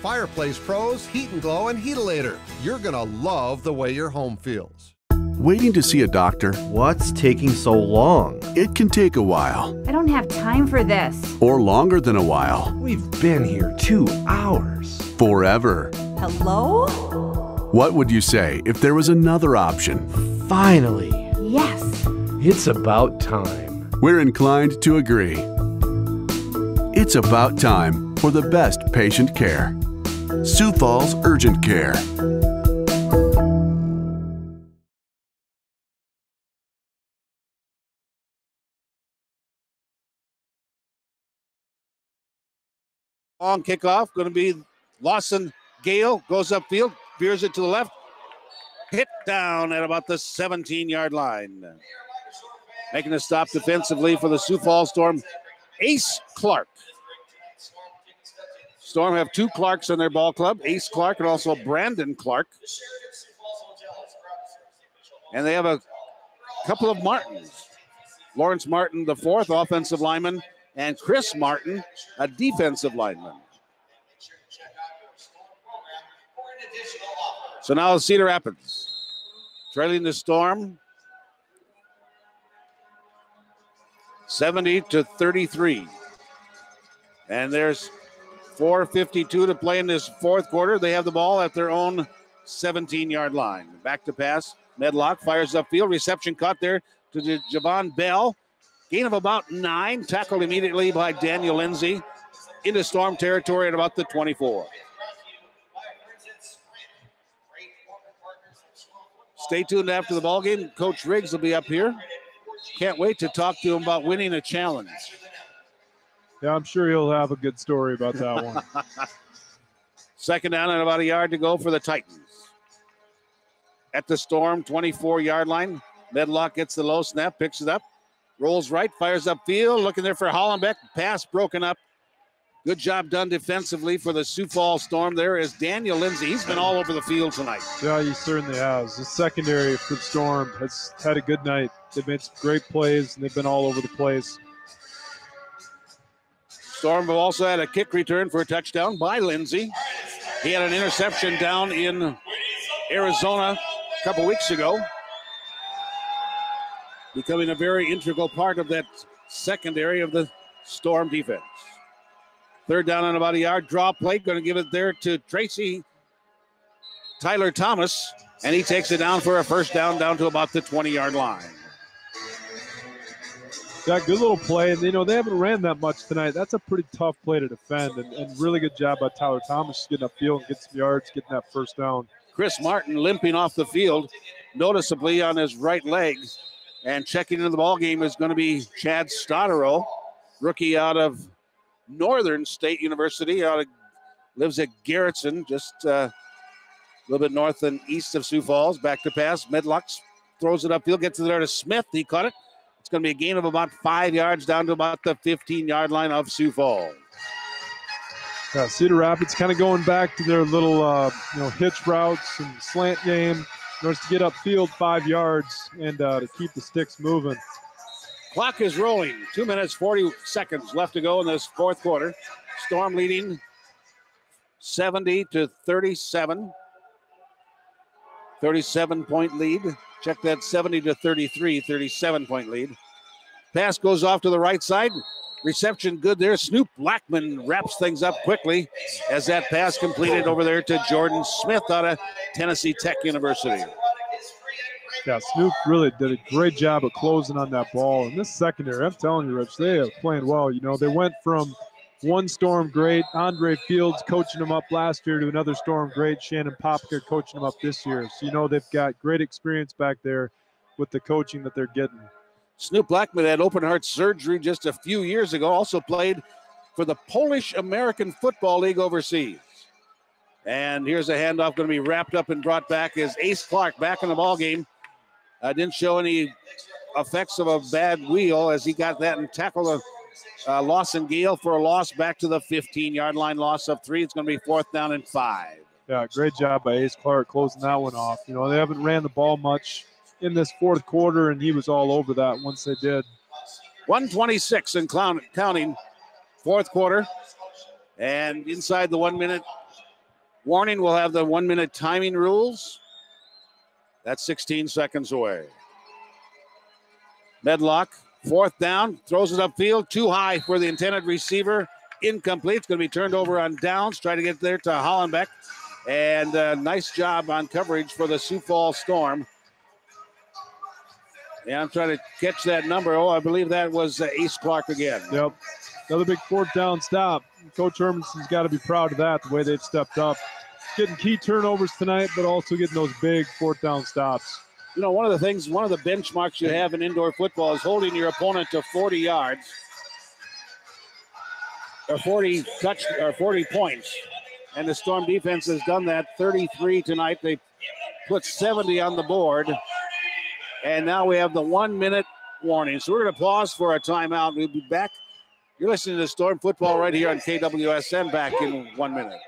Speaker 14: Fireplace Pros, Heat & Glow, and Heatalator. You're gonna love the way your home feels.
Speaker 17: Waiting to see a doctor?
Speaker 25: What's taking so long?
Speaker 17: It can take a while.
Speaker 18: I don't have time for this.
Speaker 17: Or longer than a while.
Speaker 25: We've been here 2 hours.
Speaker 17: Forever.
Speaker 18: Hello?
Speaker 17: What would you say if there was another option?
Speaker 25: Finally.
Speaker 18: Yes.
Speaker 25: It's about time.
Speaker 17: We're inclined to agree. It's about time for the best patient care. Sioux Falls Urgent Care.
Speaker 2: Long kickoff, going to be Lawson Gale, goes upfield, veers it to the left, hit down at about the 17-yard line. Making a stop defensively for the Sioux Falls Storm, Ace Clark. Storm have 2 Clarks on their ball club, Ace Clark and also Brandon Clark. And they have a couple of Martins. Lawrence Martin, the 4th offensive lineman, and Chris Martin, a defensive lineman. So now Cedar Rapids trailing the Storm 70-33. And there's 4:52 to play in this fourth quarter. They have the ball at their own 17-yard line. Back to pass. Medlock fires upfield. Reception caught there to Javon Bell. Gain of about 9. Tackled immediately by Daniel Lindsay into Storm territory at about the 24. Stay tuned after the ball game. Coach Riggs will be up here. Can't wait to talk to him about winning a challenge.
Speaker 1: Yeah, I'm sure he'll have a good story about that one.
Speaker 2: Second down and about a yard to go for the Titans. At the Storm 24-yard line. Medlock gets the low snap, picks it up, rolls right, fires upfield, looking there for Hollenbeck. Pass broken up. Good job done defensively for the Sioux Falls Storm. There is Daniel Lindsay. He's been all over the field tonight.
Speaker 1: Yeah, he certainly has. The secondary for the Storm has had a good night. They've made some great plays, and they've been all over the place.
Speaker 2: Storm have also had a kick return for a touchdown by Lindsay. He had an interception down in Arizona a couple weeks ago, becoming a very integral part of that secondary of the Storm defense. Third down and about a yard. Draw play. Going to give it there to Tracy Tyler Thomas. And he takes it down for a first down to about the 20-yard line.
Speaker 1: Yeah, good little play. And, they haven't ran that much tonight. That's a pretty tough play to defend. And really good job by Tyler Thomas getting upfield and getting some yards, getting that first down.
Speaker 2: Chris Martin limping off the field noticeably on his right leg. And checking into the ball game is going to be Chad Stotterow, rookie out of Northern State University, lives at Garrettson, just a little bit north and east of Sioux Falls. Back to pass. Medlock throws it upfield, gets it there to Smith. He caught it. It's going to be a gain of about 5 yards down to about the 15-yard line of Sioux Falls.
Speaker 1: Yeah, Cedar Rapids kind of going back to their little, hitch routes and slant game in order to get upfield 5 yards and to keep the sticks moving.
Speaker 2: Clock is rolling. 2 minutes, 40 seconds left to go in this fourth quarter. Storm leading 70-37. 37-point lead. Check that, 70-33, 37-point lead. Pass goes off to the right side. Reception good there. Snoop Blackman wraps things up quickly as that pass completed over there to Jordan Smith out of Tennessee Tech University.
Speaker 1: Yeah, Snoop really did a great job of closing on that ball. And this secondary, I'm telling you, Rich, they are playing well. They went from one Storm great, Andre Fields coaching them up last year, to another Storm great, Shannon Popka coaching them up this year. So, they've got great experience back there with the coaching that they're getting.
Speaker 2: Snoop Blackman had open heart surgery just a few years ago, also played for the Polish American Football League overseas. And here's a handoff going to be wrapped up and brought back as Ace Clark back in the ball game. Didn't show any effects of a bad wheel as he got that and tackled a Lawson Gale for a loss back to the 15-yard line, loss of 3. It's going to be 4th down and 5.
Speaker 1: Yeah, great job by Ace Clark closing that one off. They haven't ran the ball much in this fourth quarter, and he was all over that once they did.
Speaker 2: 1:26 and counting, fourth quarter. And inside the 1 minute warning, we'll have the 1 minute timing rules. That's 16 seconds away. Medlock, fourth down, throws it upfield, too high for the intended receiver. Incomplete. It's going to be turned over on downs. Try to get there to Hollenbeck. And nice job on coverage for the Sioux Falls Storm. Yeah, I'm trying to catch that number. I believe that was Ace Clark again.
Speaker 1: Yep. Another big fourth down stop. Coach Hermanson's got to be proud of that, the way they've stepped up. Getting key turnovers tonight, but also getting those big fourth down stops.
Speaker 2: One of the benchmarks you have in indoor football is holding your opponent to 40 yards or 40 points. And the Storm defense has done that. 33 tonight. They put 70 on the board. And now we have the 1 minute warning. So we're going to pause for a timeout. We'll be back. You're listening to Storm Football right here on KWSN, back in 1 minute.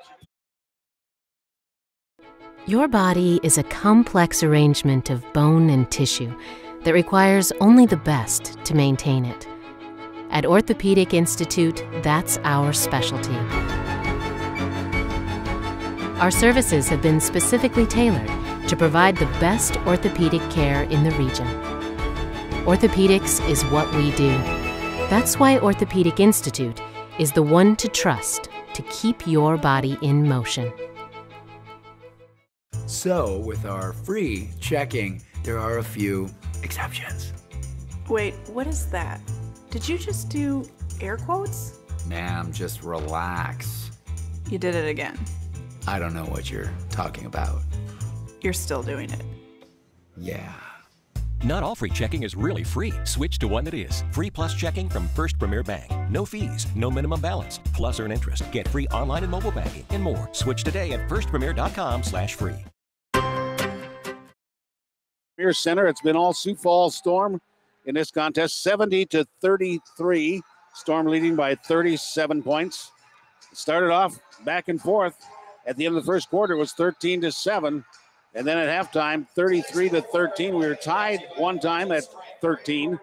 Speaker 26: Your body is a complex arrangement of bone and tissue that requires only the best to maintain it. At Orthopedic Institute, that's our specialty. Our services have been specifically tailored to provide the best orthopedic care in the region. Orthopedics is what we do. That's why Orthopedic Institute is the one to trust to keep your body in motion.
Speaker 6: So, with our free checking, there are a few exceptions.
Speaker 16: Wait, what is that? Did you just do air quotes?
Speaker 6: Ma'am, just relax.
Speaker 16: You did it again.
Speaker 6: I don't know what you're talking about.
Speaker 16: You're still doing it.
Speaker 6: Yeah.
Speaker 19: Not all free checking is really free. Switch to one that is. Free Plus checking from First Premier Bank. No fees, no minimum balance. Plus earn interest. Get free online and mobile banking and more. Switch today at firstpremier.com/free.
Speaker 2: Premier Center, it's been all Sioux Falls Storm in this contest, 70-33. Storm leading by 37 points. It started off back and forth. At the end of the first quarter, it was 13-7. And then at halftime, 33-13. We were tied one time at 13.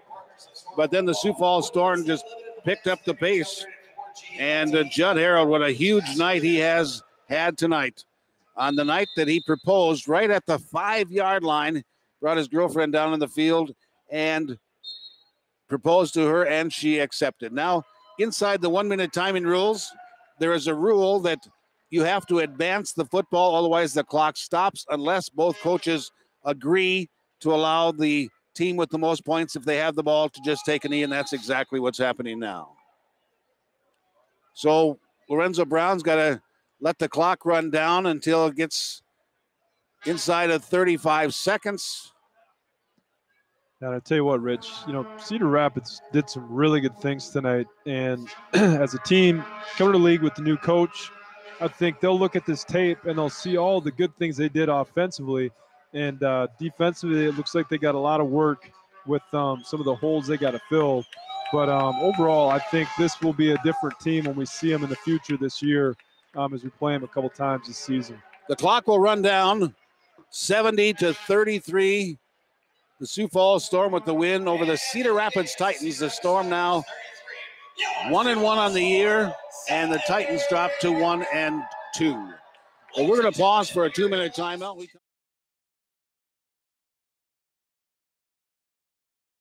Speaker 2: But then the Sioux Falls Storm just picked up the pace. And Judd Harold, what a huge night he has had tonight. On the night that he proposed right at the 5-yard line, brought his girlfriend down in the field and proposed to her, and she accepted. Now, inside the 1-minute timing rules, there is a rule that you have to advance the football, otherwise the clock stops unless both coaches agree to allow the team with the most points, if they have the ball, to just take a knee, and that's exactly what's happening now. So Lorenzo Brown's got to let the clock run down until it gets inside of 35 seconds.
Speaker 1: And I tell you what, Rich, Cedar Rapids did some really good things tonight. And as a team coming to the league with the new coach, I think they'll look at this tape and they'll see all the good things they did offensively. And defensively, it looks like they got a lot of work with some of the holes they got to fill. But overall, I think this will be a different team when we see them in the future this year as we play them a couple times this season.
Speaker 2: The clock will run down, 70-33. The Sioux Falls Storm with the win over the Cedar Rapids Titans. The Storm now 1-1 on the year, and the Titans drop to 1-2. Well, we're going to pause for a 2-minute timeout.